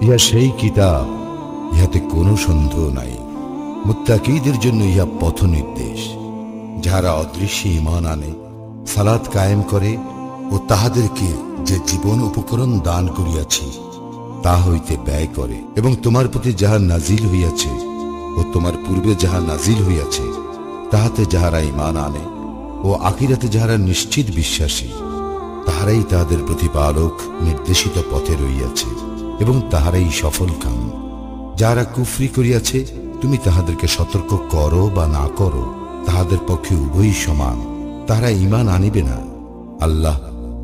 ইহা সেই কিতাব, ইহাতে কোনো সন্দেহ নাই। মুত্তাকীদের জন্য ইহা পথ নির্দেশ। যাহারা অদৃশ্যে ঈমান আনে, সালাত কায়েম করে ও তাহাদেরকে যে জীবন উপকরণ দান করিয়াছি তা হইতে ব্যয় করে, এবং তোমার প্রতি যাহা নাজিল হইয়াছে ও তোমার পূর্বে যাহা নাজিল হইয়াছে তাহাতে যাহারা ঈমান আনে ও আখিরাতে যাহারা নিশ্চিত বিশ্বাসী, তাহারাই তাহাদের প্রতিপালক নির্দেশিত পথে রইয়াছে এবং তাহারাই সফল কাম। যাহারা কুফরি করিয়াছে, তুমি তাহাদেরকে সতর্ক করো বা না করো, তাহাদের পক্ষে উভয়ই সমান। তাহারা ঈমান আনিবে না। আল্লাহ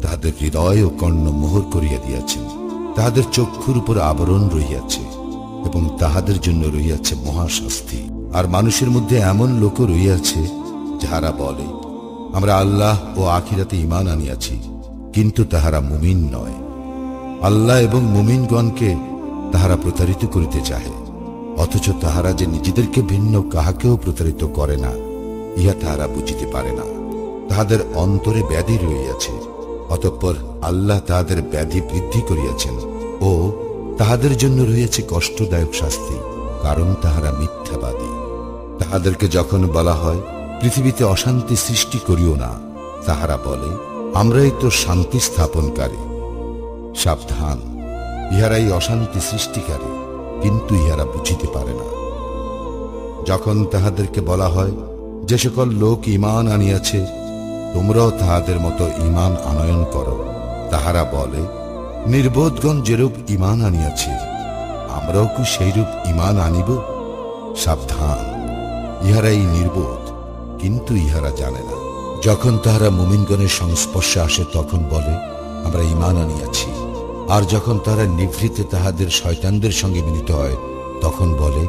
তাহাদের হৃদয় ও কর্ণ মোহর করিয়া দিয়াছেন, তাহাদের চক্ষুর উপর আবরণ রহিয়াছে এবং তাহাদের জন্য রহিয়াছে মহাশাস্তি। আর মানুষের মধ্যে এমন লোকও রহিয়াছে যাহারা বলে, আমরা আল্লাহ ও আখিরাতে ঈমান আনিয়াছি, কিন্তু তাহারা মুমিন নয়। আল্লাহ এবং মুমিনগণকে তাহারা প্রতারিত করিতে চাহে, অথচ তাহারা যে নিজেদেরকে ভিন্ন কাহাকেও প্রতারিত করে না, ইহা তাহারা বুঝিতে পারে না। তাহাদের অন্তরে ব্যাধি রহিয়াছে, অতঃপর আল্লাহ তাহাদের ব্যাধি বৃদ্ধি করিয়াছেন ও তাহাদের জন্য রহিয়াছে কষ্টদায়ক শাস্তি, কারণ তাহারা মিথ্যাবাদী। তাহাদেরকে যখন বলা হয়, পৃথিবীতে অশান্তি সৃষ্টি করিও না, তাহারা বলে, আমরাই তো শান্তি স্থাপনকারী। সাবধান, ইহারাই অশান্তি সৃষ্টিকারী, কিন্তু ইহারা বুঝিতে পারে না। যখন তাহাদেরকে বলা হয়, যে সকল লোক ঈমান আনিয়াছে, তোমরাও তাহাদের মতো ঈমান আনয়ন করো, তাহারা বলে, নির্বোধগণ যেরূপ ঈমান আনিয়াছে, আমরাও কি সেইরূপ ঈমান আনিব? সাবধান, ইহারাই নির্বোধ, কিন্তু ইহারা জানে না। যখন তাহারা মুমিনগণের সংস্পর্শে আসে, তখন বলে, আমরা ঈমান আনিয়াছি। আর যখন তাহারা নিভৃতে তাহাদের শয়তানদের সঙ্গে মিলিত হয়, তখন বলে,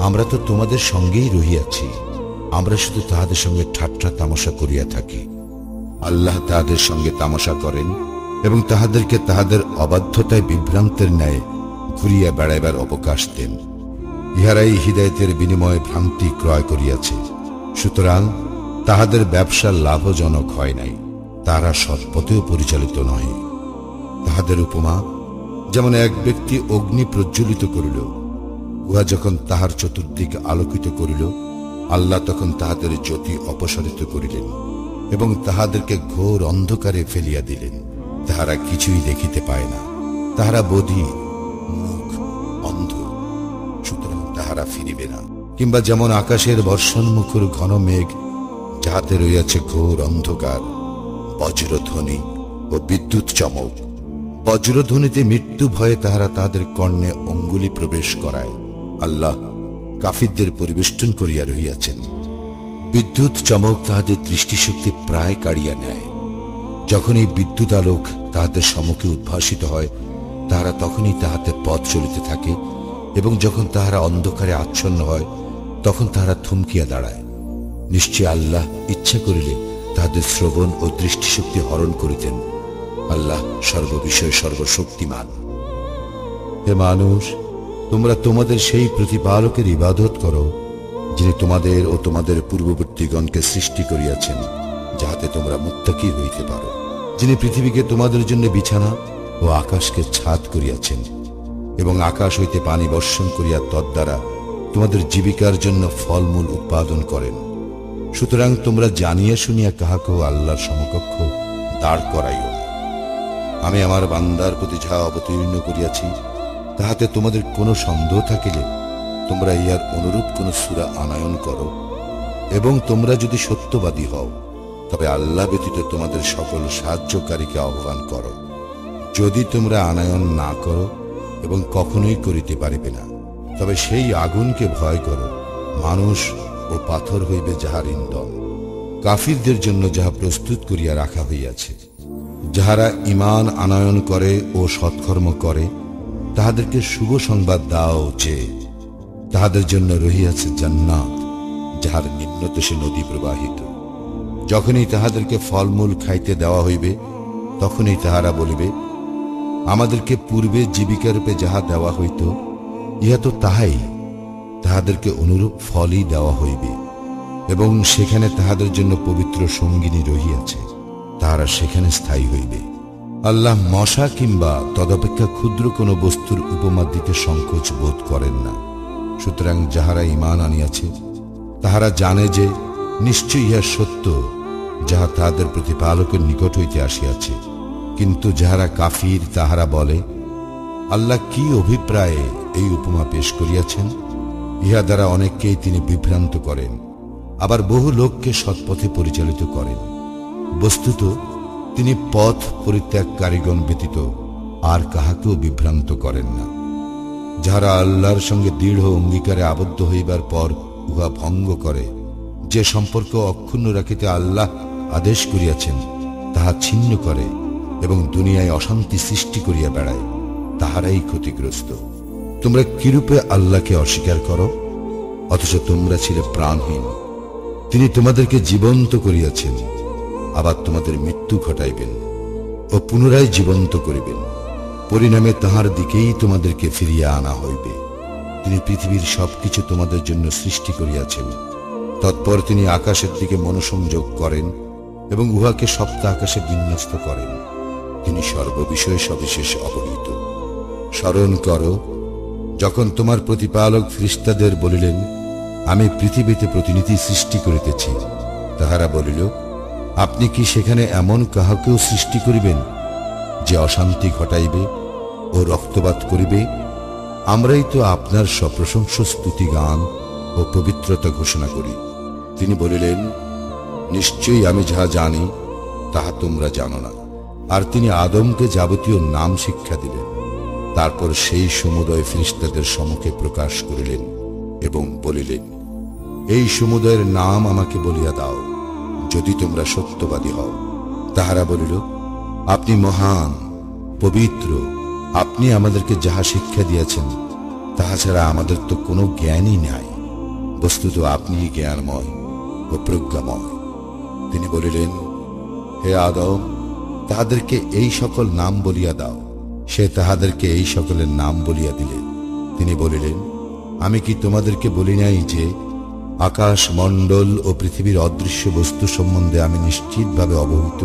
আমরা তো তোমাদের সঙ্গেই রহিয়াছি, আমরা শুধু তাহাদের সঙ্গে ঠাট্টা তামাশা করিয়া থাকি। আল্লাহ তাহাদের সঙ্গে তামাশা করেন এবং তাহাদেরকে তাহাদের অবাধ্যতায় বিভ্রান্তের ন্যায় ঘুরিয়া বেড়াইবার অবকাশ দেন। ইহারাই হিদায়াতের বিনিময়ে ভ্রান্তি ক্রয় করিয়াছে, সুতরাং তাহাদের ব্যবসা লাভজনক হয় নাই, তারা সৎপথেও পরিচালিত নয়। তাহাদের উপমা যেমন এক ব্যক্তি অগ্নি প্রজ্বলিত করিল, উহা যখন তাহার চতুর্দিক আলোকিত করিল, আল্লাহ তখন তাহাদের জ্যোতি অপসারিত করিলেন এবং তাহাদেরকে ঘোর অন্ধকারে ফেলিয়া দিলেন। তাহারা কিছুই দেখিতে পায় না, তাহারা বধির, মুখ অন্ধ, সুতরাং তাহারা ফিরিবে না। কিংবা যেমন আকাশের বর্ষণমুখর ঘন মেঘ, যাহাতে রইয়াছে ঘোর অন্ধকার, বজ্রধ্বনি ও বিদ্যুৎ চমক। বজ্রধ্বনিতে মৃত্যু ভয়ে তাহারা তাহাদের কর্ণে অঙ্গুলি প্রবেশ করায়। আল্লাহ কাফিরদের পরিবেষ্টন করিয়া রহিয়াছেন। বিদ্যুৎ চমক তাহাদের দৃষ্টিশক্তি প্রায় কাড়িয়া নেয়। যখন এই বিদ্যুৎ আলোক তাহাদের সম্মুখে উদ্ভাসিত হয়, তাহারা তখনই তাহাতে পথ চলিতে থাকে, এবং যখন তাহারা অন্ধকারে আচ্ছন্ন হয়, তখন তাহারা থমকিয়া দাঁড়ায়। নিশ্চয় আল্লাহ ইচ্ছা করিলে তাহাদের শ্রবণ ও দৃষ্টিশক্তি হরণ করিতেন। আল্লাহ সর্ববিষয়ে সর্বশক্তিমান। হে মানুষ, তোমরা তোমাদের সেই প্রতিপালকের ইবাদত করো, যিনি তোমাদের ও তোমাদের পূর্ববর্তীগণকে সৃষ্টি করিয়াছেন, যাহাতে তোমরা মুত্তাকী হইতে পারো। যিনি পৃথিবীকে তোমাদের জন্য বিছানা ও আকাশকে ছাদ করিয়াছেন, এবং আকাশ হইতে পানি বর্ষণ করিয়া তদ্বারা তোমাদের জীবিকার জন্য ফলমূল উৎপাদন করেন। সুতরাং তোমরা জানিয়া শুনিয়া কাহাকেও আল্লাহর সমকক্ষ দাঁড় করাইও না। আমি আমার বান্দার প্রতি যাহা অবতীর্ণ করিয়াছি, তাহাতে তোমাদের কোনো সন্দেহ থাকিলে তোমরা ইহার অনুরূপ কোন সূরা আনয়ন করো, এবং তোমরা যদি সত্যবাদী হও, তবে আল্লাহ ব্যতীত তোমাদের সকল সাহায্যকারীকে আহ্বান করো। যদি তোমরা আনয়ন না করো, এবং কখনোই করিতে পারিবে না, তবে সেই আগুনকে ভয় করো, মানুষ ও পাথর হইবে যাহার ইন্ধন, কাফিরদের জন্য যাহা প্রস্তুত করিয়া রাখা হইয়াছে। যাহারা ঈমান আনয়ন করে ও সৎকর্ম করে, তাহাদেরকে শুভ সংবাদ দাও যে তাহাদের জন্য রহিয়াছে জান্নাত, যাহার নিম্নদেশে নদী প্রবাহিত। যখনই তাহাদেরকে ফলমূল খাইতে দেওয়া হইবে, তখনই তাহারা বলিবে, আমাদেরকে পূর্বে জীবিকারূপে যাহা দেওয়া হইত, ইহা তো তাহাই, তাহাদেরকে অনুরূপ ফলই দেওয়া হইবে, এবং সেখানে তাহাদের জন্য পবিত্র সঙ্গিনী রহিয়াছে, তাহারা সেখানে স্থায়ী হইবে। আল্লাহ মশা কিংবা তদপেক্ষা ক্ষুদ্র কোনো বস্তুর উপমা দিতে সংকোচ বোধ করেন না। সুতরাং যাহারা ঈমান আনিয়াছে তাহারা জানে যে নিশ্চয়ই ইহা সত্য, যাহা তাহাদের প্রতিপালকের নিকট হইতে আসিয়াছে। কিন্তু যাহারা কাফির তাহারা বলে, আল্লাহ কি অভিপ্রায়ে এই উপমা পেশ করিয়াছেন? ইহা দ্বারা অনেককেই তিনি বিভ্রান্ত করেন, আবার বহু লোককে সৎপথে পরিচালিত করেন। বস্তুত তিনি পথ পরিত্যাগকারীগণ ব্যতীত আর কাহাকেও বিভ্রান্ত করেন না। যাহারা আল্লাহর সঙ্গে দৃঢ় অঙ্গীকারে আবদ্ধ হইবার পর উহা ভঙ্গ করে, যে সম্পর্ক অক্ষুণ্ণ রাখিতে আল্লাহ আদেশ করিয়াছেন তাহা ছিন্ন করে এবং দুনিয়ায় অশান্তি সৃষ্টি করিয়া বেড়ায়, তাহারাই ক্ষতিগ্রস্ত। তোমরা কিরূপে আল্লাহকে অস্বীকার করো, অথচ তোমরা ছিলে প্রাণহীন। তিনি তোমাদেরকে জীবন্ত করিয়াছেন, আবার তোমাদের মৃত্যু ঘটাইবেন ও পুনরায় জীবন্ত করিবেন। পরিণামে তাহার দিকেই তোমাদেরকে ফিরিয়ে আনা হইবে। তিনি পৃথিবীর সবকিছু তোমাদের জন্য সৃষ্টি করিয়াছেন। তৎপর তিনি আকাশের দিকে মনোসংযোগ করেন এবং উহাকে সপ্ত আকাশে বিন্যস্ত করেন। তিনি সর্ববিষয়ে সবিশেষ অবহিত। স্মরণ করো, যখন তোমার প্রতিপালক ফেরেশতাদের বলিলেন, আমি পৃথিবীতে প্রতিনিধি সৃষ্টি করিতেছি। তাহারা বলিল, আপনি কি সেখানে এমন কাহাকেও সৃষ্টি করিবেন যে অশান্তি ঘটাইবে ও রক্তপাত করিবে? আমরাই তো আপনার সপ্রশংস স্তুতি গান ও পবিত্রতা ঘোষণা করি। তিনি বলিলেন, নিশ্চয়ই আমি যাহা জানি তাহা তোমরা জানো না। আর তিনি আদমকে যাবতীয় নাম শিক্ষা দিলেন। তারপর সেই সমুদয় ফেরেশতাদের সম্মুখে প্রকাশ করিলেন এবং বলিলেন, এই সমুদয়ের নাম আমাকে বলিয়া দাও, যদি তোমরা সত্যবাদী হও। তাহারা বলিল, আপনি মহান, পবিত্র, আপনি আমাদেরকে যাহা শিক্ষা দিয়েছেন তাহা ছাড়া আমাদের তো কোনো জ্ঞানই নাই। বস্তুত আপনি জ্ঞানময় ও প্রজ্ঞাময়। তিনি বলিলেন, হে আদম, তাহাদেরকে এই সকল নাম বলিয়া দাও। সে তাহাদেরকে এই সকলের নাম বলিয়া দিলেন। তিনি বলিলেন, আমি কি তোমাদেরকে বলি নাই যে আকাশ মণ্ডল ও পৃথিবীর অদৃশ্য বস্তু সম্বন্ধে আমি নিশ্চিতভাবে অবহিত,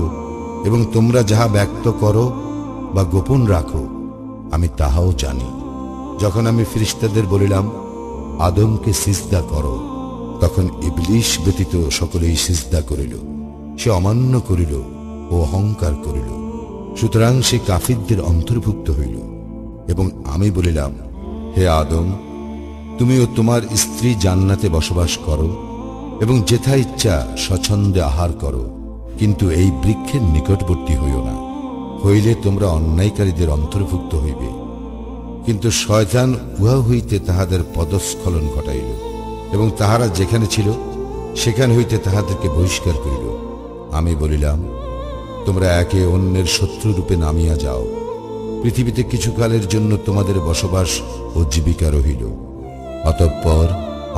এবং তোমরা যাহা ব্যক্ত করো বা গোপন রাখো আমি তাহাও জানি। যখন আমি ফেরেশতাদের বলিলাম, আদমকে সিজদা করো, তখন ইবলীস ব্যতীত সকলেই সিজদা করিল। সে অমান্য করিল ও অহংকার করিল, সুতরাং সে কাফিরদের অন্তর্ভুক্ত হইল। এবং আমি বলিলাম, হে আদম, তুমি ও তোমার স্ত্রী জান্নাতে বসবাস করো এবং যেথা ইচ্ছা স্বচ্ছন্দে আহার করো, কিন্তু এই বৃক্ষের নিকটবর্তী হইও না, হইলে তোমরা অন্যায়কারীদের অন্তর্ভুক্ত হইবে। কিন্তু শয়তান উহা হইতে তাহাদের পদস্খলন ঘটাইল এবং তাহারা যেখানে ছিল সেখান হইতে তাহাদেরকে বহিষ্কার করিল। আমি বলিলাম, তোমরা একে অন্যের শত্রুরূপে নামিয়া যাও। পৃথিবীতে কিছুকালের জন্য তোমাদের বসবাস ও জীবিকা রহিল। অতঃপর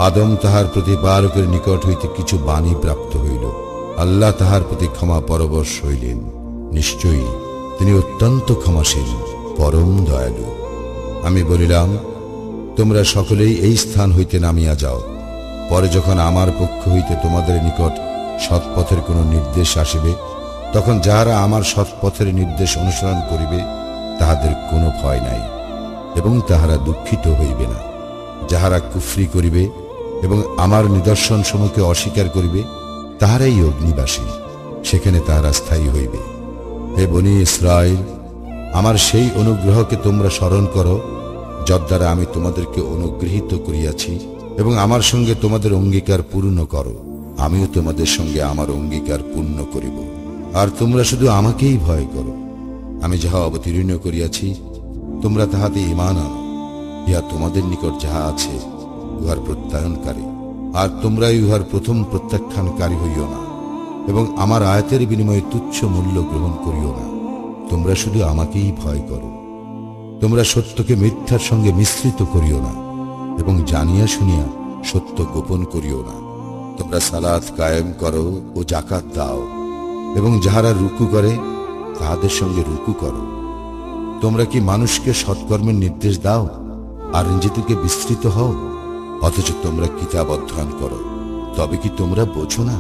আদম তাহার প্রতিপালকের নিকট হইতে কিছু বাণী প্রাপ্ত হইল। আল্লাহ তাহার প্রতি ক্ষমা পরবশ হইলেন। নিশ্চয়ই তিনি অত্যন্ত ক্ষমাশীল, পরম দয়ালু। আমি বলিলাম, তোমরা সকলেই এই স্থান হইতে নামিয়া যাও। পরে যখন আমার পক্ষ হইতে তোমাদের নিকট সৎপথের কোন নির্দেশ আসিবে, তখন যাহারা আমার সৎপথের নির্দেশ অনুসরণ করিবে তাহাদের কোনো ভয় নাই এবং তাহারা দুঃখিত হইবে না। যাহারা কুফরি করিবে এবং আমার নিদর্শন সমূহকে অস্বীকার করিবে তাহারাই অগ্নিবাসী, সেখানে তাহারা স্থায়ী হইবে। হে বনী ইসরাইল, আমার সেই অনুগ্রহকে তোমরা স্মরণ করো যদ্বারা আমি তোমাদেরকে অনুগৃহীত করিয়াছি, এবং আমার সঙ্গে তোমাদের অঙ্গীকার পূর্ণ করো। আমিও তোমাদের সঙ্গে আমার অঙ্গীকার পূর্ণ করিব। আর তোমরা শুধু আমাকেই ভয় করো। আমি যাহা অবতীর্ণ করিয়াছি তোমরা তাহাতে ঈমান আনো। ইহা তোমাদের নিকট যাহা আছে উহার প্রত্যায়নকারী, আর তোমরাই উহার প্রথম প্রত্যাখ্যানকারী হইও না, এবং আমার আয়াতের বিনিময়ে তুচ্ছ মূল্য গ্রহণ করিও না। তোমরা শুধু আমাকেই ভয় করো। তোমরা সত্যকে মিথ্যার সঙ্গে মিশ্রিত করিও না, এবং জানিয়া শুনিয়া সত্য গোপন করিও না। তোমরা সালাত কায়েম করো ও যাকাত দাও, এবং যাহারা রুকু করে তাহাদের সঙ্গে রুকু করো। তোমরা কি মানুষকে সৎকর্মের নির্দেশ দাও আর নিজেদেরকে বিস্তৃত হও? অথচ তোমরা কিতাব অধ্যয়ন করো, তবে কি তোমরা বোঝো না?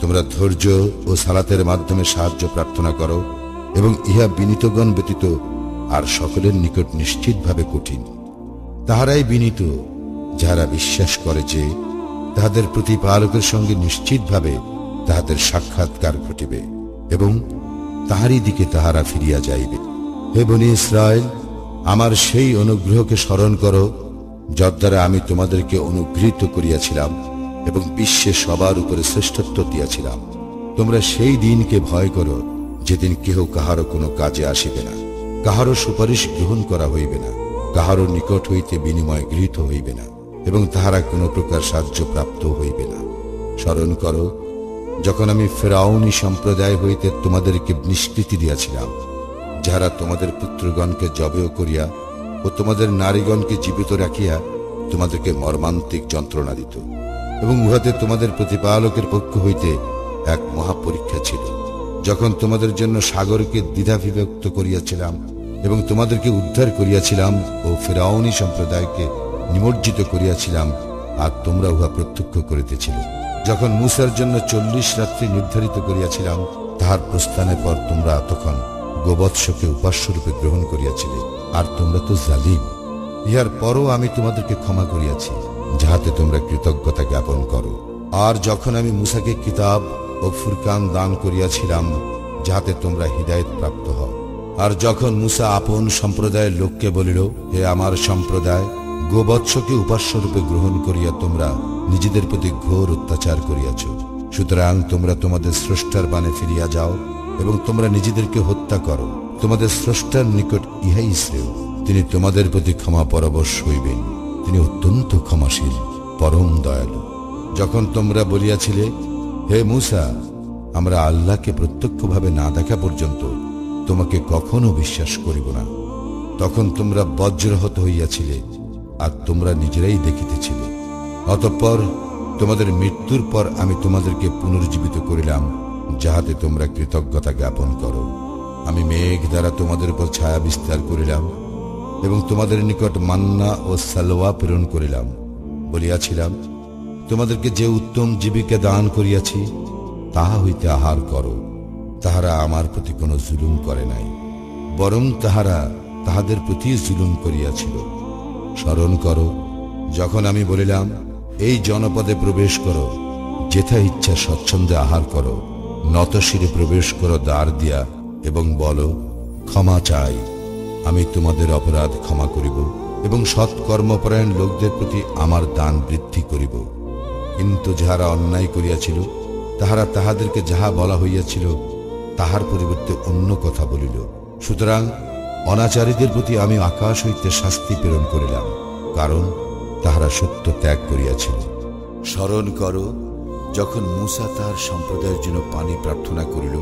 তোমরা ধৈর্য ও সালাতের মাধ্যমে সাহায্য প্রার্থনা করো এবং ইহা বিনীতগণ ব্যতীত আর সকলের নিকট নিশ্চিতভাবে কঠিন। তাহারাই বিনীত যাহারা বিশ্বাস করে যে তাহাদের প্রতিপালকের সঙ্গে নিশ্চিতভাবে তাহাদের সাক্ষাৎকার ঘটিবে এবং তাহারই দিকে তাহারা ফিরিয়া যাইবে। হে বনী ইসরায়েল, আমার সেই অনুগ্রহকে স্মরণ করো যার দ্বারা আমি তোমাদেরকে অনুগৃহীত করিয়াছিলাম এবং বিশ্বে সবার উপরে শ্রেষ্ঠত্ব দিয়াছিলাম। তোমরা সেই দিনকে ভয় করো যেদিন কেহ কাহারও কোনো কাজে আসিবে না, কাহারও সুপারিশ গ্রহণ করা হইবে না, কাহারও নিকট হইতে বিনিময় গৃহীত হইবে না এবং তাহারা কোনো প্রকার সাহায্য প্রাপ্ত হইবে না। স্মরণ করো যখন আমি ফেরাউনী সম্প্রদায় হইতে তোমাদেরকে নিষ্কৃতি দিয়াছিলাম, যাহারা তোমাদের পুত্রগণকে জবেহ করিয়া ও তোমাদের নারীগণকে জীবিত রাখিয়া তোমাদেরকে মর্মান্তিক যন্ত্রণা দিত এবং উহাতে তোমাদের প্রতিপালকের পক্ষ হইতে এক মহাপরীক্ষা ছিল। যখন তোমাদের জন্য সাগরকে দ্বিধাবিভক্ত করিয়াছিলাম এবং তোমাদেরকে উদ্ধার করিয়াছিলাম ও ফেরাউনী সম্প্রদায়কে নিমজ্জিত করিয়াছিলাম, আর তোমরা উহা প্রত্যক্ষ করিতেছিলে। যখন মূসার জন্য 40 রাত্রি নির্ধারিত করিয়াছিলাম, তাহার প্রস্থানের পর তোমরা তখন গোবৎসকে উপাস্যরূপে গ্রহণ করিয়াছিলে, আর তোমরা তো জালিম। ইহার পরও আমি তোমাদেরকে ক্ষমা করিয়াছি, যাহাতে তোমরা কৃতজ্ঞতা জ্ঞাপন করো। আর যখন আমি মূসাকে কিতাব ও ফুরকান দান করিয়াছিলাম, যাহাতে তোমরা হিদায়াত প্রাপ্ত হও। আর যখন মূসা আপন সম্প্রদায়ের লোককে বলিল, হে আমার সম্প্রদায়, গোবৎসকে উপাস্যরূপে গ্রহণ করিয়া তোমরা নিজেদের প্রতি ঘোর অত্যাচার করিয়াছ। সুতরাং তোমরা তোমাদের স্রষ্টার বাণে ফিরিয়া যাও এবং তোমরা নিজেদেরকে হত্যা করো। তোমাদের স্রষ্টার নিকট ইহাই শ্রেয়। তিনি তোমাদের প্রতি ক্ষমা পরবশ হইবেন। তিনি অত্যন্ত ক্ষমাশীল, পরম দয়ালু। যখন তোমরা বলিয়াছিলে, হে মূসা, আমরা আল্লাহকে প্রত্যক্ষভাবে না দেখা পর্যন্ত তোমাকে কখনো বিশ্বাস করিব না, তখন তোমরা বজ্রহত হইয়াছিলে, আর তোমরা নিজেরাই দেখিতেছিলে। অতঃপর তোমাদের মৃত্যুর পর আমি তোমাদেরকে পুনর্জীবিত করিলাম, যাহাতে তোমরা কৃতজ্ঞতা জ্ঞাপন করো। আমি মেঘ দ্বারা তোমাদের উপর ছায়া বিস্তার করিলাম এবং তোমাদের নিকট মান্না ও সালওয়া প্রেরণ করিলাম। বলিয়াছিলাম, তোমাদেরকে যে উত্তম জীবিকা দান করিয়াছি, তাহা হইতে আহার করো। তাহারা আমার প্রতি কোনো জুলুম করে নাই, বরং তাহারা তাহাদের প্রতি জুলুম করিয়াছিল। স্মরণ করো যখন আমি বলিলাম, এই জনপদে প্রবেশ করো, যেথা ইচ্ছা স্বচ্ছন্দে আহার করো, নতশিরে প্রবেশ করো দ্বার দিয়া এবং বলো, ক্ষমা চাই, আমি তোমাদের অপরাধ ক্ষমা করিব এবং সৎকর্মপরায়ণ লোকদের প্রতি আমার দান বৃদ্ধি করিব। কিন্তু যাহারা অন্যায় করিয়াছিল, তাহারা তাহাদেরকে যাহা বলা হইয়াছিল তাহার পরিবর্তে অন্য কথা বলিল। সুতরাং অনাচারীদের প্রতি আমি আকাশ হইতে শাস্তি প্রেরণ করিলাম, কারণ তাহারা সত্য ত্যাগ করিয়াছিল। স্মরণ করো যখন মূসা তাহার সম্প্রদায়ের জন্য পানি প্রার্থনা করিল,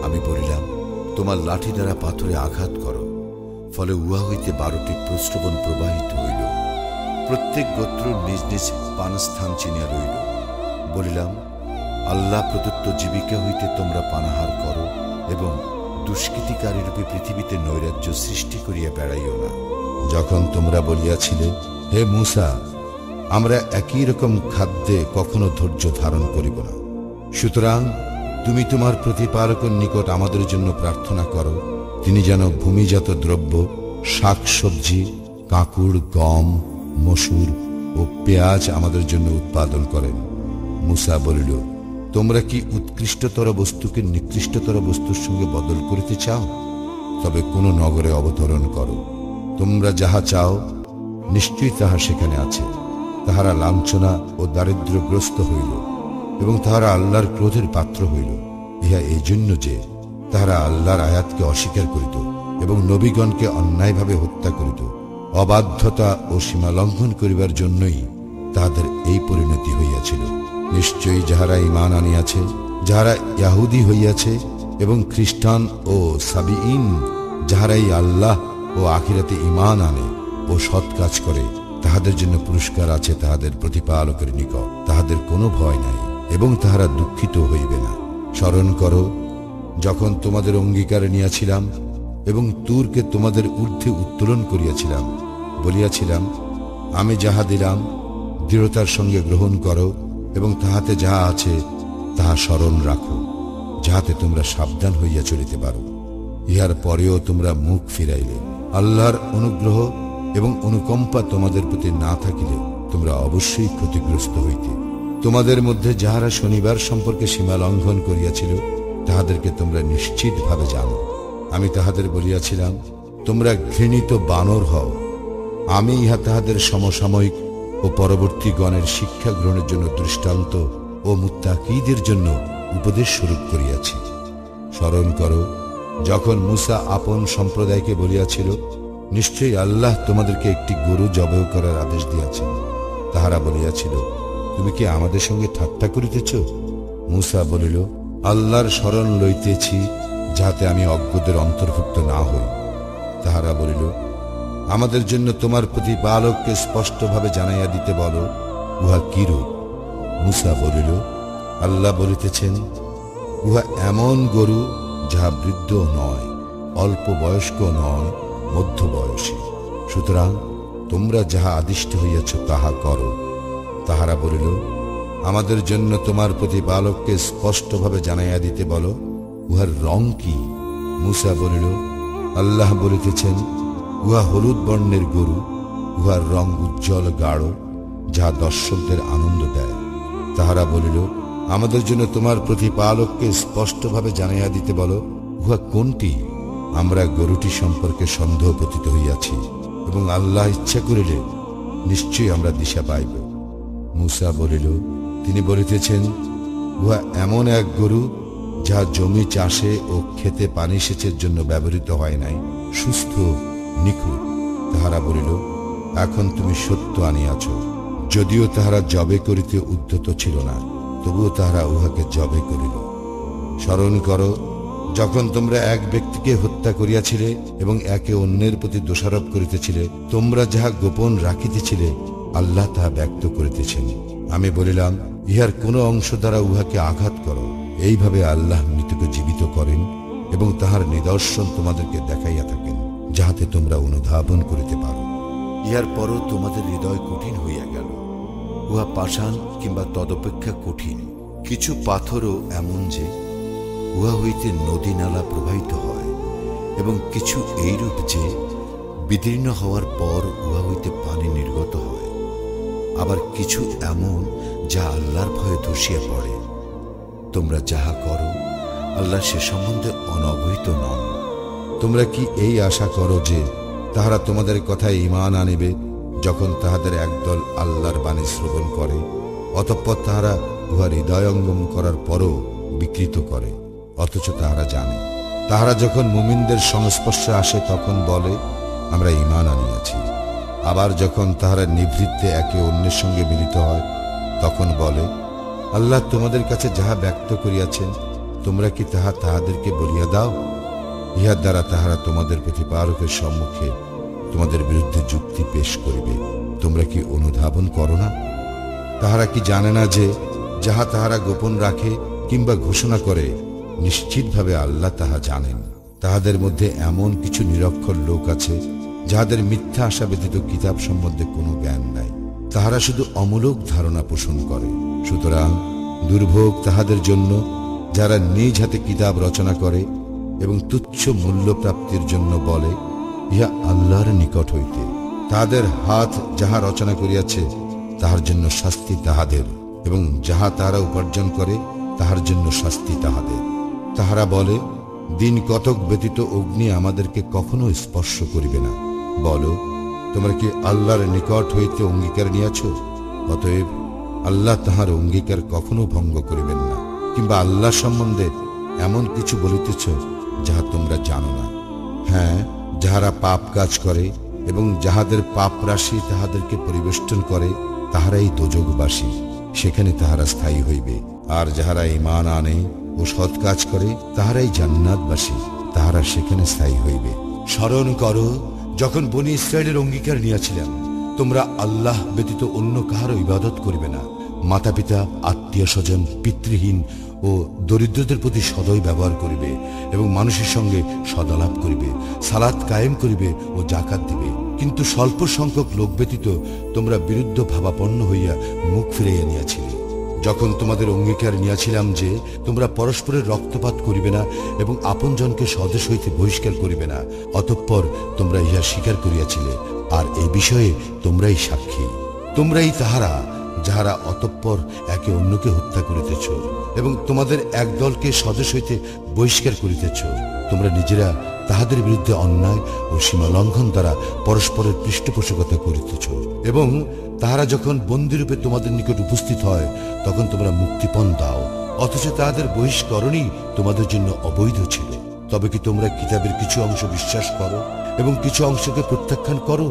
আমি বলিলাম, তোমার লাঠি দ্বারা পাথরে আঘাত করো। ফলে উহা হইতে 12টি প্রস্রবণ প্রবাহিত হইল। প্রত্যেক গোত্র নিজ নিজ পানস্থান চিনিয়া রইল। বলিলাম, আল্লাহ প্রদত্ত জীবিকা হইতে তোমরা পানাহার করো এবং দুষ্কৃতিকারী রূপে পৃথিবীতে নৈরাজ্য সৃষ্টি করিয়া বেড়াইও না। যখন তোমরা বলিয়াছিলে, হে মূসা, আমরা একই রকম খাদ্যে কখনো ধৈর্য ধারণ করিব না, সুতরাং তুমি তোমার প্রতিপালকের নিকট আমাদের জন্য প্রার্থনা করো, তিনি যেন ভূমিজাত দ্রব্য, শাক সবজি, কাঁকুড়, গম, মসুর ও পেঁয়াজ আমাদের জন্য উৎপাদন করেন। মূসা বলিল, তোমরা কি উৎকৃষ্টতর বস্তুকে নিকৃষ্টতর বস্তুর সঙ্গে বদল করিতে চাও? তবে কোন নগরে অবতরণ করো, তোমরা যাহা চাও নিশ্চয়ই তাহা সেখানে আছে। তাহারা লাঞ্ছনা ও দারিদ্র্যগ্রস্ত হইল এবং তাহারা আল্লাহর ক্রোধের পাত্র হইল। ইহা এই জন্য যে তাহারা আল্লাহর আয়াতকে অস্বীকার করিত এবং নবীগণকে অন্যায়ভাবে হত্যা করিত। অবাধ্যতা ও সীমা লঙ্ঘন করিবার জন্যই তাহাদের এই পরিণতি হইয়াছিল। নিশ্চয়ই যাহারা ঈমান আনিয়াছে, যাহারা ইয়াহুদী হইয়াছে এবং খ্রিস্টান ও সাবিঈন, যাহারাই আল্লাহ ও আখিরাতে ঈমান আনে ও সৎ কাজ করে, তাহাদের জন্য পুরস্কার আছে তাহাদের প্রতিপালকের নিকট। তাহাদের কোনো ভয় নাই এবং তাহারা দুঃখিত হইবে না। স্মরণ করো যখন তোমাদের অঙ্গীকার নিয়াছিলাম এবং তুরকে তোমাদের ঊর্ধ্বে উত্তোলন করিয়াছিলাম, বলিয়াছিলাম, আমি যাহা দিলাম দৃঢ়তার সঙ্গে গ্রহণ করো এবং তাহাতে যাহা আছে তাহা স্মরণ রাখো, যাহাতে তোমরা সাবধান হইয়া চলিতে পারো। ইহার পরেও তোমরা মুখ ফিরাইলে। আল্লাহর অনুগ্রহ এবং অনুকম্পা তোমাদের প্রতি না থাকিলে তোমরা অবশ্যই ক্ষতিগ্রস্ত হইতে। তোমাদের মধ্যে যাহারা শনিবার সম্পর্কে সীমা লঙ্ঘন করিয়াছিল তাহাদেরকে তোমরা নিশ্চিতভাবে জানো। আমি তাহাদের বলিয়াছিলাম, তোমরা ঘৃণিত বানর হও। আমি ইহা তাহাদের সমসাময়িক ও পরবর্তী গণের শিক্ষা গ্রহণের জন্য দৃষ্টান্ত ও মুত্তাকীদের জন্য উপদেশ স্বরূপ করিয়াছি। স্মরণ করো, যখন মূসা আপন সম্প্রদায়কে বলিয়াছিল, নিশ্চয়ই আল্লাহ তোমাদেরকে একটি গরু জবাই করার আদেশ দিয়াছেন। তাহারা বলিয়াছিল, তুমি কি আমাদের সঙ্গে ঠাট্টা করিতেছ? মূসা বলিল, আল্লাহর শরণ লইতেছি, যাহাতে আমি অজ্ঞদের অন্তর্ভুক্ত না হই। তাহারা বলিল, আমাদের জন্য তোমার প্রতিপালককে স্পষ্টভাবে জানাইয়া দিতে বলো, উহা কিরূপ? মূসা বলিল, আল্লাহ বলিতেছেন, উহা এমন গরু যাহা বৃদ্ধ নয়, অল্প বয়স্ক নয়, মধ্যবয়সী। সুতরাং তোমরা যাহা আদিষ্ট হইয়াছ তাহা করো। তাহারা বলিল, আমাদের জন্য তোমার প্রতিপালককে স্পষ্টভাবে জানাইয়া দিতে বলো, উহার রং কি? মূসা বলিল, আল্লাহ বলিতেছেন, উহা হলুদ বর্ণের গরু, উহার রং উজ্জ্বল গাঢ়, যাহা দর্শকদের আনন্দ দেয়। তাহারা বলিল, আমাদের জন্য তোমার প্রতিপালককে স্পষ্টভাবে জানাইয়া দিতে বলো, উহা কোনটি? আমরা গরুটি সম্পর্কে সন্দেহ পতিত হইয়াছি, এবং আল্লাহ ইচ্ছা করিলে নিশ্চয়ই আমরা দিশা পাইব। মূসা বলিল, তিনি বলিতেছেন, উহা এমন এক গরু যাহা জমি চাষে ও ক্ষেতে পানি সেচের জন্য ব্যবহৃত হয় নাই, সুস্থ নিখুঁত। তাহারা বলিল, এখন তুমি সত্য আনিয়াছ। যদিও তাহারা জবে করিতে উদ্যত ছিল না, তবুও তাহারা উহাকে জবে করিল। স্মরণ করো, যখন তোমরা এক ব্যক্তিকে হত্যা করিয়াছিলে এবং একে অন্যের প্রতি দোষারোপ করিতেছিলে, তোমরা যাহা গোপন রাখিতেছিলে আল্লাহ তাহা ব্যক্ত করিতেছেন। আমি বলিলাম, ইহার কোন অংশ দ্বারা উহাকে আঘাত করো। এইভাবে আল্লাহ মৃতকে জীবিত করেন এবং তাহার নিদর্শন তোমাদেরকে দেখাইয়া থাকেন, যাহাতে তোমরা অনুধাবন করিতে পারো। ইহার পরও তোমাদের হৃদয় কঠিন হইয়া গেল। উহা পাষাণ কিংবা তদপেক্ষা কঠিন। কিছু পাথরও এমন যে উহা হইতে নদী নালা প্রবাহিত হয়, এবং কিছু এইরূপ যে বিদীর্ণ হওয়ার পর উহা হইতে পানি নির্গত হয়। আবার কিছু এমন যা আল্লাহর ভয়ে ধসিয়া পড়ে। তোমরা যাহা করো আল্লাহ সে সম্বন্ধে অনবহিত নন। তোমরা কি এই আশা করো যে তাহারা তোমাদের কথায় ঈমান আনিবে, যখন তাহাদের একদল আল্লাহর বাণী শ্রবণ করে, অতঃপর তাহারা উহা হৃদয়ঙ্গম করার পরও বিকৃত করে? অথচ তাহারা জানে। তাহারা যখন মুমিনদের সংস্পর্শে আসে তখন বলে, আমরা ঈমান আনিয়াছি। আবার যখন তাহারা নিভৃতে একে অন্যের সঙ্গে মিলিত হয় তখন বলে, আল্লাহ তোমাদের কাছে যাহা ব্যক্ত করিয়াছেন তোমরা কি তাহা তাহাদেরকে বলিয়া দাও। ইহার দ্বারা তাহারা তোমাদের প্রতিপালকের সম্মুখে তোমাদের বিরুদ্ধে যুক্তি পেশ করিবে। তোমরা কি অনুধাবন করো না? তাহারা কি জানে না যে যাহা তাহারা গোপন রাখে কিংবা ঘোষণা করে, নিশ্চিতভাবে আল্লাহ তাহা জানেন। তাহাদের মধ্যে এমন কিছু নিরক্ষর লোক আছে যাহাদের মিথ্যা আশা ব্যতীত কিতাব সম্বন্ধে কোনো জ্ঞান নাই। তাহারা শুধু অমূলক ধারণা পোষণ করে। সুতরাং দুর্ভোগ তাহাদের জন্য যারা নিজ হাতে কিতাব রচনা করে এবং তুচ্ছ মূল্য প্রাপ্তির জন্য বলে, ইহা আল্লাহর নিকট হইতে। তাহাদের হাত যাহা রচনা করিয়াছে তাহার জন্য শাস্তি তাহাদের, এবং যাহা তাহারা উপার্জন করে তাহার জন্য শাস্তি তাহাদের। তাহারা বলে, দিন কতক ব্যতীত অগ্নি আমাদেরকে কখনো স্পর্শ করিবে না। বলো, তোমরা কি আল্লাহর নিকট হইতে অঙ্গীকার নিয়াছ? অতএব আল্লাহ তাহার অঙ্গীকার কখনো ভঙ্গ করিবেন না। কিংবা আল্লাহ সম্বন্ধে এমন কিছু বলিতেছ যাহা তোমরা জানো না। হ্যাঁ, যাহারা পাপ কাজ করে এবং যাহাদের পাপ রাশি তাহাদেরকে পরিবেষ্টন করে, তাহারাই দোজখবাসী, সেখানে তাহারা স্থায়ী হইবে। আর যাহারা ঈমান আনে ও সৎ কাজ করে, তাহারাই জান্নাতবাসী, তাহারা সেখানে স্থায়ী হইবে। স্মরণ করো, যখন বনী ইসরায়েলের অঙ্গীকার নিয়াছিলাম, তোমরা আল্লাহ ব্যতীত অন্য কাহারও ইবাদত করিবে না। মাতা পিতা, আত্মীয় স্বজন, পিতৃহীন ও দরিদ্রদের প্রতি সদয় ব্যবহার করিবে এবং মানুষের সঙ্গে সদালাপ করিবে, সালাত কায়েম করিবে ও জাকাত দিবে। কিন্তু স্বল্প সংখ্যক লোক ব্যতীত তোমরা বিরুদ্ধ ভাবাপন্ন হইয়া মুখ ফিরাইয়া নিয়াছিলে। যখন তোমাদের অঙ্গীকার নিয়াছিলাম যে তোমরা পরস্পরের রক্তপাত করিবে না এবং আপনজনকে স্বদেশ হইতে বহিষ্কার করিবে না, অতঃপর তোমরা ইহা স্বীকার করিয়াছিলে, আর এই বিষয়ে তোমরাই সাক্ষী। তোমরাই তাহারা যাহারা অতঃপর একে অন্যকে হত্যা করিতেছ এবং তোমাদের এক দলকে স্বদেশ হইতে বহিষ্কার করিতেছ। তোমরা নিজেরা তাহাদের বিরুদ্ধে অন্যায় ও সীমা লঙ্ঘন দ্বারা পরস্পরের পৃষ্ঠপোষকতা করিতেছ, এবং তাহারা যখন বন্দীরূপে তোমাদের নিকট উপস্থিত হয় তখন তোমরা মুক্তিপণ দাও, অথচ তাহাদের বহিষ্করণই তোমাদের জন্য অবৈধ ছিল। তবে কি তোমরা কিতাবের কিছু অংশ বিশ্বাস করো এবং কিছু অংশকে প্রত্যাখ্যান করো?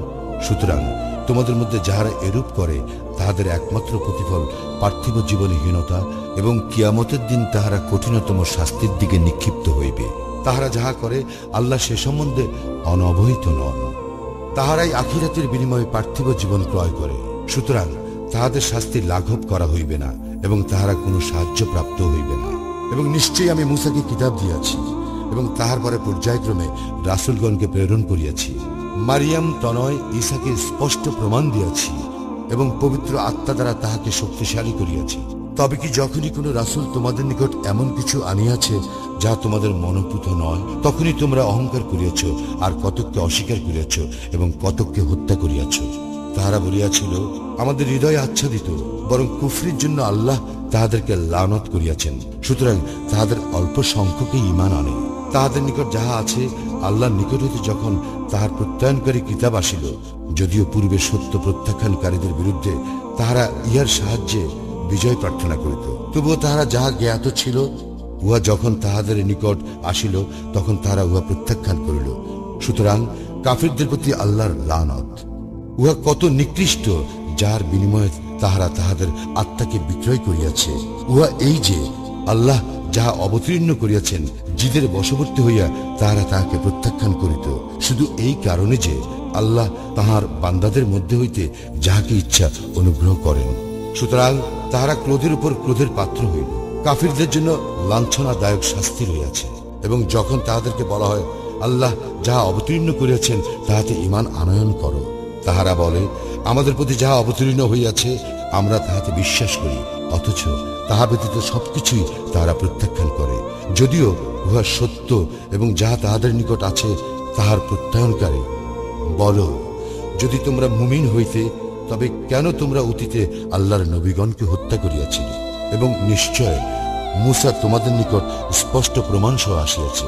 সুতরাং তোমাদের মধ্যে যাহারা এরূপ করে তাহাদের একমাত্র প্রতিফল পার্থিব জীবনে হীনতা, এবং কিয়ামতের দিন তাহারা কঠিনতম শাস্তির দিকে নিক্ষিপ্ত হইবে। তাহারা যাহা করে আল্লাহ সে সম্বন্ধে অনবহিত নন। তাহারাই আখিরাতের বিনিময়ে পার্থিব জীবন ক্রয় করে, সুতরাং তাহাদের শাস্তি লাঘব করা হইবে না এবং তাহারা কোনো সাহায্য প্রাপ্ত হইবে না। এবং নিশ্চয়ই আমি মূসাকে কিতাব দিয়াছি এবং তাহার পরে পর্যায়ক্রমে রাসূলগণকে প্রেরণ করিয়াছি। মারিয়াম তনয় ঈসাকে স্পষ্ট প্রমাণ দিয়াছি এবং পবিত্র আত্মা দ্বারা তাহাকে শক্তিশালী করিয়াছি। তবে কি যখনই কোনো রাসূল তোমাদের নিকট এমন কিছু আনিয়াছে যা তোমাদের মনোপুত নয়, তখনই তোমরা অহংকার করিয়াছ, আর কতককে অস্বীকার করিয়াছ এবং কতককে হত্যা করিয়াছ। তাহারা বলিয়াছিল, আমাদের হৃদয় আচ্ছাদিত, বরং কুফরির জন্য আল্লাহ তাহাদেরকে লানত করিয়াছেন। সুতরাং তাহাদের অল্প সংখ্যকই ঈমান আনে। তাহাদের নিকট যাহা আছে আল্লাহর নিকট হইতে যখন তাহার প্রত্যয়নকারী কিতাব আসিল, যদিও পূর্বে সত্য প্রত্যাখ্যানকারীদের বিরুদ্ধে তাহারা ইহার সাহায্যে বিজয় প্রার্থনা করিত, তবুও তাহারা যাহা জ্ঞাত ছিল, উহা যখন তাহাদের নিকট আসিল তখন তাহারা উহা প্রত্যাখ্যান করিল। সুতরাং কাফিরদের প্রতি আল্লাহর লানত। উহা কত নিকৃষ্ট, যার বিনিময়ে তাহারা তাহাদের আত্মাকে বিক্রয় করিয়াছে। উহা এই যে আল্লাহ যাহা অবতীর্ণ করিয়াছেন, জিদের বশবর্তী হইয়া তাহারা তাহাকে প্রত্যাখ্যান করিত, শুধু এই কারণে যে আল্লাহ তাহার বান্দাদের মধ্যে হইতে যাহাকে ইচ্ছা অনুগ্রহ করেন। সুতরাং তাহারা ক্রোধের উপর ক্রোধের পাত্র হইল। কাফিরদের জন্য লাঞ্ছনাদায়ক শাস্তি রইয়াছে। এবং যখন তাহাদেরকে বলা হয়, আল্লাহ যাহা অবতীর্ণ করিয়াছেন তাহাতে ঈমান আনয়ন করো, তাহারা বলে, আমাদের প্রতি যাহা অবতীর্ণ হইয়াছে আমরা তাহাতে বিশ্বাস করি, অথচ তাহা ব্যতীত সবকিছুই তাহারা প্রত্যাখ্যান করে, যদিও উহা সত্য এবং যাহা তাহাদের নিকট আছে তাহার প্রত্যয়নকারী। বলো, যদি তোমরা মুমিন হইতে, তবে কেন তোমরা অতীতে আল্লাহর নবীগণকে হত্যা করিয়াছিলে? এবং নিশ্চয় মূসা তোমাদের নিকট স্পষ্ট প্রমাণ সহ আসিয়াছে।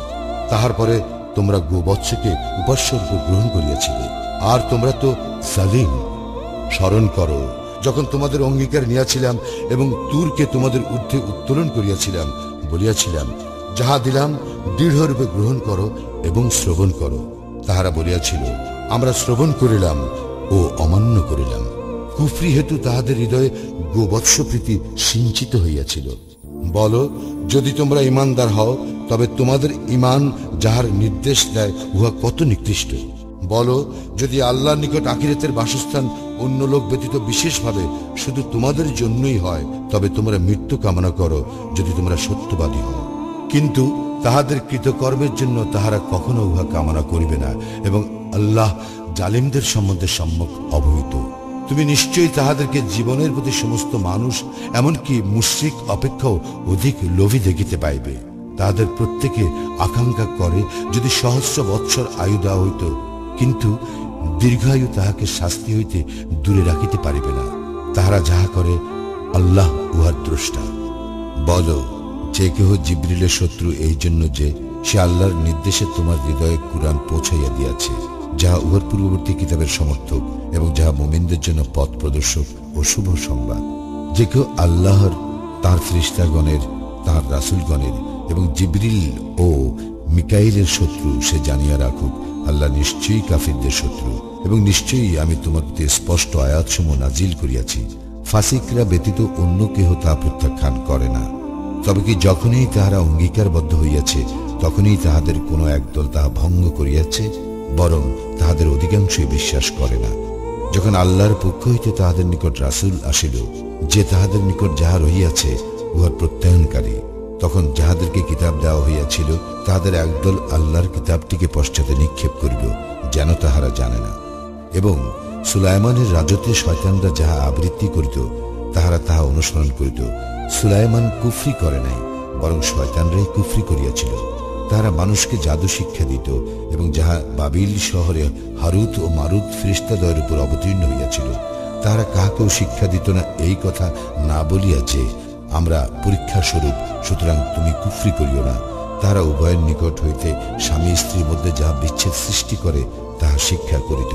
তাহার পরে তোমরা গোবৎসকে উপাস্যরূপে গ্রহণ করিয়াছিলে, আর তোমরা তো সালিম। স্মরণ করো, যখন তোমাদের অঙ্গীকার নিয়াছিলাম এবং তুরকে তোমাদের ঊর্ধ্বে উত্তোলন করিয়াছিলাম, বলিয়াছিলাম, যাহা দিলাম দৃঢ়রূপে গ্রহণ করো এবং শ্রবণ করো। তাহারা বলিয়াছিল, আমরা শ্রবণ করিলাম ও অমান্য করিলাম। কুফরি হেতু তাহাদের হৃদয়ে গোবৎস প্রীতি সিঞ্চিত হইয়াছিল। বলো, যদি তোমরা ঈমানদার হও, তবে তোমাদের ঈমান যাহার নির্দেশ দেয় উহা কত নিকৃষ্ট। বলো, যদি আল্লাহর নিকট আখিরাতের বাসস্থান অন্য লোক ব্যতীত বিশেষভাবে শুধু তোমাদের জন্যই হয়, তবে তোমরা মৃত্যু কামনা করো, যদি তোমরা সত্যবাদী হও। কিন্তু তাহাদের কৃতকর্মের জন্য তাহারা কখনো উহা কামনা করিবে না, এবং আল্লাহ জালিমদের সম্বন্ধে সম্যক অবহিত। তুমি নিশ্চয়ই তাহাদেরকে জীবনের প্রতি সমস্ত মানুষ, এমনকি মুশরিক অপেক্ষাও অধিক লোভী দেখিতে পাইবে। তাহাদের প্রত্যেকে আকাঙ্ক্ষা করে যদি সহস্র বৎসর আয়ু দেওয়া হইত, কিন্তু দীর্ঘায়ু তাহাকে শাস্তি হইতে দূরে রাখিতে পারিবে না। তাহারা যাহা করে আল্লাহ উহার দ্রষ্টা। বলো, যে কেহ জিবরিলের শত্রু এই জন্য যে সে আল্লাহর নির্দেশে তোমার হৃদয়ে কুরআন পৌঁছাইয়া দিয়াছে, যাহা উহার পূর্ববর্তী কিতাবের সমর্থক এবং যাহা মুমিনদের জন্য পথ প্রদর্শক ও শুভ সংবাদ। যে কেউ আল্লাহর, তাঁর ফেরেশতাগণের, তাঁর রাসূলগণের এবং জিবরিল ও মিকাইলের শত্রু, সে জানিয়া রাখুক, আল্লাহ নিশ্চয়ই কাফিরদের শত্রু, এবং নিশ্চয়ই আমি তোমার প্রতি স্পষ্ট আয়াতসমূহ নাজিল করিয়াছি। ফাসিকরা ব্যতীত অন্য কেহ তা প্রত্যাখ্যান করে না। তবে কি যখনই তাহারা অঙ্গীকারবদ্ধ হইয়াছে, তখনই তাহাদের কোনো একদল তাহা ভঙ্গ করিয়াছে, বরং তাহাদের অধিকাংশই বিশ্বাস করে না। যখন আল্লাহর পক্ষ হইতে তাহাদের নিকট রাসূল আসিল, যে তাহাদের নিকট যাহা রহিয়াছে উহার প্রত্যয়নকারী, তখন যাহাদেরকে কিতাব দেওয়া হইয়াছিল তাহাদের একদল আল্লাহর কিতাবটিকে পশ্চাতে নিক্ষেপ করিল, যেন তাহারা জানে না। এবং সুলাইমানের রাজত্বে শয়তানরা যাহা আবৃত্তি করিত, তাহারা তাহা অনুসরণ করিত, সুলাইমান কুফরি করে নাই, বরং শয়তানরাই কুফরি করিয়াছিল। তারা মানুষকে জাদু শিক্ষা দিত, এবং যাহা বাবিল শহরে হারুত ও মারুত ফেরেশতাদ্বয়ের উপর অবতীর্ণ হইয়াছিল, তারা কাহাকেও শিক্ষা দিত না এই কথা না বলিয়া যে আমরা পরীক্ষা স্বরূপ, সুতরাং তুমি কুফরি করিও না। তারা উভয়ের নিকট হইতে স্বামী স্ত্রীর মধ্যে যাহা বিচ্ছেদ সৃষ্টি করে তাহা শিক্ষা করিত,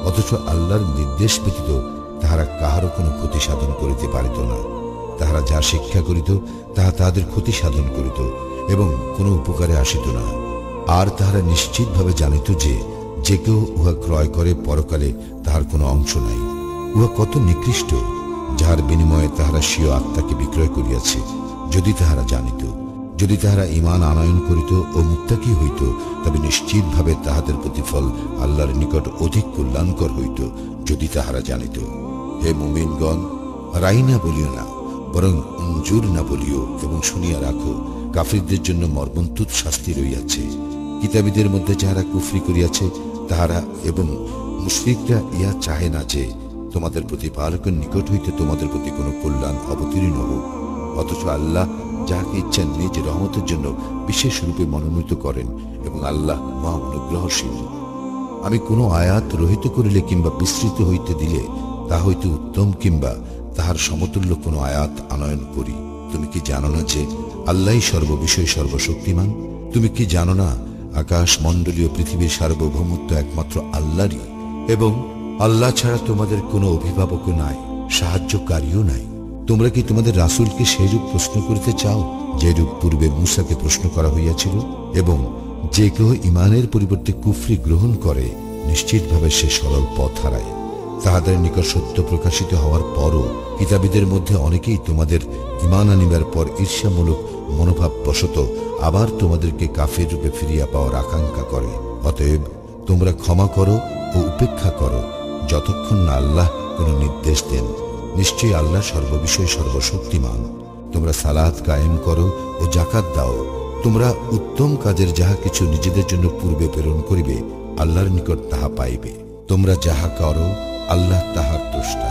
অথচ আল্লাহর নির্দেশ ব্যতীত তাহারা কাহারও কোনো ক্ষতি সাধন করিতে পারিত না। তাহারা যা শিক্ষা করিত তাহা তাহাদের ক্ষতি সাধন করিত এবং কোনো উপকারে আসিত না। আর তাহারা নিশ্চিতভাবে জানিত যে যে কেউ উহা ক্রয় করে পরকালে তাহার কোনো অংশ নাই। উহা কত নিকৃষ্ট, যাহার বিনিময়ে তাহারা স্বীয় আত্মাকে বিক্রয় করিয়াছে। যদি তাহারা জানিত, যদি তাহারা ঈমান আনয়ন করিত ও মুত্তাকী হইত, তবে নিশ্চিতভাবে তাহাদের প্রতিফল আল্লাহর নিকট অধিক কল্যাণকর হইত, যদি তাহারা জানিত। হে মুমিনগণ, রাই না বলিও না, বরং উঞ্জুর না বলিও, এবং শুনিয়া রাখো, কাফিরদের জন্য মর্মন্তুদ শাস্তি রইয়াছে। কিতাবীদের মধ্যে যাহারা কুফরি করিয়াছে তাহারা এবং মুশরিকরা ইহা চাহে না যে তোমাদের প্রতিপালকের নিকট হইতে তোমাদের প্রতি কোনো কল্যাণ অবতীর্ণ হোক, অথচ আল্লাহ যাহাকে ইচ্ছা নিজ রহমতের জন্য বিশেষ রূপে মনোনীত করেন, এবং আল্লাহ মহা অনুগ্রহশীল। আমি কোনো আয়াত রহিত করিলে কিংবা বিস্তৃত হইতে দিলে তা হইতে উত্তম কিংবা তাহার সমতুল্য কোনো আয়াত আনয়ন করি। তুমি কি জানো না যে আল্লাহই সর্ববিষয়ে সর্বশক্তিমান? তুমি কি জানো না আকাশ মণ্ডলীয় পৃথিবীর সার্বভৌমত্ব একমাত্র আল্লাহরই, এবং আল্লাহ ছাড়া তোমাদের কোনো অভিভাবকও নাই, সাহায্যকারীও নাই? তোমরা কি তোমাদের রাসূলকে সেইরূপ প্রশ্ন করিতে চাও যেরূপ পূর্বে মূসাকে প্রশ্ন করা হইয়াছিল? এবং যে কেউ ঈমানের পরিবর্তে কুফরি গ্রহণ করে নিশ্চিতভাবে সে সরল পথ হারায়। তাহাদের নিকট সত্য প্রকাশিত হওয়ার পরও কিতাবীদের মধ্যে অনেকেই তোমাদের ঈমান আনিবার পর ঈর্ষামূলক মনোভাব বশত আবার তোমাদেরকে কাফের রূপে ফিরিয়া পাওয়ার আকাঙ্ক্ষা করে। অতএব তোমরা ক্ষমা করো ও উপেক্ষা করো, যতক্ষণ না আল্লাহ কোনো নির্দেশ দেন। নিশ্চয়ই আল্লাহ সর্ববিষয়ে সর্বশক্তিমান। তোমরা সালাত কায়েম করো ও যাকাত দাও। তোমরা উত্তম কাজের যাহা কিছু নিজেদের জন্য পূর্বে প্রেরণ করিবে, আল্লাহর নিকট তাহা পাইবে। তোমরা যাহা করো আল্লাহ তাহার দ্রষ্টা।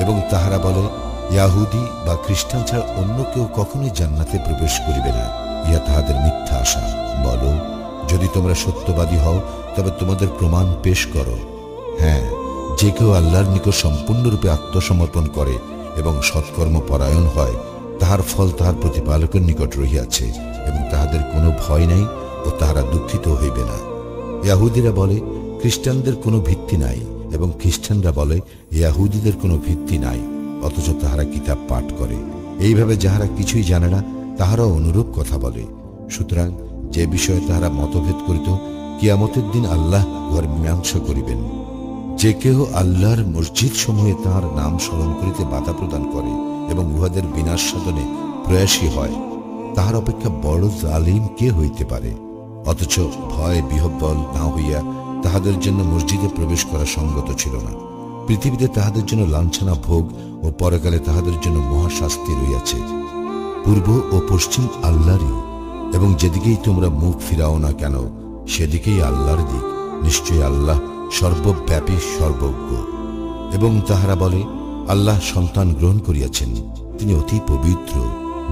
এবং তাহারা বলে, ইয়াহুদি বা খ্রিস্টান ছাড়া অন্য কেউ কখনোই জান্নাতে প্রবেশ করিবে না। ইহা তাহাদের মিথ্যা আশা। বলো, যদি তোমরা সত্যবাদী হও তবে তোমাদের প্রমাণ পেশ করো। হ্যাঁ, যে কেউ আল্লাহর নিকট সম্পূর্ণরূপে আত্মসমর্পণ করে এবং সৎকর্ম পরায়ণ হয়, তাহার ফল তাহার প্রতিপালকের নিকট রহিয়াছে, এবং তাহাদের কোনো ভয় নাই ও তাহারা দুঃখিত হইবে না। ইয়াহুদিরা বলে, খ্রিস্টানদের কোনো ভিত্তি নাই, এবং খ্রিস্টানরা বলে ইয়াহুদিদের কোনো ভিত্তি নাই, অথচ তাহারা কিতাব পাঠ করে। এইভাবে যাহারা কিছুই জানে না তাহারা অনুরূপ কথা বলে। সুতরাং যে বিষয়ে তাহারা মতভেদ করিত, কিয়ামতের দিন আল্লাহ উহার মীমাংসা করিবেন। যে কেহ আল্লাহর মসজিদ সমূহে তাহার নাম স্মরণ করিতে বাধা প্রদান করে এবং উহাদের বিনাশ সাধনে প্রয়াসী হয়, তাহার অপেক্ষা বড় জালিম কে হইতে পারে? অথচ ভয় বিহ্বল না হইয়া তাহাদের জন্য মসজিদে প্রবেশ করা সঙ্গত ছিল না। পৃথিবীতে তাহাদের জন্য লাঞ্ছনা ভোগ ও পরকালে তাহাদের জন্য মহাশাস্তি রইয়াছে। পূর্ব ও পশ্চিম আল্লাহরই, এবং যেদিকেই তোমরা মুখ ফিরাও না কেন সেদিকেই আল্লাহর দিক। নিশ্চয়ই আল্লাহ সর্বব্যাপী সর্বজ্ঞ। এবং তাহারা বলে, আল্লাহ সন্তান গ্রহণ করিয়াছেন, তিনি অতি পবিত্র।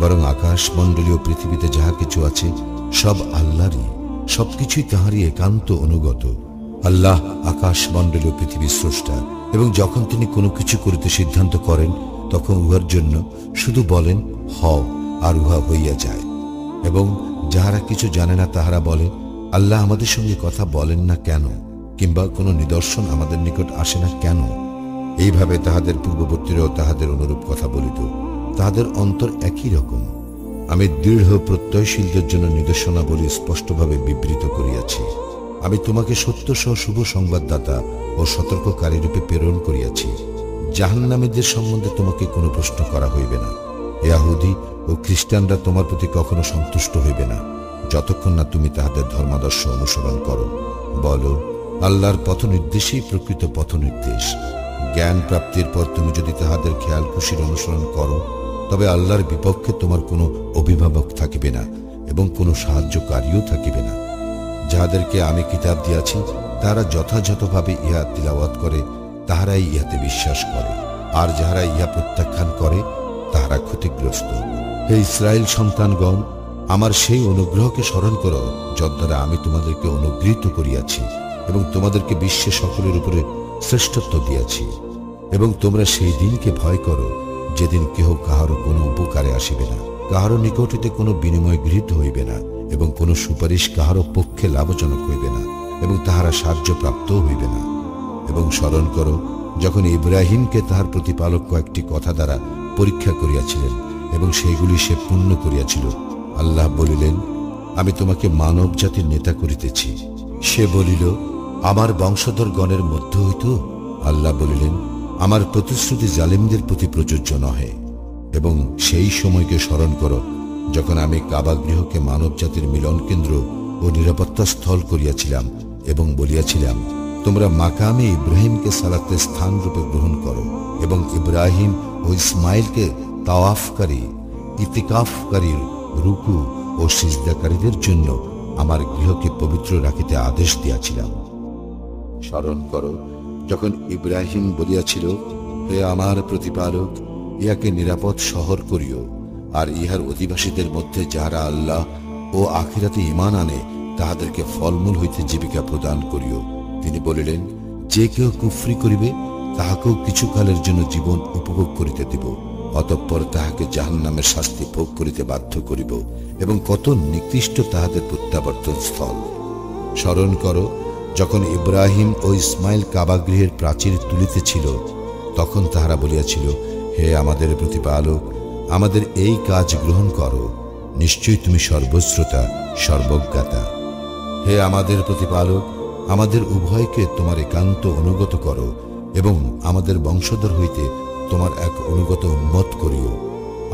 বরং আকাশ মণ্ডলীয় পৃথিবীতে যাহা কিছু আছে সব আল্লাহরই, সবকিছুই তাহারই একান্ত অনুগত। আল্লাহ আকাশ মণ্ডলীয় পৃথিবীর স্রষ্টা, এবং যখন তিনি কোনো কিছু করিতে সিদ্ধান্ত করেন তখন উহার জন্য শুধু বলেন হও, আর উহা হইয়া যায়। এবং যাহারা কিছু জানে না তাহারা বলে, আল্লাহ আমাদের সঙ্গে কথা বলেন না কেন, কিংবা কোনো নিদর্শন আমাদের নিকট আসে না কেন? এইভাবে তাহাদের পূর্ববর্তীরাও তাহাদের অনুরূপ কথা বলিত। তাহাদের অন্তর একই রকম। আমি দৃঢ় প্রত্যয়শীলদের জন্য নিদর্শনাবলী স্পষ্টভাবে বিবৃত করিয়াছি। আমি তোমাকে সত্য সহ শুভ সংবাদদাতা ও সতর্ককারী রূপে প্রেরণ করিয়াছি। জাহান্নামীদের সম্বন্ধে তোমাকে কোনো প্রশ্ন করা হইবে না। ইয়াহুদি ও খ্রিস্টানরা তোমার প্রতি কখনো সন্তুষ্ট হইবে না, যতক্ষণ না তুমি তাহাদের ধর্মাদর্শ অনুসরণ করো। বলো, আল্লাহর পথ নির্দেশই প্রকৃত পথ নির্দেশ। জ্ঞান প্রাপ্তির পর তুমি যদি তাহাদের খেয়াল খুশির অনুসরণ করো, তবে আল্লাহর বিপক্ষে তোমার কোনো অভিভাবক থাকিবে না এবং কোনো সাহায্যকারীও থাকিবে না। যাহাদেরকে আমি কিতাব দিয়াছি তাহারা যথাযথভাবে ইহা তিলাওয়াত করে, তাহারাই ইহাতে বিশ্বাস করে। আর যাহারা ইহা প্রত্যাখ্যান করে তাহারা ক্ষতিগ্রস্ত। হে ইসরায়েল সন্তানগণ, আমার সেই অনুগ্রহকে স্মরণ করো যদ্বারা আমি তোমাদেরকে অনুগৃহীত করিয়াছি এবং তোমাদেরকে বিশ্বে সকলের উপরে শ্রেষ্ঠত্ব দিয়াছি। এবং তোমরা সেই দিনকে ভয় করো যেদিন কেহ কাহারও কোনো উপকারে আসিবে না, কাহারও নিকট হইতে কোনো বিনিময় গৃহীত হইবে না, এবং কোনো সুপারিশ কাহারও পক্ষে লাভজনক হইবে না, এবং তাহারা সাহায্যপ্রাপ্তও হইবে না। এবং স্মরণ করো যখন ইব্রাহিমকে তাহার প্রতিপালক কয়েকটি কথা দ্বারা পরীক্ষা করিয়াছিলেন এবং সেইগুলি সে পূর্ণ করিয়াছিল। আল্লাহ বলিলেন, আমি তোমাকে মানব জাতির নেতা করিতেছি। সে বলিল, আমার বংশধরগণের মধ্য হইত। আল্লাহ বলিলেন, আমার প্রতিশ্রুতি জালিমদের প্রতি প্রযোজ্য নহে। এবং সেই সময়কে স্মরণ করো যখন আমি কাবা গৃহকে মানব জাতির মিলন কেন্দ্র ও নিরাপত্তা স্থল করিয়াছিলাম এবং বলিয়াছিলাম, তোমরা মাকামে ইব্রাহিমকে সালাতের স্থান রূপে গ্রহণ করো এবং ইব্রাহিম ও ইসমাইলকে তাওয়াফকারী, ইতিকাফকারী, রুকু ও সিজদাকারীদের জন্য আমার গৃহকে পবিত্র রাখিতে আদেশ দিয়াছিলাম। স্মরণ করো যখন ইব্রাহিম বলিয়াছিল, হে আমার প্রতিপালক, ইহাকে নিরাপদ শহর করিও, আর ইহার অধিবাসীদের মধ্যে যাহারা আল্লাহ ও আখিরাতে ঈমান আনে তাহাদেরকে ফলমূল হইতে জীবিকা প্রদান করিও। তিনি বলিলেন, যে কেউ কুফরি করিবে তাহাকেও কিছুকালের জন্য জীবন উপভোগ করিতে দিব, অতঃপর তাহাকে জাহান্নামের শাস্তি ভোগ করিতে বাধ্য করিব, এবং কত নিকৃষ্ট তাহাদের প্রত্যাবর্তন স্থল। স্মরণ করো যখন ইব্রাহিম ও ইসমাইল কাবাগৃহের প্রাচীর তুলিতেছিল, তখন তাহারা বলিয়াছিল, হে আমাদের প্রতিপালক, আমাদের এই কাজ গ্রহণ করো, নিশ্চয়ই তুমি সর্বশ্রোতা, সর্বজ্ঞাতা। হে আমাদের প্রতিপালক, আমাদের উভয়কে তোমার একান্ত অনুগত করো এবং আমাদের বংশধর হইতে তোমার এক অনুগত উম্মত করিও।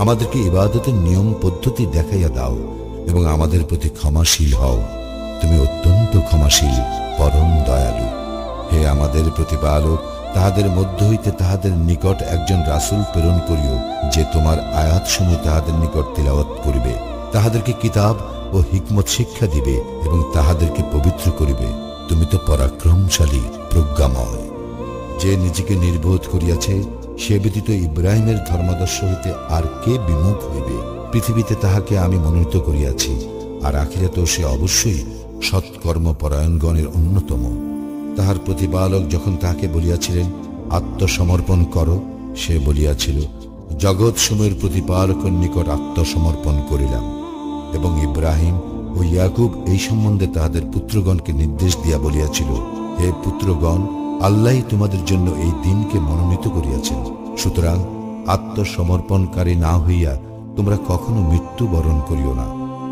আমাদেরকে ইবাদতের নিয়ম পদ্ধতি দেখাইয়া দাও এবং আমাদের প্রতি ক্ষমাশীল হও, তুমি অত্যন্ত ক্ষমাশীল, পরম দয়ালু। হে আমাদের প্রতিপালক, তাহাদের মধ্য হইতে তাহাদের নিকট একজন রাসূল প্রেরণ করিও, যে তোমার আয়াতসমূহ তাহাদের নিকট তিলাওয়াত করিবে, তাহাদেরকে কিতাব ও হিকমত শিক্ষা দিবে এবং তাহাদেরকে পবিত্র করিবে। তুমি তো পরাক্রমশালী, প্রজ্ঞাময়। যে নিজেকে নির্বোধ করিয়াছে, সে ব্যতীত ইব্রাহিমের ধর্মাদর্শ হইতে আর কে বিমুখ হইবে? পৃথিবীতে তাহাকে আমি মনোনীত করিয়াছি, আর আখিরাতেও সে অবশ্যই সৎকর্মপরায়ণগণের অন্যতম। তাহার প্রতিপালক যখন তাহাকে বলিয়াছিলেন, আত্মসমর্পণ করো, সে বলিয়াছিল, জগৎ সমূহের প্রতিপালকের নিকট আত্মসমর্পণ করিলাম। এবং ইব্রাহিম ও ইয়াকুব এই সম্বন্ধে তাহাদের পুত্রগণকে নির্দেশ দিয়া বলিয়াছিল, হে পুত্রগণ, আল্লাহই তোমাদের জন্য এই দিনকে মনোনীত করিয়াছেন। সুতরাং আত্মসমর্পণকারী না হইয়া তোমরা কখনো মৃত্যুবরণ করিও না।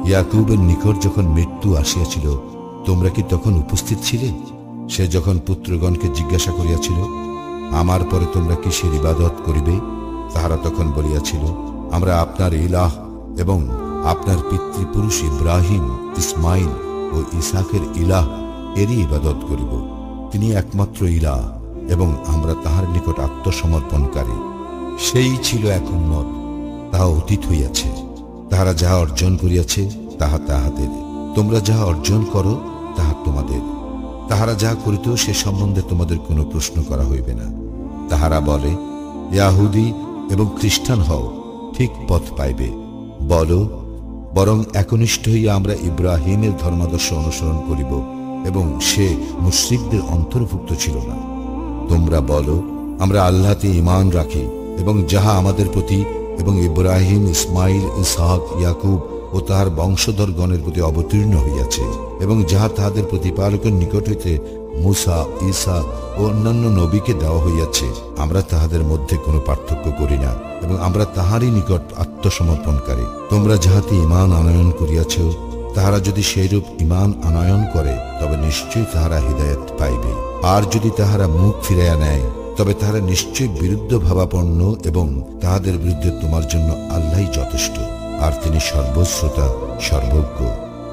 ইয়াকুবের নিকট যখন মৃত্যু আসিয়াছিল, তোমরা কি তখন উপস্থিত ছিলে? সে যখন পুত্রগণকে জিজ্ঞাসা করিয়াছিল, আমার পরে তোমরা কিসের ইবাদত করিবে? তাহারা তখন বলিয়াছিল, আমরা আপনার ইলাহ এবং আপনার পিতৃপুরুষ ইব্রাহিম, ইসমাইল ও ইসাকের ইলাহ এরই ইবাদত করিব। তিনি একমাত্র ইলাহ এবং আমরা তাহার নিকট আত্মসমর্পণকারী। সেই ছিল এক উম্মত, তাহা অতীত হইয়াছে। তাহারা যাহা অর্জন করিয়াছে তাহা তাহাদের, তোমরা যাহা অর্জন করো তাহা তোমাদের। তাহারা যাহা করিত সে সম্বন্ধে তোমাদের কোনো প্রশ্ন করা হইবে না। তাহারা বলে, ইয়াহুদি এবং খ্রিস্টান হও, ঠিক পথ পাইবে। বলো, বরং একনিষ্ঠ হইয়া আমরা ইব্রাহিমের ধর্মাদর্শ অনুসরণ করিব, এবং সে মুশরিকদের অন্তর্ভুক্ত ছিল না। তোমরা বলো, আমরা আল্লাহতে ঈমান রাখি এবং যাহা আমাদের প্রতি এবং ইব্রাহিম, ইসমাইল, ইসহাক, ইয়াকুব ও তাহার বংশধরগণের প্রতি অবতীর্ণ হইয়াছে, এবং যাহা তাহাদের প্রতিপালকের নিকট হইতে মুসা, ঈসা ও অন্যান্য নবীকে দেওয়া হইয়াছে, আমরা তাহাদের মধ্যে কোনো পার্থক্য করি না, এবং আমরা তাহারই নিকট আত্মসমর্পণকারী। তোমরা যাহাতে ঈমান আনয়ন করিয়াছ, তাহারা যদি সেইরূপ ঈমান আনয়ন করে, তবে নিশ্চয়ই তাহারা হিদায়াত পাইবে। আর যদি তাহারা মুখ ফিরাইয়া নেয়, তবে তাহারা নিশ্চয়ই বিরুদ্ধ ভাবাপন্ন, এবং তাহাদের বিরুদ্ধে তোমার জন্য আল্লাহই যথেষ্ট, আর তিনি সর্বশ্রোতা, সর্বজ্ঞ।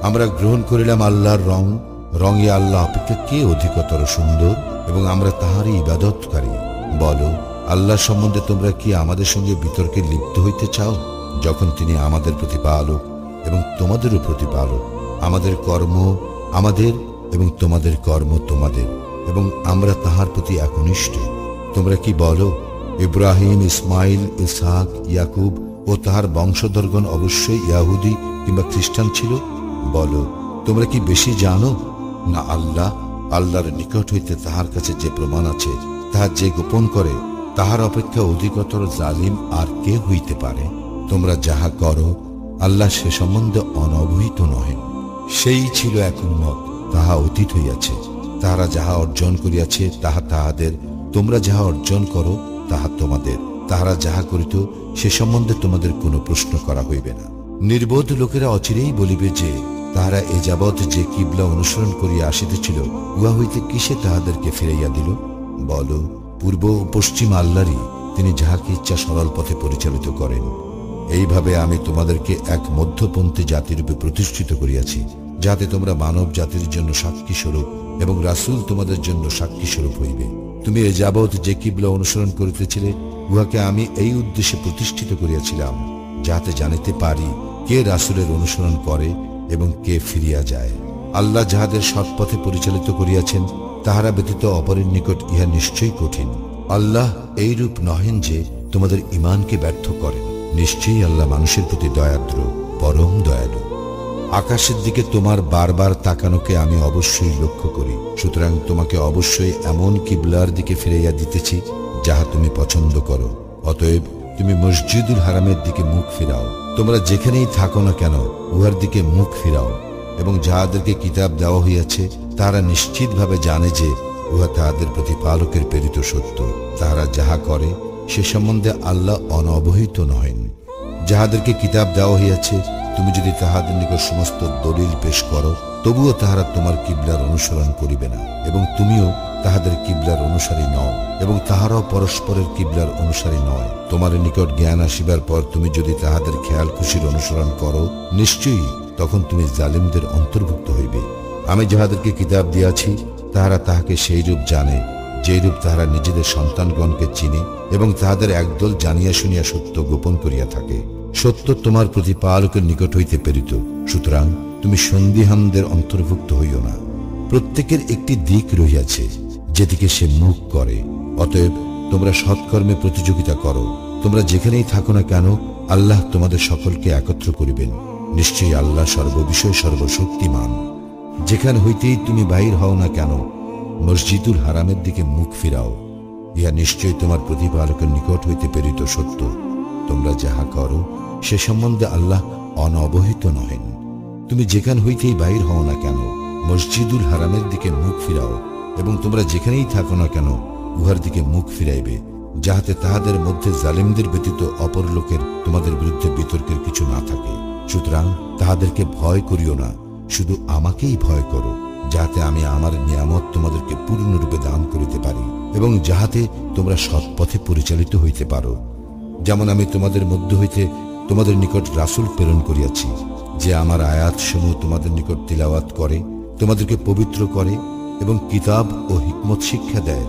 আমরা গ্রহণ করিলাম আল্লাহর রং, রঙে আল্লাহ অপেক্ষা কে অধিকতর সুন্দর, এবং আমরা তাহারই ইবাদতকারী। বলো, আল্লাহ সম্বন্ধে তোমরা কি আমাদের সঙ্গে বিতর্কে লিপ্ত হইতে চাও, যখন তিনি আমাদের প্রতিপালক এবং তোমাদেরও প্রতিপালক? আমাদের কর্ম আমাদের এবং তোমাদের কর্ম তোমাদের, এবং আমরা তাহার প্রতি একনিষ্ঠ। তোমরা কি বলো, ইব্রাহিম, ইসমাইল, ইসহাক, ইয়াকুব ও তাহার বংশধরগণ অবশ্যই ইয়াহুদি কিংবা খ্রিস্টান ছিল? বলো, তোমরা কি বেশি জানো না আল্লাহ? আল্লাহর নিকট হইতে তাহার কাছে যে প্রমাণ আছে, তাহা যে গোপন করে, তাহার অপেক্ষা অধিকতর জালিম আর কে হইতে পারে? তোমরা যাহা করো, আল্লাহ সে সম্বন্ধে অনবহিত নহেন। সেই ছিল এক উম্মত, তাহা অতীত হইয়াছে। তাহারা যাহা অর্জন করিয়াছে তাহা তাহাদের, তোমরা যাহা অর্জন করো তাহা তোমাদের। তাহারা যাহা করিত সে সম্বন্ধে তোমাদের কোনো প্রশ্ন করা হইবে না। নির্বোধ লোকেরা অচিরেই বলিবে যে, তাহারা এ যাবৎ যে কিবলা অনুসরণ করিয়া আসিতেছিল, উহা হইতে কিসে তাহাদেরকে ফিরাইয়া দিল? বলো, পূর্ব ও পশ্চিম আল্লাহরই, তিনি যাহাকে ইচ্ছা সরল পথে পরিচালিত করেন। এইভাবে আমি তোমাদেরকে এক মধ্যপন্থী জাতিরূপে প্রতিষ্ঠিত করিয়াছি, যাতে তোমরা মানব জাতির জন্য সাক্ষী স্বরূপ এবং রাসূল তোমাদের জন্য সাক্ষী স্বরূপ হইবে। তুমি এ যাবৎ যে কিবলা অনুসরণ করিতেছিলে, উহাকে আমি এই উদ্দেশ্যে প্রতিষ্ঠিত করিয়াছিলাম, যাতে জানিতে পারি কে রাসূলের অনুসরণ করে এবং কে ফিরিয়া যায়। আল্লাহ যাহাদের সৎপথে পরিচালিত করিয়াছেন, তাহারা ব্যতীত অপরের নিকট ইহা নিশ্চয়ই কঠিন। আল্লাহ এইরূপ নহেন যে তোমাদের ঈমানকে ব্যর্থ করেন। নিশ্চয়ই আল্লাহ মানুষের প্রতি দয়াদ্র, পরম দয়ালু। আকাশের দিকে তোমার বারবার তাকানোকে আমি অবশ্যই লক্ষ্য করি, সুতরাং তোমাকে অবশ্যই এমন কিবলার দিকে ফিরাইয়া দিতেছি যাহা তুমি পছন্দ করো। অতএব তুমি মসজিদুল হারামের দিকে মুখ ফিরাও। তোমরা যেখানেই থাকো না কেন, উহার দিকে মুখ ফিরাও। এবং যাহাদেরকে কিতাব দেওয়া হইয়াছে, তাহারা নিশ্চিতভাবে জানে যে উহা তাহাদের প্রতিপালকের প্রেরিত সত্য। তাহারা যাহা করে সে সম্বন্ধে আল্লাহ অনবহিত নহেন। যাহাদেরকে কিতাব দেওয়া হইয়াছে, তুমি যদি তাহাদের নিকট সমস্ত দলিল পেশ করো, তবুও তাহারা তোমার কিবলার অনুসরণ করিবে না, এবং তুমিও তাহাদের কিবলার অনুসারী নও, এবং তাহারাও পরস্পরের কিবলার অনুসারী নয়। তোমার নিকট জ্ঞান আসিবার পর তুমি যদি তাহাদের খেয়াল খুশির অনুসরণ করো, নিশ্চয়ই তখন তুমি জালিমদের অন্তর্ভুক্ত হইবে। আমি যাহাদেরকে কিতাব দিয়াছি, তাহারা তাহাকে সেইরূপ জানে যেরূপ তাহারা নিজেদের সন্তানগণকে চিনে, এবং তাহাদের একদল জানিয়া শুনিয়া সত্য গোপন করিয়া থাকে। সত্য তোমার প্রতিপালকের নিকট হইতে প্রেরিত, সুতরাং তুমি সন্দিহানদের অন্তর্ভুক্ত হইও না। প্রত্যেকের একটি দিক রহিয়াছে, যেদিকে সে মুখ করে। অতএব তোমরা সৎকর্মে প্রতিযোগিতা করো। তোমরা যেখানেই থাকো না কেন, আল্লাহ তোমাদের সকলকে একত্র করিবেন। নিশ্চয়ই আল্লাহ সর্ববিষয়ে সর্বশক্তিমান। যেখান হইতেই তুমি বাহির হও না কেন, মসজিদুল হারামের দিকে মুখ ফিরাও। ইহা নিশ্চয়ই তোমার প্রতিপালকের নিকট হইতে প্রেরিত সত্য। তোমরা যাহা করো সে সম্বন্ধে আল্লাহ অনবহিত নহেন। তুমি যেখান হইতেই বাহির হও না কেন, মসজিদুল হারামের দিকে মুখ ফিরাও, এবং তোমরা যেখানেই থাকো না কেন, উহার দিকে মুখ ফিরাইবে, যাহাতে তাহাদের মধ্যে জালিমদের ব্যতীত অপর লোকের তোমাদের বিরুদ্ধে বিতর্কের কিছু না থাকে। সুতরাং তাহাদেরকে ভয় করিও না, শুধু আমাকেই ভয় করো, যাহাতে আমি আমার নিয়ামত তোমাদেরকে পূর্ণরূপে দান করিতে পারি, এবং যাহাতে তোমরা সৎ পথে পরিচালিত হইতে পারো। যেমন আমি তোমাদের মধ্য হইতে তোমাদের নিকট রাসূল প্রেরণ করিয়াছি, যে আমার আয়াতসমূহ তোমাদের নিকট তিলাওয়াত করে, তোমাদেরকে পবিত্র করে এবং কিতাব ও হিকমত শিক্ষা দেয়,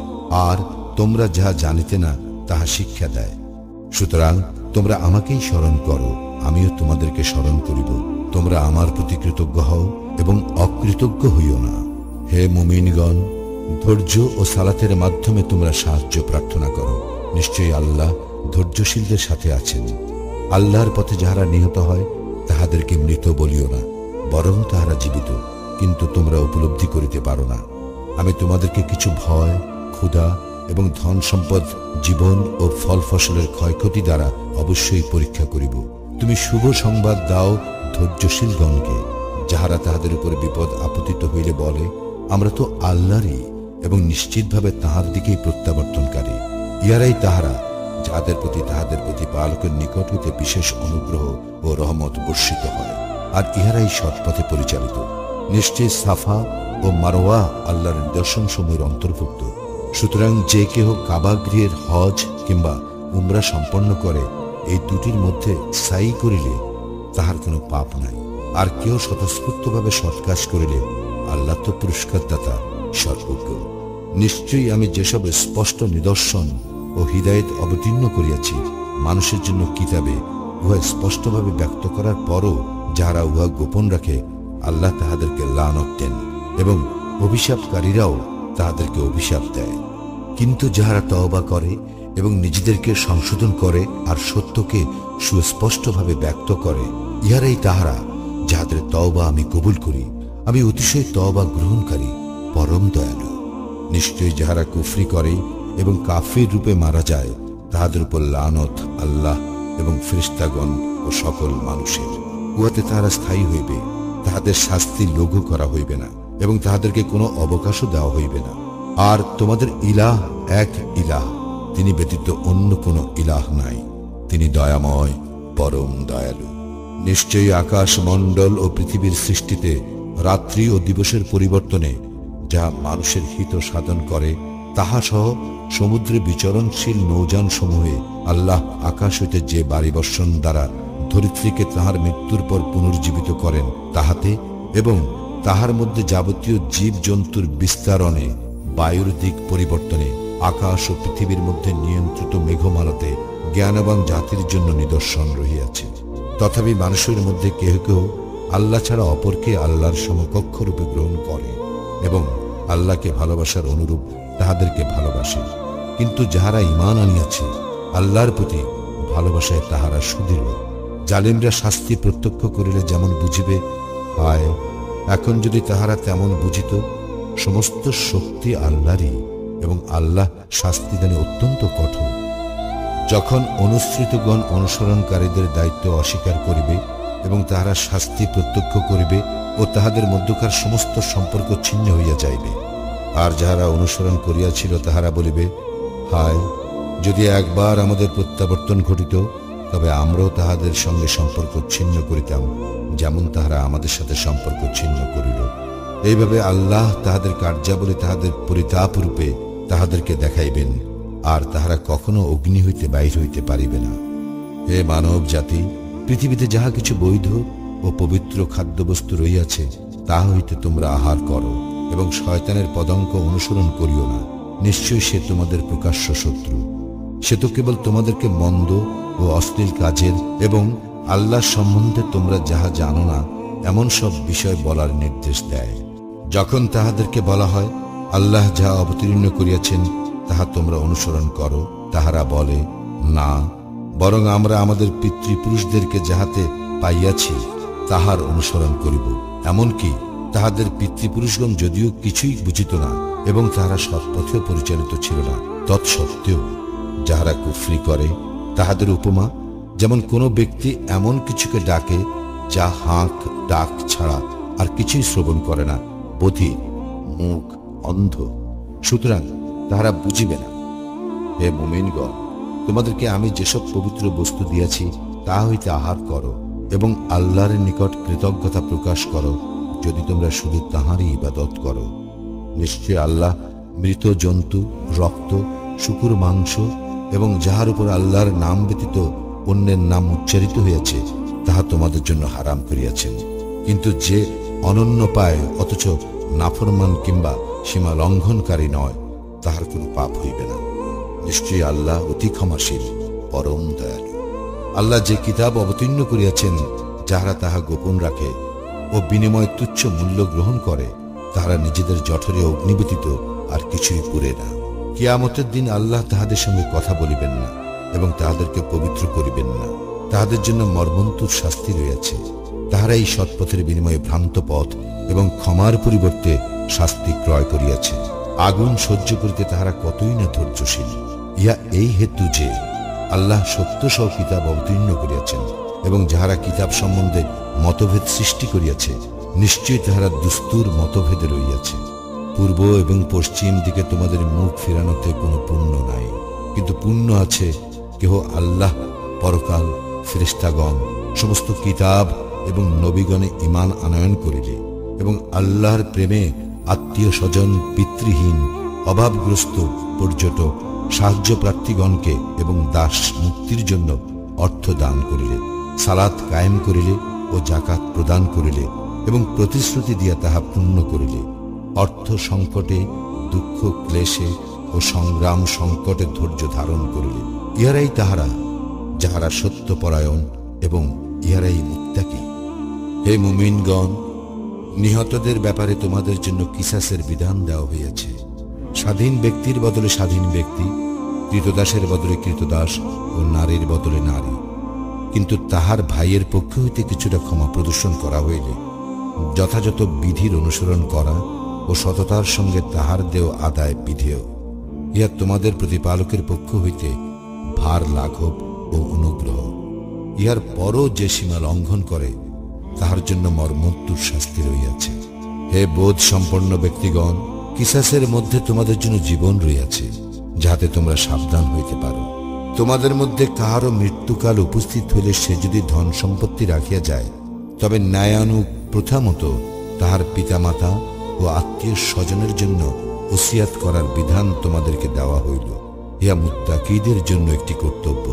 আর তোমরা যাহা জানিতে না তাহা শিক্ষা দেয়। সুতরাং তোমরা আমাকেই স্মরণ করো, আমিও তোমাদেরকে স্মরণ করিব। তোমরা আমার প্রতি কৃতজ্ঞ হও এবং অকৃতজ্ঞ হইও না। হে মুমিনগণ, ধৈর্য ও সালাতের মাধ্যমে তোমরা সাহায্য প্রার্থনা করো। নিশ্চয়ই আল্লাহ ধৈর্যশীলদের সাথে আছেন। আল্লাহর পথে যাহারা নিহত হয়, তাহাদেরকে মৃত বলিও না, বরং তাহারা জীবিত, কিন্তু তোমরা উপলব্ধি করিতে পারো না। আমি তোমাদেরকে কিছু ভয়, ক্ষুধা এবং ধন সম্পদ, জীবন ও ফল ফসলের ক্ষয়ক্ষতি দ্বারা অবশ্যই পরীক্ষা করিব। তুমি শুভ সংবাদ দাও ধৈর্যশীলগণকে, যাহারা তাহাদের উপর বিপদ আপতিত হইলে বলে, আমরা তো আল্লাহরই এবং নিশ্চিতভাবে তাহার দিকেই প্রত্যাবর্তনকারী। ইহারাই তাহারা যাহাদের প্রতি তাহাদের প্রতিপালকের নিকট হইতে বিশেষ অনুগ্রহ ও রহমত বর্ষিত হয়, আর ইহারাই সৎপথে পরিচালিত। নিশ্চয় সাফা ও মারওয়া আল্লাহর নিদর্শন সমূহের অন্তর্ভুক্ত। সুতরাং যে কেহ কাবা গৃহের হজ কিংবা উমরা সম্পন্ন করে, এই দুটির মধ্যে সাই করিলে তাহার কোনো পাপ নাই। আর কেউ স্বতঃস্ফূর্তভাবে সৎ কাজ করিলে আল্লাহ তো পুরস্কার দাতা, সর্বজ্ঞ। নিশ্চয়ই আমি যেসব স্পষ্ট নিদর্শন ও হিদায়েত অবতীর্ণ করিয়াছি মানুষের জন্য কিতাবে, উহা স্পষ্টভাবে ব্যক্ত করার পরও যাহারা উহা গোপন রাখে, আল্লাহ তাহাদেরকে লানত দেন, এবং অভিশাপকারীরাও তাহাদেরকে অভিশাপ দেয়। কিন্তু যাহারা তওবা করে এবং নিজেদেরকে সংশোধন করে আর সত্যকে সুস্পষ্টভাবে ব্যক্ত করে, ইহারাই তাহারা যাহাদের তওবা আমি কবুল করি। আমি অতিশয় তওবা গ্রহণকারী, পরম দয়ালু। নিশ্চয়ই যাহারা কুফরি করে এবং কাফির রূপে মারা যায়, তাহাদের উপর লানত আল্লাহ এবং ফেরেশতাগণ ও সকল মানুষের। উহাতে তাহারা স্থায়ী হইবে, তাহাদের শাস্তি লঘু করা হইবে না এবং তাহাদেরকে কোনো অবকাশও দেওয়া হইবে না। আর তোমাদের ইলাহ এক ইলাহ, তিনি ব্যতীত অন্য কোনো ইলাহ নাই। তিনি দয়াময়, পরম দয়ালু। নিশ্চয়ই আকাশ মণ্ডল ও পৃথিবীর সৃষ্টিতে রাত্রি ও দিবসের পরিবর্তনে যা মানুষের হিত সাধন করে, তাহা সহ সমুদ্রে বিচরণশীল নৌযান সমূহে আল্লাহ আকাশ হইতে যে বাড়ি বর্ষণ দ্বারা ধরিত্রীকে তাহার মৃত্যুর পর পুনর্জীবিত করেন, তাহাতে এবং তাহার মধ্যে যাবতীয় জীব জন্তুর বিস্তারণে, বায়ুর দিক পরিবর্তনে, আকাশ ও পৃথিবীর মধ্যে নিয়ন্ত্রিত মেঘমালাতে জ্ঞানবান জাতির জন্য নিদর্শন রহিয়াছে। তথাপি মানুষের মধ্যে কেহ কেহ আল্লাহ ছাড়া অপরকে আল্লাহর সমকক্ষ রূপে গ্রহণ করে এবং আল্লাহকে ভালোবাসার অনুরূপ তাহাদেরকে ভালোবাসে। কিন্তু যাহারা ঈমান আনিয়াছে, আল্লাহর প্রতি ভালোবাসায় তাহারা সুদৃঢ়। জালিমরা শাস্তি প্রত্যক্ষ করিলে যেমন বুঝিবে, হায় এখন যদি তাহারা তেমন বুঝিত। সমস্ত শক্তি আল্লাহরই এবং আল্লাহ শাস্তিদানে অত্যন্ত কঠোর। যখন অনুসৃতগণ অনুসরণকারীদের দায়িত্ব অস্বীকার করিবে এবং তাহারা শাস্তি প্রত্যক্ষ করিবে ও তাহাদের মধ্যকার সমস্ত সম্পর্ক ছিন্ন হইয়া যাইবে। আর যাহারা অনুসরণ করিয়াছিল তাহারা বলিবে, হায় যদি একবার আমাদের প্রত্যাবর্তন ঘটিত, তবে আমরাও তাহাদের সঙ্গে সম্পর্ক ছিন্ন করিতাম, যেমন তাহারা আমাদের সাথে সম্পর্ক ছিন্ন করিল। এইভাবে আল্লাহ তাহাদের কার্যাবলী তাহাদের পরিতাপ রূপে তাহাদেরকে দেখাইবেন, আর তাহারা কখনো অগ্নি হইতে বাহির হইতে পারিবে না। হে মানব জাতি, পৃথিবীতে যাহা কিছু বৈধ ও পবিত্র খাদ্যবস্তু রহিয়াছে, তাহা হইতে তোমরা আহার করো এবং শয়তানের পদাঙ্ক অনুসরণ করিও না। নিশ্চয়ই সে তোমাদের প্রকাশ্য শত্রু। সে তো কেবল তোমাদেরকে মন্দ ও অশ্লীল কাজের এবং আল্লাহ সম্বন্ধে তোমরা যাহা জানো না এমন সব বিষয় বলার নির্দেশ দেয়। যখন তাহাদেরকে বলা হয়, আল্লাহ যাহা অবতীর্ণ করিয়াছেন তাহা তোমরা অনুসরণ করো, তাহারা বলে, না, বরং আমরা আমাদের পিতৃপুরুষদেরকে যাহাতে পাইয়াছি তাহার অনুসরণ করিব। এমনকি তাহাদের পিতৃপুরুষগণ যদিও কিছুই বুঝিত না এবং তাহারা সৎপথেও পরিচালিত ছিল না, তৎসত্ত্বেও যাহারা কুফরি করে, তাহাদের উপমা যেমন কোনো ব্যক্তি এমন কিছুকে ডাকে যা হাঁক ডাক ছাড়া আর কিছুই শ্রবণ করে না, বধির, মুখ, অন্ধ, সুতরাং তাহারা বুঝিবে না। হে মুমিনগণ, তোমাদেরকে আমি যেসব পবিত্র বস্তু দিয়াছি তাহা হইতে আহার করো এবং আল্লাহর নিকট কৃতজ্ঞতা প্রকাশ করো, যদি তোমরা শুধু তাহারই ইবাদত করো। নিশ্চয় আল্লাহ মৃত জন্তু, রক্ত, শুকুর মাংস এবং যাহার উপর আল্লাহর নাম ব্যতীত অন্যের নাম উচ্চারিত হইয়াছে তাহা তোমাদের জন্য হারাম করিয়াছেন। কিন্তু যে অনন্য পায় অথচ নাফরমান কিংবা সীমা লঙ্ঘনকারী নয়, তাহার কোনো পাপ হইবে না। নিশ্চয়ই আল্লাহ অতি ক্ষমাশীল, পরম দয়ালু। আল্লাহ যে কিতাব অবতীর্ণ করিয়াছেন, যাহারা তাহা গোপন রাখে ও বিনিময়ে তুচ্ছ মূল্য গ্রহণ করে, তাহারা নিজেদের জঠরে অগ্নি ব্যতীত আর কিছুই পুরে না। কিয়ামতের দিন আল্লাহ তাহাদের সঙ্গে কথা বলিবেন না এবং তাহাদেরকে পবিত্র করিবেন না। তাহাদের জন্য মর্মন্তুর শাস্তি রয়েছে। তাহারা এই সৎপথের বিনিময়ে ভ্রান্ত পথ এবং ক্ষমার পরিবর্তে শাস্তি ক্রয় করিয়াছে। আগুন সহ্য করিতে তাহারা কতই না ধৈর্যশীল। ইহা এই হেতু যে আল্লাহ সত্য সহ কিতাব অবতীর্ণ করিয়াছেন এবং যাহারা কিতাব সম্বন্ধে মতভেদ সৃষ্টি করিয়াছে, নিশ্চয়ই তাহারা দুস্তুর মতভেদে রইয়াছে। পূর্ব এবং পশ্চিম দিকে তোমাদের মুখ ফিরানোতে কোনো পুণ্য নাই, কিন্তু পুণ্য আছে কেহ আল্লাহ, পরকাল, ফেরেশতাগণ, সমস্ত কিতাব এবং নবীগণে ঈমান আনয়ন করিলে এবং আল্লাহর প্রেমে আত্মীয় স্বজন, পিতৃহীন, অভাবগ্রস্ত, পর্যটক, সাহায্য প্রার্থীগণকে এবং দাস মুক্তির জন্য অর্থ দান করিলে, সালাত কায়েম করিলে ও জাকাত প্রদান করিলে এবং প্রতিশ্রুতি দিয়া তাহা পূর্ণ করিলে, অর্থ সংকটে, দুঃখ ক্লেশে ও সংগ্রাম সংকটে ধৈর্য ধারণ করিলে, ইহারাই তাহারা যাহারা সত্যপরায়ণ এবং ইহারাই মুত্তাকী। হে মুমিনগণ, নিহতদের ব্যাপারে তোমাদের জন্য কিসাসের বিধান দেওয়া হইয়াছে। স্বাধীন ব্যক্তির বদলে স্বাধীন ব্যক্তি, কৃতদাসের বদলে কৃতদাস ও নারীর বদলে নারী। কিন্তু তাহার ভাইয়ের পক্ষ হইতে কিছুটা ক্ষমা প্রদর্শন করা হইলে যথাযথ বিধির অনুসরণ করা ও সততার সঙ্গে তাহার দেহ আদায় বিধেয়। ইহা তোমাদের প্রতিপালকের পক্ষ হইতে ভার লাঘব ও অনুগ্রহ। ইহার পরও যে সীমা লঙ্ঘন করে তাহার জন্য মর্মন্তুর শাস্তি রইয়াছে। হে বোধ সম্পন্ন ব্যক্তিগণ, কিসাসের মধ্যে তোমাদের জন্য জীবন রইয়াছে, যাহাতে তোমরা সাবধান হইতে পারো। তোমাদের মধ্যে কাহারও মৃত্যুকাল উপস্থিত হইলে সে যদি ধন সম্পত্তি রাখিয়া যায়, তবে ন্যায়ানুগ প্রথা মতো তাহার পিতামাতা ও আত্মীয় স্বজনের জন্য ওসিয়াত করার বিধান তোমাদেরকে দেওয়া হইল। ইহা মুত্তাকীদের জন্য একটি কর্তব্য।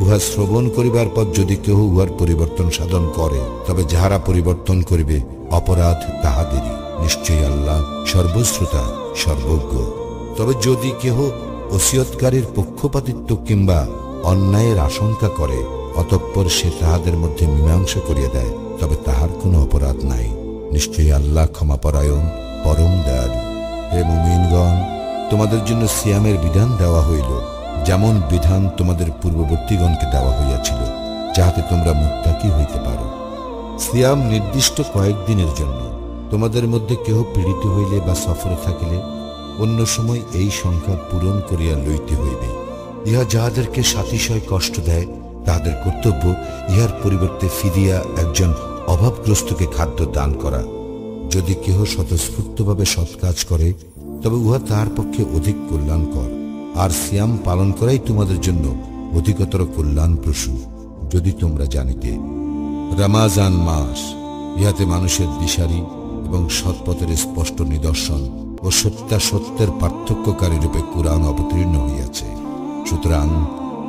উহা শ্রবণ করিবার পর যদি কেহ উহার পরিবর্তন সাধন করে, তবে যাহারা পরিবর্তন করিবে অপরাধ তাহাদেরই। নিশ্চয়ই আল্লাহ সর্বশ্রোতা সর্বজ্ঞ। তবে যদি কেহ ওসিয়তকারীর পক্ষপাতিত্ব কিংবা অন্যায়ের আশঙ্কা করে, অতঃপর সে তাহাদের মধ্যে মীমাংসা করিয়া দেয়, তবে তাহার কোনো অপরাধ নাই। নিশ্চয়ই আল্লাহ ক্ষমাপরায়ণ, পরম দয়ালু। হে মুমিনগণ, তোমাদের জন্য সিয়ামের বিধান দেওয়া হইল, যেমন বিধান তোমাদের পূর্ববর্তীগণকে দেওয়া হইয়াছিল, যাহাতে তোমরা মুত্তাকী হইতে পারো। সিয়াম নির্দিষ্ট কয়েকদিনের জন্য। তোমাদের মধ্যে কেহ পীড়িত হইলে বা সফরে থাকিলে অন্য সময় এই সংখ্যা পূরণ করিয়া লইতে হইবে। ইহা যাহাদেরকে সাতিশয় কষ্ট দেয় তাহাদের কর্তব্য ইহার পরিবর্তে ফিদিয়া একজন অভাবগ্রস্তকে খাদ্য দান করা। যদি কেহ স্বতঃস্ফূর্তভাবে সৎ কাজ করে, তবে উহা তাহার পক্ষে অধিক কল্যাণকর। আর সিয়াম পালন করাই তোমাদের জন্য অধিকতর কল্যাণপ্রসূ, যদি তোমরা জানিতে। রমাজান মাস, ইহাতে মানুষের দিশারি এবং সৎপথের স্পষ্ট নিদর্শন ও সত্যাসত্যের পার্থক্যকারী রূপে কুরআন অবতীর্ণ হইয়াছে। সুতরাং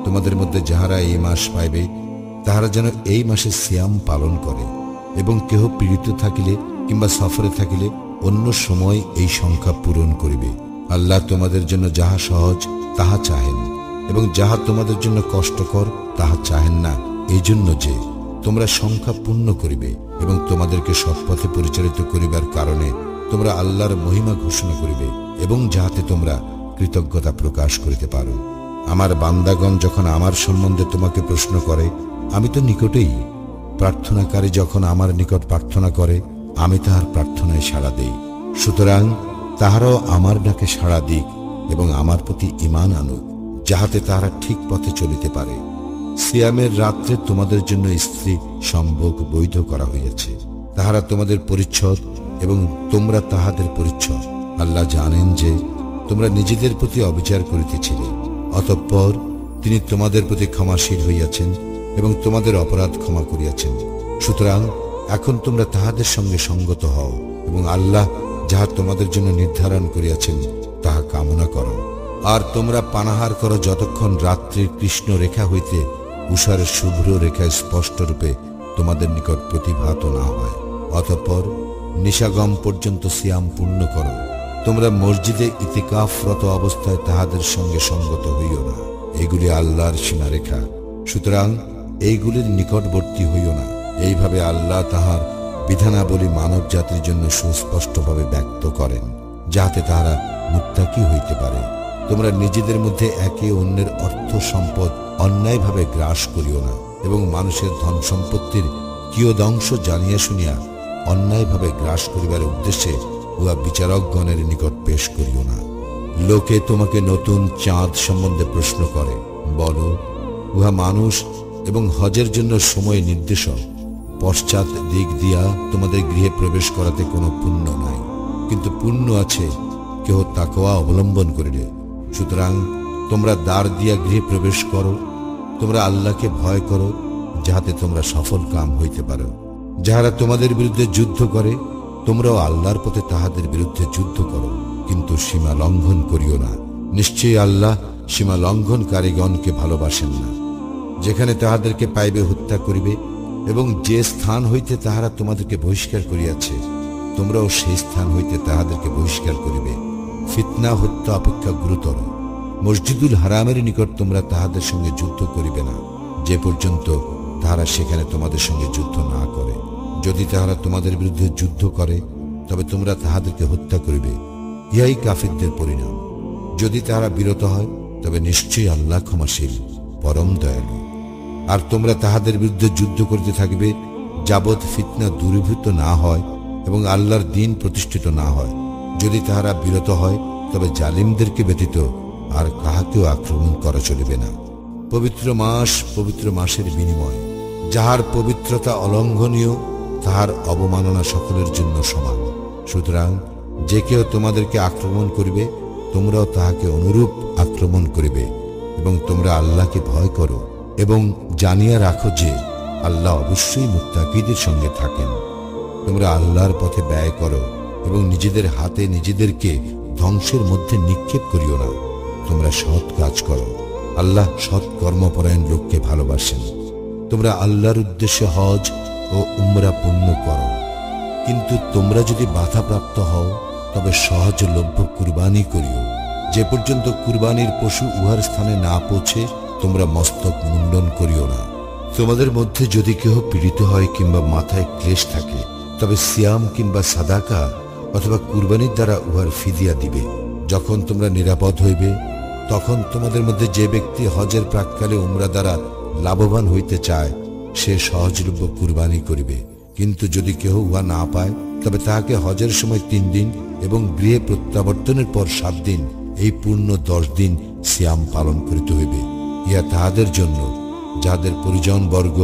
তোমাদের মধ্যে যাহারা এই মাস পাইবে, তাহারা যেন এই মাসে সিয়াম পালন করে, এবং কেহ পীড়িত থাকিলে কিংবা সফরে থাকিলে অন্য সময় এই সংখ্যা পূরণ করিবে। আল্লাহ তোমাদের জন্য যাহা সহজ তাহা চাহেন, এবং যাহা তোমাদের জন্য কষ্টকর তাহা চাহেন না, এই জন্য যে তোমরা সংখ্যা পূর্ণ করিবে এবং তোমাদেরকে সৎপথে পরিচালিত করিবার কারণে তোমরা আল্লাহর মহিমা ঘোষণা করিবে, এবং যাহাতে তোমরা কৃতজ্ঞতা প্রকাশ করিতে পারো। আমার বান্দাগণ যখন আমার সম্বন্ধে তোমাকে প্রশ্ন করে, আমি তো নিকটেই। প্রার্থনাকারী যখন আমার নিকট প্রার্থনা করে, আমি তাহার প্রার্থনায় সাড়া দেই। সুতরাং তাহারাও আমার ডাকে সাড়া দিক এবং আমার প্রতি ঈমান আনুক, যাহাতে তাহারা ঠিক পথে চলিতে পারে। সিয়ামের রাত্রে তোমাদের জন্য স্ত্রী সম্ভোগ বৈধ করা হইয়াছে। তাহারা তোমাদের পরিচ্ছদ এবং তোমরা তাহাদের পরিচ্ছদ। আল্লাহ জানেন যে তোমরা নিজেদের প্রতি অবিচার করিতেছিলে, অতঃপর তিনি তোমাদের প্রতি ক্ষমাশীল হইয়াছেন এবং তোমাদের অপরাধ ক্ষমা করিয়াছেন। সুতরাং এখন তোমরা তাহাদের সঙ্গে সঙ্গত হও এবং আল্লাহ যাহা তোমাদের জন্য নির্ধারণ করিয়াছেন তাহা কামনা করো। আর তোমরা পানাহার করো যতক্ষণ রাত্রির কৃষ্ণ রেখা হইতে উষার শুভ্র রেখায় স্পষ্ট রূপে তোমাদের নিকট প্রতিভাত না হয়। অতঃপর নিশাগম পর্যন্ত সিয়াম পূর্ণ করো। তোমরা মসজিদে ইতিকাফরত অবস্থায় তাহাদের সঙ্গে সঙ্গত হইও না। এগুলি আল্লাহর সীমারেখা, সুতরাং এইগুলির নিকটবর্তী হইও না। এইভাবে আল্লাহ তাহার বিধানাবলী মানব জাতির জন্য সুস্পষ্টভাবে ব্যক্ত করেন, যাহাতে তাহারা মুত্তাকী হইতে পারে। তোমরা নিজেদের মধ্যে একে অন্যের অর্থ সম্পদ অন্যায়ভাবে গ্রাস করিও না, এবং মানুষের ধন সম্পত্তির কিয়দংশ জানিয়া শুনিয়া অন্যায়ভাবে গ্রাস করিবার উদ্দেশ্যে উহা বিচারকগণের নিকট পেশ করিও না। লোকে তোমাকে নতুন চাঁদ সম্বন্ধে প্রশ্ন করে, বলো, উহা মানুষ এবং হজের জন্য সময় নির্দেশক। পশ্চাৎ দিক দিয়া তোমাদের গৃহে প্রবেশ করাতে কোনো পুণ্য নাই, কিন্তু পুণ্য আছে কেহ তাকওয়া অবলম্বন করিলে। সুতরাং তোমরা দ্বার দিয়া গৃহে প্রবেশ করো। তোমরা আল্লাহকে ভয় করো, যাহাতে তোমরা সফল কাম হইতে পারো। যাহারা তোমাদের বিরুদ্ধে যুদ্ধ করে, তোমরাও আল্লাহর পথে তাহাদের বিরুদ্ধে যুদ্ধ করো, কিন্তু সীমা লঙ্ঘন করিও না। নিশ্চয়ই আল্লাহ সীমা লঙ্ঘনকারীগণকে ভালোবাসেন না। যেখানে তাহাদেরকে পাইবে হত্যা করিবে, এবং যে স্থান হইতে তাহারা তোমাদেরকে বহিষ্কার করিয়াছে, তোমরাও সেই স্থান হইতে তাহাদেরকে বহিষ্কার করিবে। ফিতনা হত্যা অপেক্ষা গুরুতর। মসজিদুল হারামের নিকট তোমরা তাহাদের সঙ্গে যুদ্ধ করিবে না, যে পর্যন্ত তাহারা সেখানে তোমাদের সঙ্গে যুদ্ধ না করে। যদি তাহারা তোমাদের বিরুদ্ধে যুদ্ধ করে, তবে তোমরা তাহাদেরকে হত্যা করিবে। ইহাই কাফিরদের পরিণাম। যদি তাহারা বিরত হয়, তবে নিশ্চয়ই আল্লাহ ক্ষমাশীল, পরম দয়ালু। আর তোমরা তাহাদের বিরুদ্ধে যুদ্ধ করতে থাকবে যাবৎ ফিতনা দূরীভূত না হয় এবং আল্লাহর দ্বীন প্রতিষ্ঠিত না হয়। যদি তাহারা বিরত হয় তবে জালিমদেরকে ব্যতীত আর কাহাকেও আক্রমণ করা চলিবে না। পবিত্র মাস পবিত্র মাসের বিনিময়, যাহার পবিত্রতা অলঙ্ঘনীয় তাহার অবমাননা সকলের জন্য সমান। সুতরাং যে কেউ তোমাদেরকে আক্রমণ করিবে তোমরাও তাহাকে অনুরূপ আক্রমণ করিবে এবং তোমরা আল্লাহকে ভয় করো এবং জানিয়া রাখো যে আল্লাহ অবশ্যই মুত্তাকীদের সঙ্গে থাকেন। তোমরা আল্লাহর পথে ব্যয় করো এবং নিজেদের হাতে নিজেদেরকে ধ্বংসের মধ্যে নিক্ষেপ করিও না। তোমরা সৎ কাজ করো, আল্লাহ সৎ কর্মপরায়ণ লোককে ভালোবাসেন। তোমরা আল্লাহর উদ্দেশ্যে হজ ও উমরা পূর্ণ করো, কিন্তু তোমরা যদি বাধাপ্রাপ্ত হও তবে সহজলভ্য কুরবানি করিও। যে পর্যন্ত কুরবানির পশু উহার স্থানে না পৌঁছে তোমরা মস্তক মুন্ডন করিও না। তোমাদের মধ্যে যদি কেহ পীড়িত হয় কিংবা মাথায় ক্লেশ থাকে তবে সিয়াম কিংবা সাদাকা অথবা কুরবানির দ্বারা উহার ফিদিয়া দিবে। যখন তোমরা নিরাপদ হইবে তখন তোমাদের মধ্যে যে ব্যক্তি হজের প্রাক্কালে উমরা দ্বারা লাভবান হইতে চায় সে সহজলভ্য কুরবানি করিবে। কিন্তু যদি কেহ উহা না পায় তবে তাহাকে হজের সময় 3 দিন এবং গৃহে প্রত্যাবর্তনের পর 7 দিন, এই পূর্ণ 10 দিন সিয়াম পালন করিতে হইবে। ইহা তাহাদের জন্য যাহাদের পরিজনবর্গ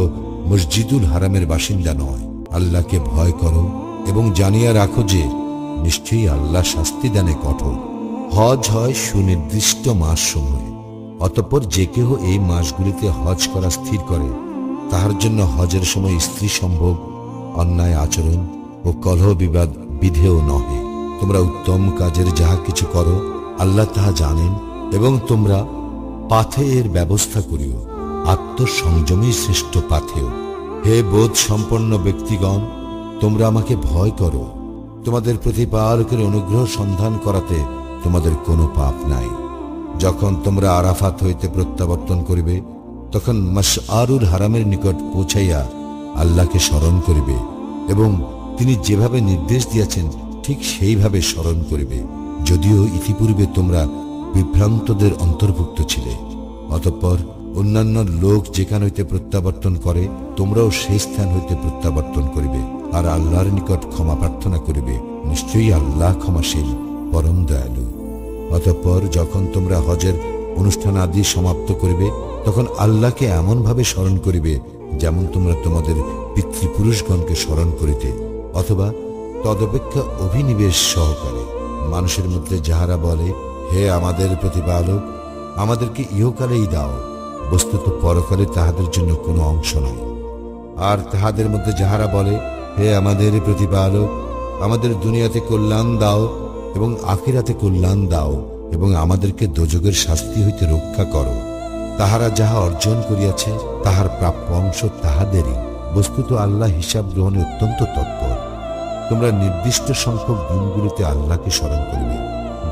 মসজিদুল হারামের বাসিন্দা নয়। আল্লাহকে ভয় করো এবং জানিয়া রাখো যে নিশ্চয়ই আল্লাহ শাস্তি দানে কঠোর। হজ হয় সুনির্দিষ্ট মাস সমূহে, অতঃপর যে কেহ এই মাসগুলিতে হজ করা স্থির করে তাহার জন্য হজের সময় স্ত্রী সম্ভোগ, অন্যায় আচরণ ও কলহ বিবাদ বিধেয় নহে। তোমরা উত্তম কাজের যাহা কিছু করো আল্লাহ তাহা জানেন এবং তোমরা পাথেয়ের ব্যবস্থা করিও। আত্মসংযমই শ্রেষ্ঠ পাথেয়। হে বোধ সম্পন্ন ব্যক্তিগণ, তোমরা আমাকে ভয় করো। তোমাদের প্রতিপালকের অনুগ্রহ সন্ধান করাতে তোমাদের কোনো পাপ নাই। যখন তোমরা আরাফাত হইতে প্রত্যাবর্তন করিবে তখন মাশআরুর হারামের নিকট পৌঁছাইয়া আল্লাহকে স্মরণ করিবে এবং তিনি যেভাবে নির্দেশ দিয়েছেন ঠিক সেইভাবে স্মরণ করিবে, যদিও ইতিপূর্বে তোমরা বিভ্রান্তদের অন্তর্ভুক্ত ছিলে। অতঃপর অন্যান্য লোক যেখান হইতে প্রত্যাবর্তন করে তোমরাও সেই স্থান হইতে প্রত্যাবর্তন করিবে আর আল্লাহর নিকট ক্ষমা প্রার্থনা করিবে। নিশ্চয়ই আল্লাহ ক্ষমাশীল, পরম দয়ালু। অতঃপর যখন তোমরা হজের অনুষ্ঠান আদি সমাপ্ত করিবে তখন আল্লাহকে এমনভাবে স্মরণ করিবে যেমন তোমরা তোমাদের পিতৃপুরুষগণকে স্মরণ করিতে, অথবা তদপেক্ষা অভিনিবেশ সহকারে। মানুষের মধ্যে যাহারা বলে, হে আমাদের প্রতিপালক, আমাদেরকে ইহকালেই দাও, বস্তুত পরকালে তাহাদের জন্য কোনো অংশ নাই। আর তাহাদের মধ্যে যাহারা বলে, হে আমাদের প্রতিপালক, আমাদের দুনিয়াতে কল্যাণ দাও এবং আখিরাতে কল্যাণ দাও এবং আমাদেরকে দোজখের শাস্তি হইতে রক্ষা করো, তাহারা যাহা অর্জন করিয়াছে তাহার প্রাপ্য অংশ তাহাদেরই। বস্তুত আল্লাহ হিসাব গ্রহণে অত্যন্ত তৎপর। তোমরা নির্দিষ্ট সংখ্যক দিনগুলিতে আল্লাহকে স্মরণ করিবে।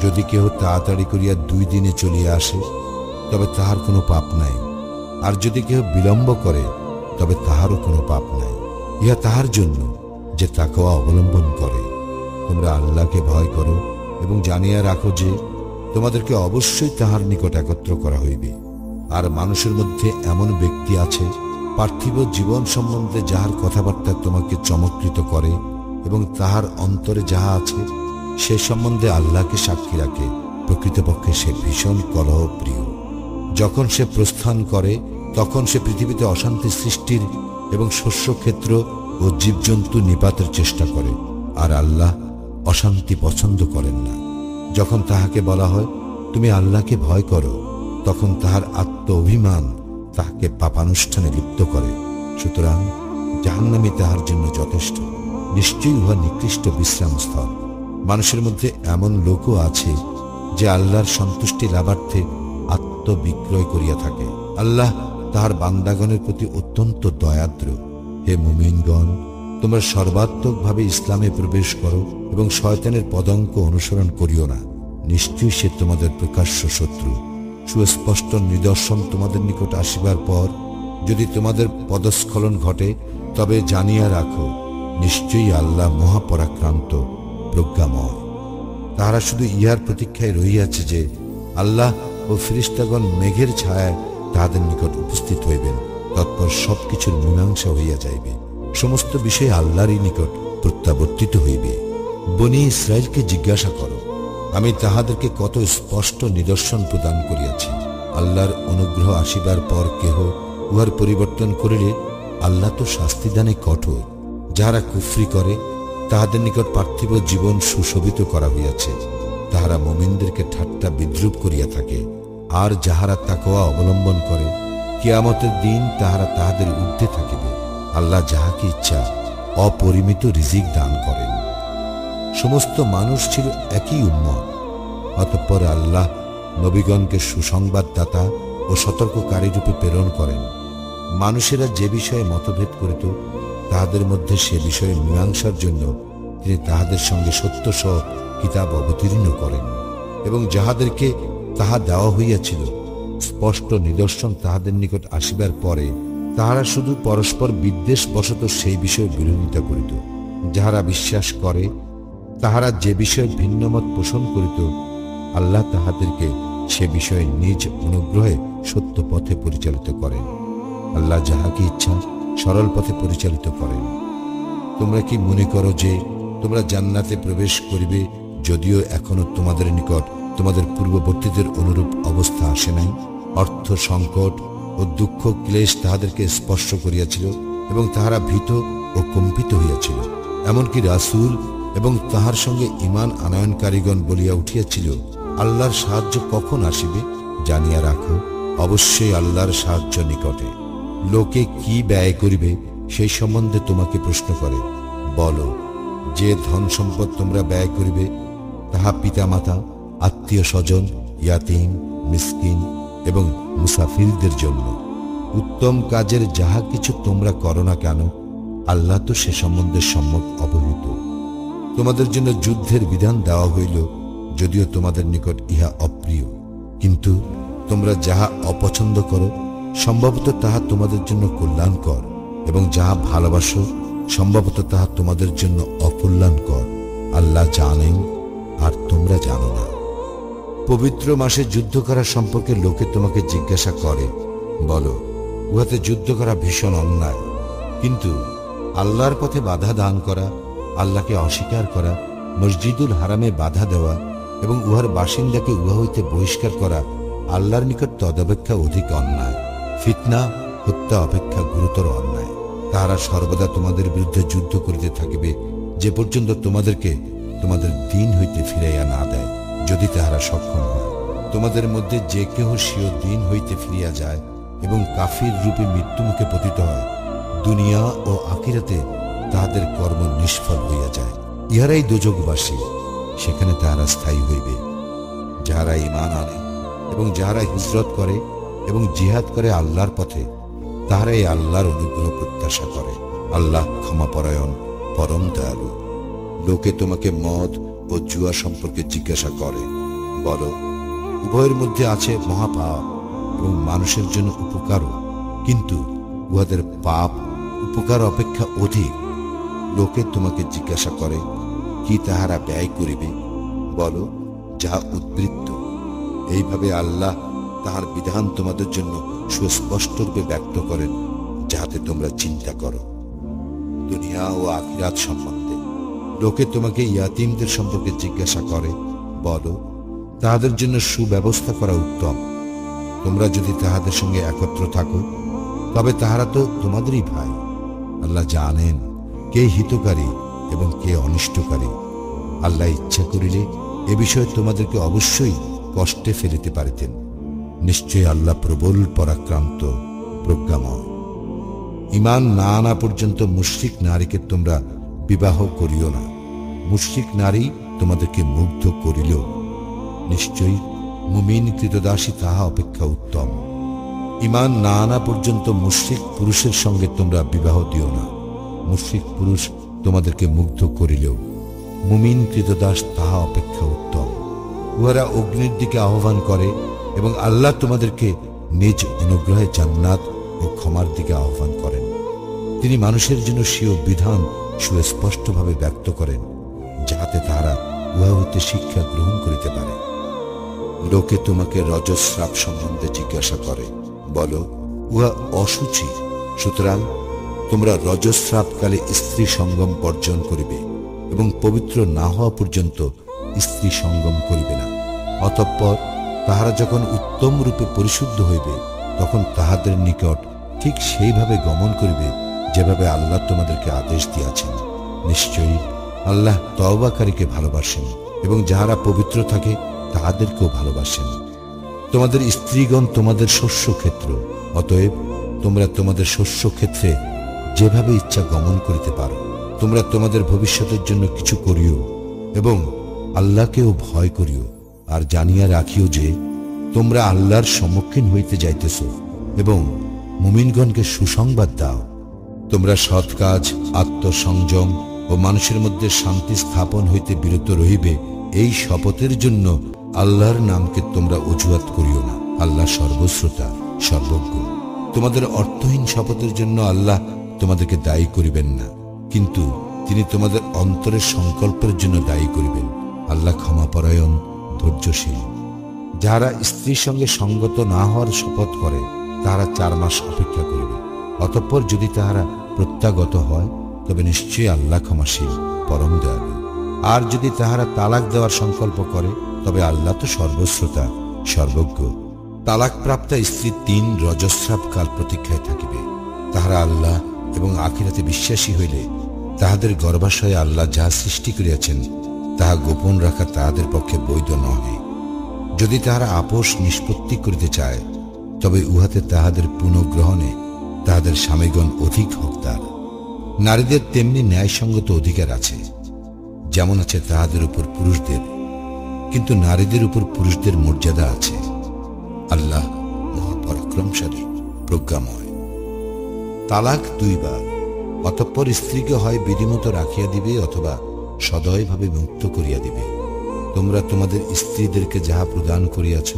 যদি কেহ তাড়াতাড়ি করিয়া 2 দিনে চলিয়া আসে তবে তাহার কোনো পাপ নাই, আর যদি কেহ বিলম্ব করে তবে তাহারও কোনো পাপ নাই। ইহা তাহার জন্য যে তাকওয়া অবলম্বন করে। তোমরা আল্লাহকে ভয় করো এবং জানিয়া রাখো যে তোমাদেরকে অবশ্যই তাহার নিকট একত্র করা হইবে। আর মানুষের মধ্যে এমন ব্যক্তি আছে পার্থিব জীবন সম্বন্ধে যাহার কথাবার্তা তোমাকে চমৎকৃত করে এবং তাহার অন্তরে যাহা আছে সে সম্বন্ধে আল্লাহকে সাক্ষী রাখে। প্রকৃতপক্ষে সে ভীষণ কলহ প্রিয়। যখন সে প্রস্থান করে তখন সে পৃথিবীতে অশান্তি সৃষ্টির এবং শস্যক্ষেত্র ও জীবজন্তু নিপাতের চেষ্টা করে, আর আল্লাহ অশান্তি পছন্দ করেন না। যখন তাহাকে বলা হয় তুমি আল্লাহকে ভয় করো তখন তাহার আত্ম অভিমান তাহাকে পাপানুষ্ঠানে লিপ্ত করে। সুতরাং জাহান্নামী তাহার জন্য যথেষ্ট। নিশ্চয়ই উহা নিকৃষ্ট বিশ্রামস্থল। মানুষের মধ্যে এমন লোকও আছে যে আল্লাহর সন্তুষ্টি লাভার্থে আত্মবিক্রয় করিয়া থাকে। আল্লাহ তাহার বান্দাগণের প্রতি অত্যন্ত দয়াদ্র। হে মুমিনগণ, তোমরা সর্বাত্মকভাবে ইসলামে প্রবেশ করো এবং শয়তানের পদাঙ্ক অনুসরণ করিও না। নিশ্চয়ই সে তোমাদের প্রকাশ্য শত্রু। সুস্পষ্ট নিদর্শন তোমাদের নিকট আসিবার পর যদি তোমাদের পদস্খলন ঘটে তবে জানিয়া রাখো নিশ্চয়ই আল্লাহ মহাপরাক্রান্ত, প্রজ্ঞাময়। তাহারা শুধু ইহার প্রতীক্ষায় রহিয়াছে যে আল্লাহ ও ফেরেশতাগণ মেঘের ছায়ায় তাহাদের নিকট উপস্থিত হইবেন। তৎপর সবকিছুর মীমাংসা হইয়া যাইবে, সমস্ত বিষয় আল্লাহরই নিকট প্রত্যাবর্তিত হইবে। বনী ইসরায়েলকে জিজ্ঞাসা করো, আমি তাহাদেরকে কত স্পষ্ট নিদর্শন প্রদান করিয়াছি। আল্লাহর অনুগ্রহ আসিবার পর কেহ উহার পরিবর্তন করিলে আল্লাহ তো শাস্তিদানে কঠোর। যাহারা কুফরি করে তাহাদের নিকট পার্থিব জীবন সুশোভিত করা হইয়াছে, তাহারা মুমিনদেরকে ঠাট্টা বিদ্রূপ করিয়া থাকে। আর যাহারা তাকওয়া অবলম্বন করে কিয়ামতের দিন তাহারা তাহাদের ঊর্ধ্বে থাকিবে। আল্লাহ যাহাকে ইচ্ছা অপরিমিত রিজিক দান করেন। সমস্ত মানুষ ছিল একই উম্মত। অতঃপর আল্লাহ নবীগণকে সুসংবাদদাতা ও সতর্ককারী রূপে প্রেরণ করেন। মানুষেরা যে বিষয়ে মতভেদ করিত তাহাদের মধ্যে সে বিষয়ে মীমাংসার জন্য তিনি তাহাদের সঙ্গে সত্যসহ কিতাব অবতীর্ণ করেন, এবং যাহাদেরকে তাহা দেওয়া হইয়াছিল স্পষ্ট নিদর্শন তাহাদের নিকট আসিবার পরে তাহারা শুধু পরস্পর বিদ্বেষবশত সেই বিষয়ে বিরোধিতা করিত। যাহারা বিশ্বাস করে তাহারা যে বিষয়ে ভিন্নমত পোষণ করিত আল্লাহ তাহাদেরকে সে বিষয়ে নিজ অনুগ্রহে সত্য পথে পরিচালিত করেন। আল্লাহ যাহাকে ইচ্ছা সরল পথে পরিচালিত করেন। তোমরা কি মনে করো যে তোমরা জান্নাতে প্রবেশ করিবে, যদিও এখনো তোমাদের নিকট তোমাদের পূর্ববর্তীদের অনুরূপ অবস্থা আসে নাই? অর্থ সংকট ও দুঃখ ক্লেশ তাহাদেরকে স্পর্শ করিয়াছিল এবং তাহারা ভীত ও কম্পিত হইয়াছিল। এমনকি রাসূল এবং তাহার সঙ্গে ঈমান আনয়নকারীগণ বলিয়া উঠিয়াছিল, আল্লাহর সাহায্য কখন আসিবে? জানিয়া রাখো, অবশ্যই আল্লাহর সাহায্য নিকটে। লোকে কি ব্যয় করিবে সেই সম্বন্ধে তোমাকে প্রশ্ন করে। বলো, যে ধন সম্পদ তোমরা ব্যয় করিবে তাহা পিতামাতা, আত্মীয় স্বজন, ইয়াতীম, মিসকিন এবং মুসাফিরদের জন্য। উত্তম কাজের যাহা কিছু তোমরা করো না কেন, আল্লাহ তো সে সম্বন্ধে সম্যক অবহিত। তোমাদের জন্য যুদ্ধের বিধান দেওয়া হইল, যদিও তোমাদের নিকট ইহা অপ্রিয়, কিন্তু তোমরা যাহা অপছন্দ করো সম্ভবত তাহা তোমাদের জন্য কল্যাণকর, এবং যাহা ভালোবাসো সম্ভবত তাহা তোমাদের জন্য অকল্যাণকর। আল্লাহ জানেন আর তোমরা জানো না। পবিত্র মাসে যুদ্ধ করা সম্পর্কে লোকে তোমাকে জিজ্ঞাসা করে। বলো, উহাতে যুদ্ধ করা ভীষণ অন্যায়, কিন্তু আল্লাহর পথে বাধা দান করা, আল্লাহকে অস্বীকার করা, মসজিদুল হারামে বাধা দেওয়া এবং উহার বাসিন্দাকে উহা হইতে বহিষ্কার করা আল্লাহর নিকট তদপেক্ষা অধিক অন্যায়। ফিতনা, হত্যা অপেক্ষা গুরুতর অন্যায়। তাহারা সর্বদা তোমাদের বিরুদ্ধে যুদ্ধ করিতে থাকিবে, যে পর্যন্ত তোমাদেরকে তোমাদের দিন হইতে ফিরাইয়া না দেয়। যদি তাহারা সক্ষম হয়, তোমাদের মধ্যে যে কেহ স্বীয় দিন হইতে ফিরিয়া যায় এবং কাফির রূপে মৃত্যুমুখে পতিত হয়, দুনিয়া ও আখিরাতে তাহাদের কর্ম নিষ্ফল হইয়া যায়। ইহারাই দোজখবাসী, সেখানে তাহারা স্থায়ী হইবে। যাহারা ঈমান আনে এবং যাহারা হিজরত করে এবং জিহাদ করে আল্লাহর পথে, তাহারাই আল্লাহর অনুগ্রহ প্রত্যাশা করে। আল্লাহ ক্ষমাপরায়ণ, পরম দয়ালু। লোকে তোমাকে মদ ও জুয়া সম্পর্কে জিজ্ঞাসা করে। বলো, উভয়ের মধ্যে আছে মহাপাপ এবং মানুষের জন্য উপকারও, কিন্তু উহাদের পাপ উপকার অপেক্ষা অধিক। লোকে তোমাকে জিজ্ঞাসা করে, কি তাহারা ব্যয় করিবে? বলো, যাহা উদ্বৃত্ত। এইভাবে আল্লাহ তাহার বিধান তোমাদের জন্য সুস্পষ্টরূপে ব্যক্ত করেন, যাহাতে তোমরা চিন্তা করো। দুনিয়া ও আখিরাত সম্বন্ধে লোকে তোমাকে ইয়াতীমদের সম্পর্কে জিজ্ঞাসা করে। বলো, তাহাদের জন্য সুব্যবস্থা করা উত্তম। তোমরা যদি তাহাদের সঙ্গে একত্র থাকো, তবে তাহারা তো তোমাদেরই ভাই। আল্লাহ জানেন কে হিতকারী এবং কে অনিষ্টকারী। আল্লাহ ইচ্ছা করিলে এ বিষয়ে তোমাদেরকে অবশ্যই কষ্টে ফেলিতে পারিতেন। নিশ্চয়ই আল্লাহ প্রবল পরাক্রান্ত, প্রজ্ঞাময়। ঈমান না আনা পর্যন্ত মুশরিক নারীকে তোমরা বিবাহ করিও না। মুশরিক নারী তোমাদেরকে মুগ্ধ করিল, নিশ্চয়ই মুমিন কৃতদাসী তাহা অপেক্ষা উত্তম। ঈমান না আনা পর্যন্ত মুশরিক পুরুষের সঙ্গে তোমরা বিবাহ দিও না। মুশরিক পুরুষ তোমাদেরকে মুগ্ধ করিলেও মুমিন কৃতদাস তাহা অপেক্ষা উত্তম। উহারা অগ্নির দিকে আহ্বান করে এবং আল্লাহ তোমাদেরকে নিজ অনুগ্রহে জান্নাত ও ক্ষমার দিকে আহ্বান করেন। তিনি মানুষের জন্য স্বীয় বিধান সুস্পষ্টভাবে ব্যক্ত করেন, যাহাতে তাহারা উহা হইতে শিক্ষা গ্রহণ করিতে পারে। লোকে তোমাকে রজস্রাব সম্বন্ধে জিজ্ঞাসা করে, বলো উহা অসুচি, সুতরাং তোমরা রজস্রাবকালে স্ত্রী সঙ্গম বর্জন করিবে এবং পবিত্র না হওয়া পর্যন্ত স্ত্রী সঙ্গম করিবে না। অতঃপর তাহারা যখন উত্তম রূপে পরিশুদ্ধ হইবে, তখন তাহাদের নিকট ঠিক সেইভাবে গমন করিবে যেভাবে আল্লাহ তোমাদেরকে আদেশ দিয়াছেন। নিশ্চয়ই আল্লাহ তওবাকারীকে ভালোবাসেন এবং যাহারা পবিত্র থাকে তাহাদেরকেও ভালোবাসেন। তোমাদের স্ত্রীগণ তোমাদের শস্য ক্ষেত্র, অতএব তোমরা তোমাদের শস্য ক্ষেত্রে যেভাবে ইচ্ছা গমন করিতে পারো। তোমরা তোমাদের ভবিষ্যতের জন্য কিছু করিও এবং আল্লাহকেও ভয় করিও, আর জানিয়া রাখিও যে তোমরা আল্লাহর সম্মুখীন হইতে যাইতেছ এবং মুমিনগণকে সুসংবাদ দাও। তোমরা সৎ কাজ, আত্মসংযম ও মানুষের মধ্যে শান্তি স্থাপন হইতে বিরত রহিবে, এই শপথের জন্য আল্লাহর নামকে তোমরা অজুহাত করিও না। আল্লাহ সর্বশ্রোতা, সর্বজ্ঞ। তোমাদের অর্থহীন শপথের জন্য আল্লাহ তোমাদেরকে দায়ী করিবেন না, কিন্তু তিনি তোমাদের অন্তরের সংকল্পের জন্য দায়ী করিবেন। আল্লাহ ক্ষমাপরায়ণ, ধৈর্যশীল। যারা স্ত্রীর সঙ্গে সঙ্গত না হওয়ার শপথ করে তাহারা 4 মাস অপেক্ষা করিবে। অতঃপর যদি তাহারা প্রত্যাগত হয়, তবে নিশ্চয়ই আল্লাহ ক্ষমাশীল, পরম দয়ালু। আর যদি তাহারা তালাক দেওয়ার সংকল্প করে, তবে আল্লাহ তো সর্বশ্রোতা, সর্বজ্ঞ। তালাকপ্রাপ্তা স্ত্রী 3 রজস্রাব কাল প্রতীক্ষায় থাকিবে। তাহারা আল্লাহ এবং আখিরাতে বিশ্বাসী হইলে তাহাদের গর্ভাশয়ে আল্লাহ যাহা সৃষ্টি করিয়াছেন তাহা গোপন রাখা তাহাদের পক্ষে বৈধ নহে। যদি তাহারা আপোষ নিষ্পত্তি করিতে চায়, তবে উহাতে তাহাদের পুনঃগ্রহণে তাহাদের স্বামীগণ অধিক হকদার। নারীদের তেমনি ন্যায়সঙ্গত অধিকার আছে, যেমন আছে তাহাদের উপর পুরুষদের, কিন্তু নারীদের উপর পুরুষদের মর্যাদা আছে। আল্লাহ মহাপরাক্রমশালী, প্রজ্ঞাময়। তালাক 2 বার। অতঃপর স্ত্রীকে হয় বিধিমতো রাখিয়া দিবে অথবা সদয়ভাবে মুক্ত করিয়া দিবে। তোমরা তোমাদের স্ত্রীদেরকে যাহা প্রদান করিয়াছ,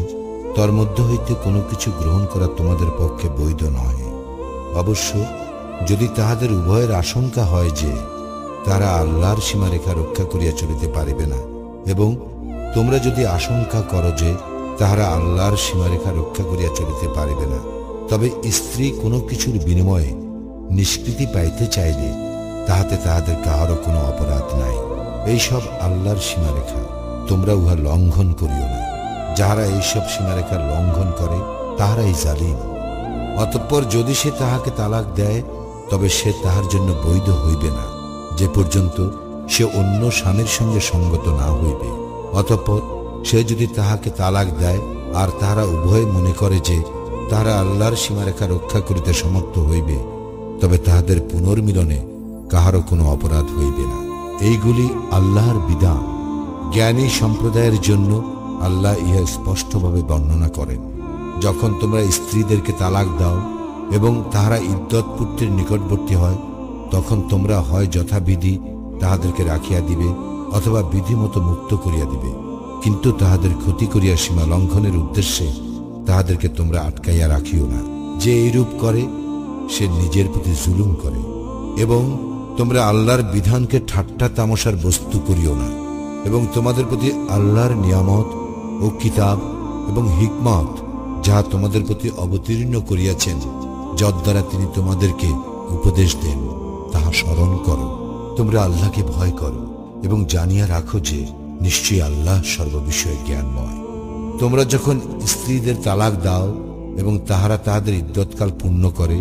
তর মধ্য হইতে কোনো কিছু গ্রহণ করা তোমাদের পক্ষে বৈধ নহে। অবশ্য যদি তাহাদের উভয়ের আশঙ্কা হয় যে তারা আল্লাহর সীমারেখা রক্ষা করিয়া চলিতে পারিবে না, এবং তোমরা যদি আশঙ্কা করো যে তাহারা আল্লাহর সীমারেখা রক্ষা করিয়া চলিতে পারিবে না, তবে স্ত্রী কোনো কিছুর বিনিময়ে নিষ্কৃতি পাইতে চাইলে তাহাতে তাহাদের কাহারও কোনো অপরাধ নাই। এইসব আল্লাহর সীমারেখা, তোমরা উহা লঙ্ঘন করিও না। যাহারা এইসব সীমারেখার লঙ্ঘন করে তাহারাই জালিম। অতঃপর যদি সে তাহাকে তালাক দেয়, তবে সে তাহার জন্য বৈধ হইবে না, যে পর্যন্ত সে অন্য স্বামীর সঙ্গে সঙ্গত না হইবে। অতঃপর সে যদি তাহাকে তালাক দেয় আর তাহারা উভয়ে মনে করে যে তাহারা আল্লাহর সীমারেখা রক্ষা করিতে সমর্থ হইবে, তবে তাহাদের পুনর্মিলনে কাহারও কোনো অপরাধ হইবে না। এইগুলি আল্লাহর বিধান। জ্ঞানী সম্প্রদায়ের জন্য আল্লাহ ইহা স্পষ্টভাবে বর্ণনা করেন। যখন তোমরা স্ত্রীদেরকে তালাক দাও এবং তাহারা ইদ্যত পূর্তির নিকটবর্তী হয়, তখন তোমরা হয় যথাবিধি তাহাদেরকে রাখিয়া দিবে অথবা বিধিমতো মুক্ত করিয়া দিবে, কিন্তু তাহাদের ক্ষতি করিয়া সীমা লঙ্ঘনের উদ্দেশ্যে তাহাদেরকে তোমরা আটকাইয়া রাখিও না। যে এইরূপ করে সে নিজের প্রতি জুলুম করে। এবং তোমরা আল্লাহর বিধানকে ঠাট্টা তামাশার বস্তু করিও না। এবং তোমাদের প্রতি আল্লাহর নিয়ামত ও কিতাব এবং হিকমত যাহা তোমাদের প্রতি অবতীর্ণ করিয়াছেন, যদ্বারা তিনি তোমাদেরকে উপদেশ দেন, তাহা স্মরণ করো। তোমরা আল্লাহকে ভয় করো এবং জানিয়া রাখো যে নিশ্চয়ই আল্লাহ সর্ববিষয়ে জ্ঞানময়। তোমরা যখন স্ত্রীদের তালাক দাও এবং তাহারা তাহাদের ইদ্যৎকাল পূর্ণ করে,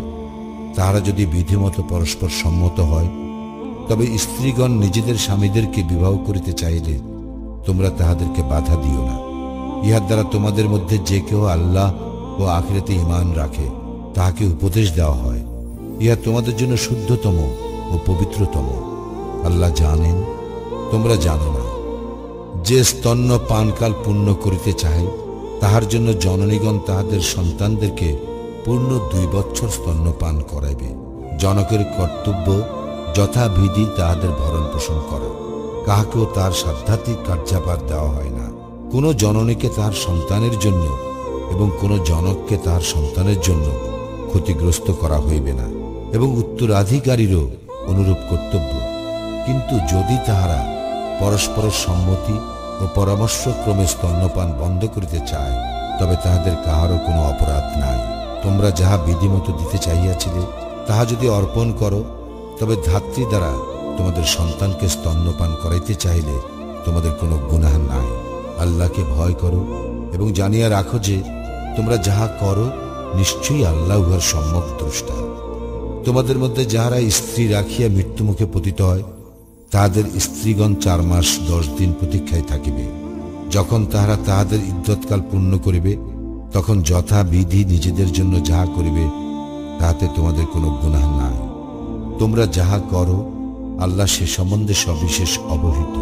তাহারা যদি বিধিমতো পরস্পর সম্মত হয়, তবে স্ত্রীগণ নিজেদের স্বামীদেরকে বিবাহ করিতে চাইলে তোমরা তাহাদেরকে বাধা দিও না। ইহার দ্বারা তোমাদের মধ্যে যে কেউ আল্লাহ ও আখিরাতে ঈমান রাখে তাহাকে উপদেশ দেওয়া হয়। ইহা তোমাদের জন্য শুদ্ধতম ও পবিত্রতম। আল্লাহ জানেন, তোমরা জানো না। যে স্তন্য পানকাল পূর্ণ করিতে চাহে, তাহার জন্য জননীগণ তাহাদের সন্তানদেরকে পূর্ণ 2 বৎসর স্তন্য পান করাইবে। জনকের কর্তব্য যথাবিধি তাহাদের ভরণ পোষণ করা। কাহাকেও তার সাধ্যাত্মিক কার্যাপার দেওয়া হয় না। কোনো জননীকে তার সন্তানের জন্য এবং কোনো জনককে তার সন্তানের জন্য ক্ষতিগ্রস্ত করা হইবে না, এবং উত্তরাধিকারীরও অনুরূপ কর্তব্য। কিন্তু যদি তাহারা পরস্পরের সম্মতি ও ও পরামর্শক্রমে স্তন্যপান বন্ধ করিতে চায়, তবে তাহাদের কাহারও কোনো অপরাধ নাই। তোমরা যাহা বিধিমতো দিতে চাহিয়াছিলে তাহা যদি অর্পণ করো, তবে ধাত্রী দ্বারা তোমাদের সন্তানকে স্তন্যপান করাইতে চাইলে তোমাদের কোনো গুনাহ নাই। আল্লাহকে ভয় করো এবং জানিয়া রাখো যে তোমরা যাহা করো নিশ্চয়ই আল্লাহ উহার সম্যক দ্রষ্টা। তোমাদের মধ্যে যাহারা স্ত্রী রাখিয়া মৃত্যুমুখে পতিত হয়, তাহাদের স্ত্রীগণ 4 মাস 10 দিন প্রতীক্ষায় থাকিবে। যখন তাহারা তাহাদের ইদ্যৎকাল পূর্ণ করিবে, তখন যথাবিধি নিজেদের জন্য যাহা করিবে তাহাতে তোমাদের কোনো গুনাহ নাই। তোমরা যাহা করো আল্লাহ সে সম্বন্ধে সবিশেষ অবহিত।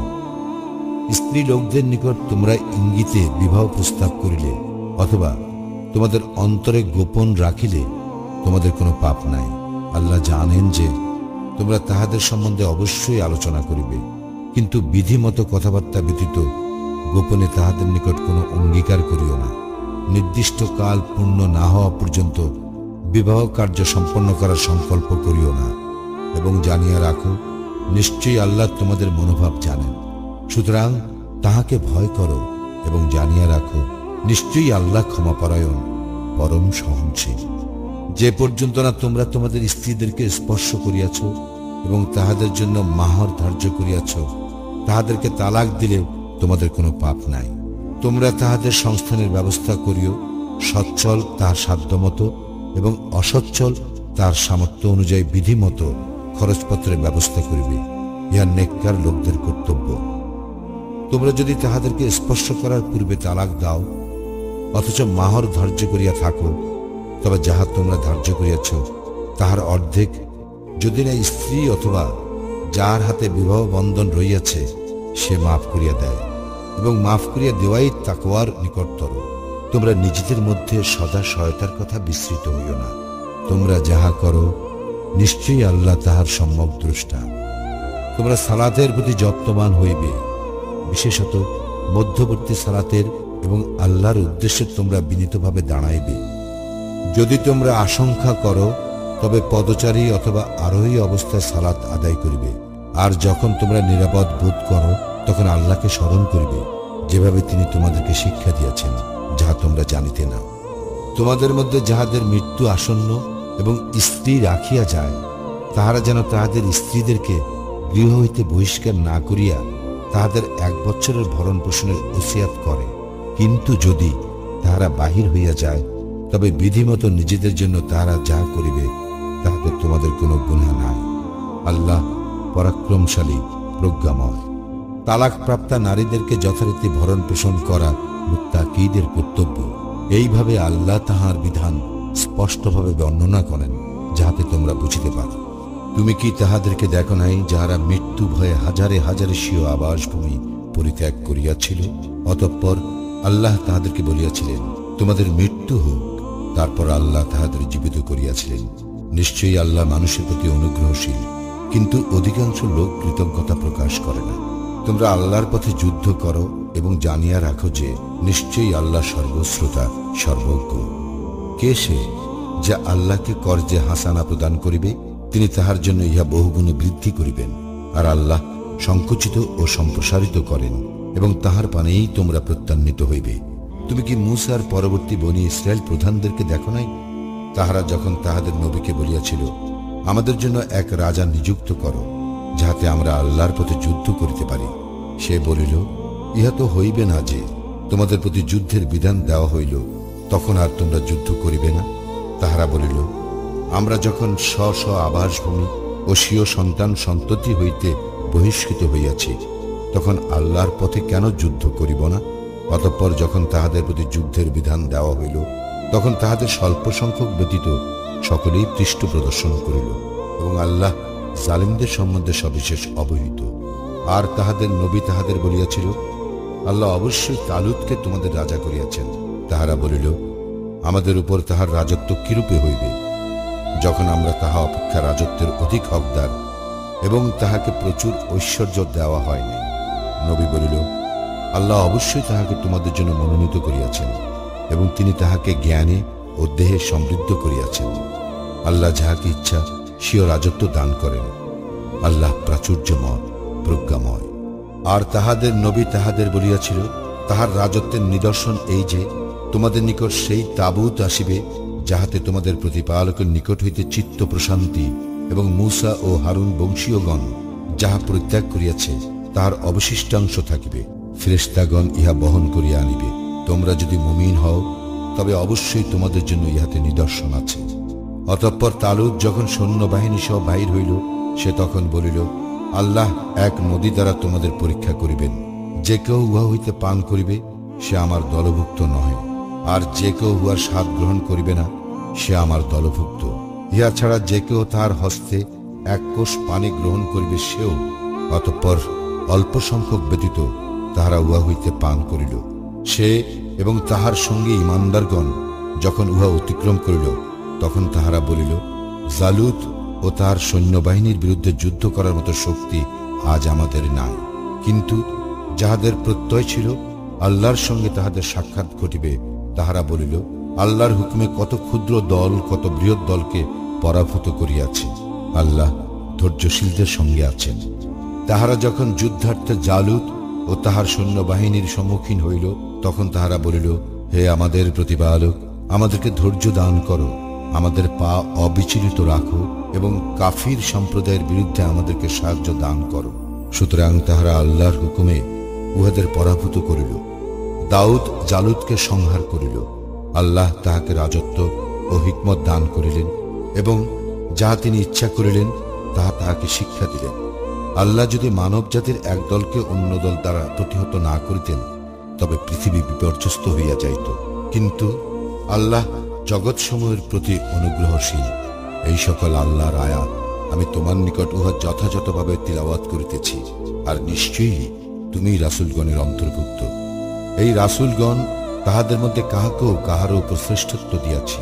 স্ত্রী লোকদের নিকট তোমরা ইঙ্গিতে বিবাহ প্রস্তাব করিলে অথবা তোমাদের অন্তরে গোপন রাখিলে তোমাদের কোনো পাপ নাই। আল্লাহ জানেন যে তোমরা তাহাদের সম্বন্ধে অবশ্যই আলোচনা করিবে, কিন্তু বিধিমতো কথাবার্তা ব্যতীত গোপনে তাহাদের নিকট কোনো অঙ্গীকার করিও না। নির্দিষ্ট কাল পূর্ণ না হওয়া পর্যন্ত বিবাহ কার্য সম্পন্ন করার সংকল্প করিও না, এবং জানিয়া রাখো নিশ্চয়ই আল্লাহ তোমাদের মনোভাব জানেন। সুতরাং তাহাকে ভয় করো এবং জানিয়া রাখো নিশ্চয়ই আল্লাহ ক্ষমাপরায়ণ, পরম সহনশীল। যে পর্যন্ত না তোমরা তোমাদের স্ত্রীদেরকে স্পর্শ করিয়াছ এবং তাহাদের জন্য মাহর ধার্য করিয়াছ, তাহাদেরকে তালাক দিলে তোমাদের কোনো পাপ নাই। তোমরা তাহাদের সংস্থানের ব্যবস্থা করিও, সচ্ছল তাহার সাধ্যমতো এবং অসচ্ছল তার সামর্থ্য অনুযায়ী বিধিমতো খরচপত্রের ব্যবস্থা করিবে। ইহা নেককার লোকদের কর্তব্য। তোমরা যদি তাহাদেরকে স্পর্শ করার পূর্বে তালাক দাও অথচ মাহর ধার্য করিয়া থাকো, তবে যাহা তোমরা ধার্য করিয়াছ তাহার অর্ধেক যদি না স্ত্রী অথবা যার হাতে বিবাহ বন্ধন রইয়াছে সে মাফ করিয়া দেয়, এবং মাফ করিয়া দেওয়াই তাকওয়ার নিকটতর। তোমরা নিজেদের মধ্যে সদা সহায়তার কথা বিস্মৃত হইও না। তোমরা যাহা করো নিশ্চয়ই আল্লাহ তাহার সম্যক দ্রষ্টা। তোমরা সালাতের প্রতি যত্নবান হইবে, বিশেষত মধ্যবর্তী সালাতের এবং আল্লাহর উদ্দেশ্যে তোমরা বিনীতভাবে দাঁড়াইবে। যদি তোমরা আশঙ্কা করো তবে পদচারী অথবা আরোহী অবস্থায় সালাত আদায় করিবে। আর যখন তোমরা নিরাপদ বোধ করো তখন আল্লাহকে স্মরণ করিবে, যেভাবে তিনি তোমাদেরকে শিক্ষা দিয়েছেন, যাহা তোমরা জানিতে না। তোমাদের মধ্যে যাহাদের মৃত্যু আসন্ন এবং স্ত্রী রাখিয়া যায়, তাহারা যেন তাহাদের স্ত্রীদেরকে গৃহ হইতে বহিষ্কার না করিয়া তাহাদের 1 বৎসরের ভরণ পোষণের ওসিয়াত করে। কিন্তু যদি তাহারা বাহির হইয়া যায়, তবে বিধিমতো নিজেদের জন্য তাহারা যাহা করিবে তাহাতে তোমাদের কোনো গুনাহ নাই। আল্লাহ পরাক্রমশালী, প্রজ্ঞাময়। তালাক প্রাপ্তা নারীদেরকে যথারীতি ভরণ পোষণ করা মুত্তাকীদের কর্তব্য। এইভাবে আল্লাহ তাহার বিধান স্পষ্টভাবে বর্ণনা করেন, যাহাতে তোমরা বুঝিতে পারো। তুমি কি তাহাদেরকে দেখো নাই যাহারা মৃত্যু ভয়ে হাজারে হাজারে স্বীয় আবাসভূমি পরিত্যাগ করিয়াছিল? অতঃপর আল্লাহ তাহাদেরকে বলিয়াছিলেন, তোমাদের মৃত্যু হোক। তারপর আল্লাহ তাহাদের জীবিত করিয়াছিলেন। নিশ্চয়ই আল্লাহ মানুষের প্রতি অনুগ্রহশীল, কিন্তু অধিকাংশ লোক কৃতজ্ঞতা প্রকাশ করে না। তোমরা আল্লাহর পথে যুদ্ধ করো এবং জানিয়া রাখো যে নিশ্চয়ই আল্লাহ সর্বশ্রোতা, সর্বজ্ঞ। কে সে যা আল্লাহকে কর্জে হাসানা প্রদান করিবে? তিনি তাহার জন্য ইহা বহুগুণে বৃদ্ধি করিবেন। আর আল্লাহ সংকুচিত ও সম্প্রসারিত করেন, এবং তাহার পানেই তোমরা প্রত্যান্বিত হইবে। তুমি কি মূসার পরবর্তী বনি ইসরায়েল প্রধানদেরকে দেখো নাই? তাহারা যখন তাহাদের নবীকে বলিয়াছিল, আমাদের জন্য এক রাজা নিযুক্ত করো, যাহাতে আমরা আল্লাহর পথে যুদ্ধ করিতে পারি। সে বলিল, ইহা তো হইবে না যে তোমাদের প্রতি যুদ্ধের বিধান দেওয়া হইল, তখন আর তোমরা যুদ্ধ করিবে না। তাহারা বলিল, আমরা যখন স্ব স্ব আবাসভূমি ও স্বীয় সন্তান সন্ততি হইতে বহিষ্কৃত হইয়াছি, তখন আল্লাহর পথে কেন যুদ্ধ করিব না? অতঃপর যখন তাহাদের প্রতি যুদ্ধের বিধান দেওয়া হইল, তখন তাহাদের স্বল্প সংখ্যক ব্যতীত সকলেই পৃষ্ঠ প্রদর্শন করিল, এবং আল্লাহ জালিমদের সম্বন্ধে সবিশেষ অবহিত। আর তাহাদের নবী তাহাদের বলিয়াছিল, আল্লাহ অবশ্যই তালুতকে তোমাদের রাজা করিয়াছেন। তাহারা বলিল, আমাদের উপর তাহার রাজত্ব কিরূপে হইবে, যখন আমরা তাহা অপেক্ষা রাজত্বের অধিক হকদার এবং তাহাকে প্রচুর ঐশ্বর্য দেওয়া হয়নি। নবী বলিল, আল্লাহ অবশ্যই তাহাকে তোমাদের জন্য মনোনীত করিয়াছেন, এবং তিনি তাহাকে জ্ঞানে ও দেহে সমৃদ্ধ করিয়াছেন। আল্লাহ যাহাকে ইচ্ছা স্বীয় রাজত্ব দান করেন। আল্লাহ প্রাচুর্যময়, প্রজ্ঞাময়। আর তাহাদের নবী তাহাদের বলিয়াছিল, তাহার রাজত্বের নিদর্শন এই যে, তোমাদের নিকট সেই তাবুত আসিবে, যাহাতে তোমাদের প্রতিপালকের নিকট হইতে চিত্ত প্রশান্তি এবং মূসা ও হারুন বংশীয়গণ যাহা পরিত্যাগ করিয়াছে তাহার অবশিষ্টাংশ থাকিবে। ফেরেশতাগণ ইহা বহন করিয়া আনিবে। তোমরা যদি মুমিন হও তবে অবশ্যই তোমাদের জন্য ইহাতে নিদর্শন আছে। অতঃপর তালুত যখন সৈন্যবাহিনী সহ বাহির হইল, সে তখন বলিল, আল্লাহ এক নদী দ্বারা তোমাদের পরীক্ষা করিবেন। যে কেউ উহা হইতে পান করিবে সে আমার দলভুক্ত নহে, আর যে কেউ উহার স্বাদ গ্রহণ করিবে না সে আমার দলভুক্ত। ইহা ছাড়া যে কেউ তাহার হস্তে এক কোষ পানি গ্রহণ করিবে সেও। অতঃপর অল্প সংখ্যক ব্যতীত তাহারা উহা হইতে পান করিল। সে এবং তাহার সঙ্গে ইমানদারগণ যখন উহা অতিক্রম করিল, তখন তাহারা বলিল, জালুত ও তাহার সৈন্যবাহিনীর বিরুদ্ধে যুদ্ধ করার মতো শক্তি আজ আমাদের নাই। কিন্তু যাহাদের প্রত্যয় ছিল আল্লাহর সঙ্গে তাহাদের সাক্ষাৎ ঘটিবে, তাহারা বলিল, আল্লাহর হুকুমে কত ক্ষুদ্র দল কত বৃহৎ দলকে পরাভূত করিয়াছে। আল্লাহ ধৈর্যশীলদের সঙ্গে আছেন। তাহারা যখন যুদ্ধার্থে জালুত ও তাহার সৈন্যবাহিনীর সম্মুখীন হইল, তখন তাহারা বলিল, হে আমাদের প্রতিপালক, আমাদেরকে ধৈর্য দান করো, আমাদের পা অবিচলিত রাখো এবং কাফির সম্প্রদায়ের বিরুদ্ধে আমাদেরকে সাহায্য দান করো। সুতরাং তাহারা আল্লাহর হুকুমে উহাদের পরাভূত করিল। দাউদ জালুতকে সংহার করিল। আল্লাহ তাহাকে রাজত্ব ও হিকমত দান করিলেন এবং যাহা তিনি ইচ্ছা করিলেন তাহা তাহাকে শিক্ষা দিলেন। আল্লাহ যদি মানব জাতির এক দলকে অন্য দল দ্বারা প্রতিহত না করিতেন তবে পৃথিবী বিপর্যস্ত হইয়া যাইত। কিন্তু আল্লাহ জগৎসমূহের প্রতি অনুগ্রহশীল। এই সকল আল্লাহর আয়াত আমি তোমার নিকট উহা যথাযথভাবে তিলাওয়াত করিতেছি, আর নিশ্চয়ই তুমি রাসূলগণের অন্তর্ভুক্ত। এই রাসূলগণ তাহাদের মধ্যে কাহাকেও কাহারও উপর শ্রেষ্ঠত্ব দিয়াছি।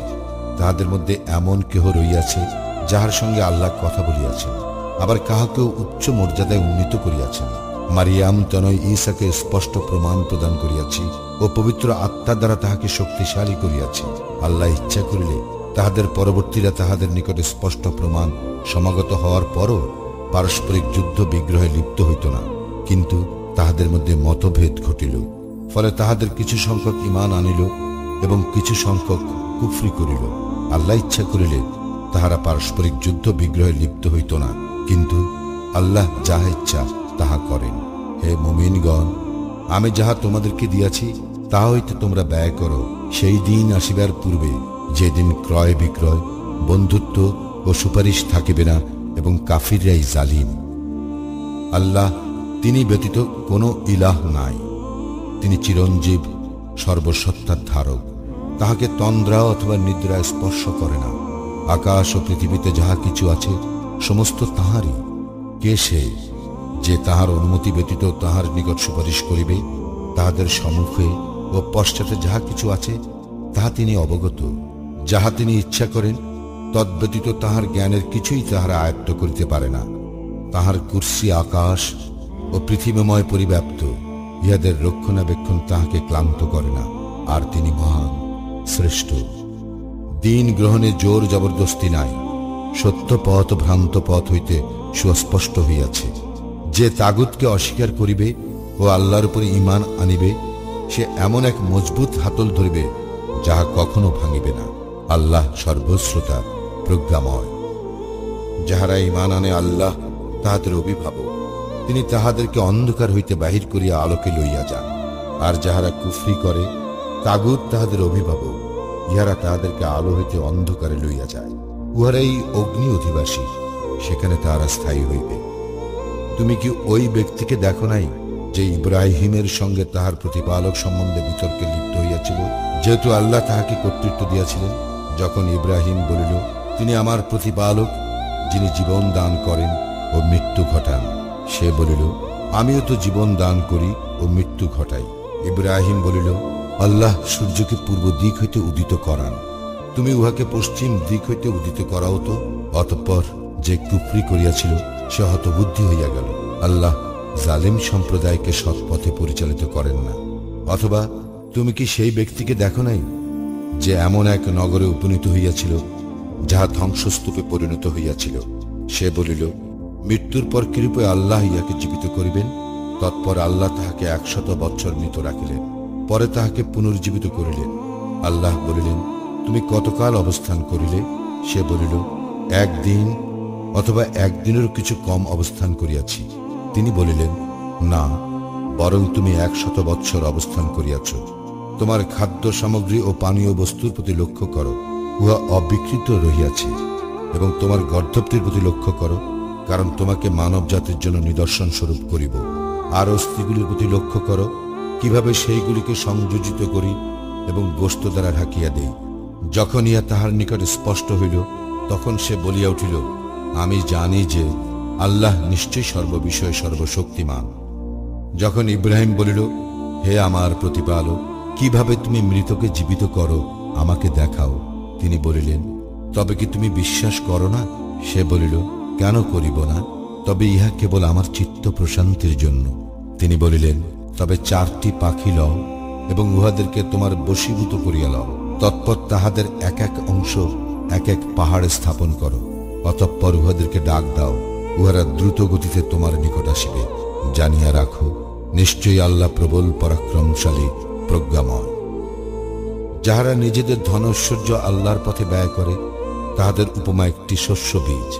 তাহাদের মধ্যে এমন কেহ রইয়াছে যাহার সঙ্গে আল্লাহ কথা বলিয়াছেন, আবার কাহাকেও উচ্চ মর্যাদায় উন্নীত করিয়াছেন। মারিয়াম তনয় ঈসাকে স্পষ্ট প্রমাণ প্রদান করিয়াছি ও পবিত্র আত্মা দ্বারা তাহাকে শক্তিশালী করিয়াছি। আল্লাহ ইচ্ছা করিলে তাহাদের পরবর্তীরা তাহাদের নিকটে স্পষ্ট প্রমাণ সমাগত হওয়ার পরও পারস্পরিক যুদ্ধ বিগ্রহে লিপ্ত হইত না, কিন্তু তাহাদের মধ্যে মতভেদ ঘটিল। ফলে তাহাদের কিছু সংখ্যক ঈমান আনিল এবং কিছু সংখ্যক কুফরি করিল। আল্লাহ ইচ্ছা করিলে তাহারা পারস্পরিক যুদ্ধ বিগ্রহে লিপ্ত হইত না, কিন্তু আল্লাহ যাহা ইচ্ছা তাহা করেন। হে মুমিনগণ, আমি যাহা তোমাদেরকে দিয়াছি তাহা হইতে তোমরা ব্যয় করো। সেই দিন আসিবার পূর্বে, যেদিন ক্রয় বিক্রয়, বন্ধুত্ব ও সুপারিশ থাকিবে না এবং কাফিররাই জালিম। আল্লাহ তিনি ব্যতীত কোনো ইলাহ নাই। তিনি চিরঞ্জীব, সর্বসত্তার ধারক। তাহাকে তন্দ্রা অথবা নিদ্রায় স্পর্শ করে না। আকাশ ও পৃথিবীতে যাহা কিছু আছে সমস্ত তাহারই। কে সে যে তাহার অনুমতি ব্যতীত তাহার নিকট সুপারিশ করিবে? তাহাদের সম্মুখে ও পশ্চাতে যাহা কিছু আছে তাহা তিনি অবগত। যাহা তিনি ইচ্ছা করেন তদ্ব্যতীত তাহার জ্ঞানের কিছুই তাহারা আয়ত্ত করিতে পারে না। তাহার কুরসি আকাশ ও পৃথিবীময় পরিব্যাপ্ত। ইহাদের রক্ষণাবেক্ষণ তাহাকে ক্লান্ত করে না, আর তিনি মহান, শ্রেষ্ঠ। দিন গ্রহণে জোর জবরদস্তি নাই। সত্য পথ ভ্রান্ত পথ হইতে সুস্পষ্ট হইয়াছে। যে তাগুতকে অস্বীকার করিবে ও আল্লাহর উপরে ঈমান আনিবে, সে এমন এক মজবুত হাতল ধরিবে যাহা কখনো ভাঙিবে না। আল্লাহ সর্বশ্রোতা, প্রজ্ঞাময়। যাহারা ঈমান আনে আল্লাহ তাহাদের অভিভাবক। তিনি তাহাদেরকে অন্ধকার হইতে বাহির করিয়া আলোকে লইয়া যান। আর যাহারা কুফরি করে তাগুত তাহাদের অভিভাবক। ইহারা তাহাদেরকে আলো হইতে অন্ধকারে লইয়া যায়। উহারাই অগ্নি অধিবাসী, সেখানে তাহারা স্থায়ী হইবে। তুমি কি ওই ব্যক্তিকে দেখো নাই যে ইব্রাহিমের সঙ্গে তাহার প্রতিপালক সম্বন্ধে বিতর্কে লিপ্ত হইয়াছিল, যেহেতু আল্লাহ তাহাকে কর্তৃত্ব দিয়াছিলেন? যখন ইব্রাহিম বলিল, তিনি আমার প্রতিপালক, যিনি জীবন দান করেন ও মৃত্যু ঘটান। সে বলিল, আমিও তো জীবন দান করি ও মৃত্যু ঘটাই। ইব্রাহিম বলিল, আল্লাহ সূর্যকে পূর্ব দিক হইতে উদিত করান, তুমি উহাকে পশ্চিম দিক হইতে উদিত করাও তো। অতঃপর যে কুফরি করিয়াছিল সে হতবুদ্ধি হইয়া গেল। আল্লাহ জালিম সম্প্রদায়কে সৎপথে পরিচালিত করেন না। অথবা তুমি কি সেই ব্যক্তিকে দেখো নাই যে এমন এক নগরে উপনীত হইয়াছিল যাহা ধ্বংসস্তূপে পরিণত হইয়াছিল? সে বলিল, মৃত্যুর পর কিরূপে আল্লাহ ইহাকে জীবিত করিবেন? তৎপর আল্লাহ তাহাকে 100 বৎসর মৃত রাখিলেন, পরে তাহাকে পুনর্জীবিত করিলেন। আল্লাহ বলিলেন, তুমি কতকাল অবস্থান করিলে? সে বলিল, 1 দিন অথবা 1 দিনের কিছু কম অবস্থান করিয়াছি। তিনি বলিলেন, না, বরং তুমি 100 বৎসর অবস্থান করিয়াছ। তোমার খাদ্য সামগ্রী ও পানীয় বস্তুর প্রতি লক্ষ্য করো, উহা অবিকৃত রহিয়াছে, এবং তোমার গর্ধবটির প্রতি লক্ষ্য করো, কারণ তোমাকে মানব জাতির জন্য নিদর্শন স্বরূপ করিব। আর অস্থিগুলির প্রতি লক্ষ্য করো, কিভাবে সেইগুলিকে সংযোজিত করি এবং গোশত দ্বারা ঢাকিয়া দেই। যখন ইহা তাহার নিকট স্পষ্ট হইল, তখন সে বলিয়া উঠিল, আমি জানি যে আল্লাহ নিশ্চয়ই সর্ববিষয়ে সর্বশক্তিমান। যখন ইব্রাহিম বলিল, হে আমার প্রতিপালক, কিভাবে তুমি মৃতকে জীবিত করো, আমাকে দেখাও। তিনি বলিলেন, তবে কি তুমি বিশ্বাস করো না? সে বলিল, কেন করিব না? তবে ইহা কেবল আমার চিত্ত প্রশান্তির জন্য। তিনি বলিলেন, তবে 4টি পাখি লও এবং উহাদেরকে তোমার বশীভূত করিয়া লও। তৎপর তাহাদের এক এক অংশ এক এক পাহাড়ে স্থাপন করো। অতঃপর উহাদেরকে ডাক দাও, উহারা দ্রুত গতিতে তোমার নিকট আসিবে। জানিয়া রাখো, নিশ্চয়ই আল্লাহ প্রবল পরাক্রমশালী, প্রজ্ঞাময়। যাহারা নিজেদের ধন ঐশ্বর্য আল্লাহর পথে ব্যয় করে, তাহাদের উপমা একটি শস্য বীজ,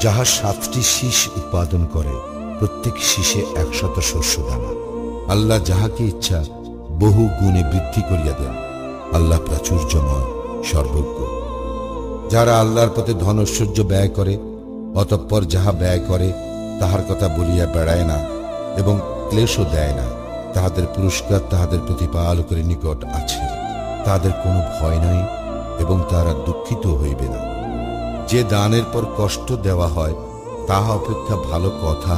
যাহা 7টি শীষ উৎপাদন করে, প্রত্যেক শীষে 100 শস্য দানা। আল্লাহ যাহাকে ইচ্ছা বহু গুণে বৃদ্ধি করিয়া দেন। আল্লাহ প্রাচুর্যময়, সর্বজ্ঞ। যারা আল্লাহর পথে ধন ঐশ্বর্য ব্যয় করে, অতঃপর যাহা ব্যয় করে তাহার কথা বলিয়া বেড়ায় না এবং ক্লেশও দেয় না, তাহাদের পুরস্কার তাহাদের প্রতিপালকের নিকট আছে। তাদের কোনো ভয় নাই এবং তাহারা দুঃখিত হইবে না। যে দানের পর কষ্ট দেওয়া হয়, তাহা অপেক্ষা ভালো কথা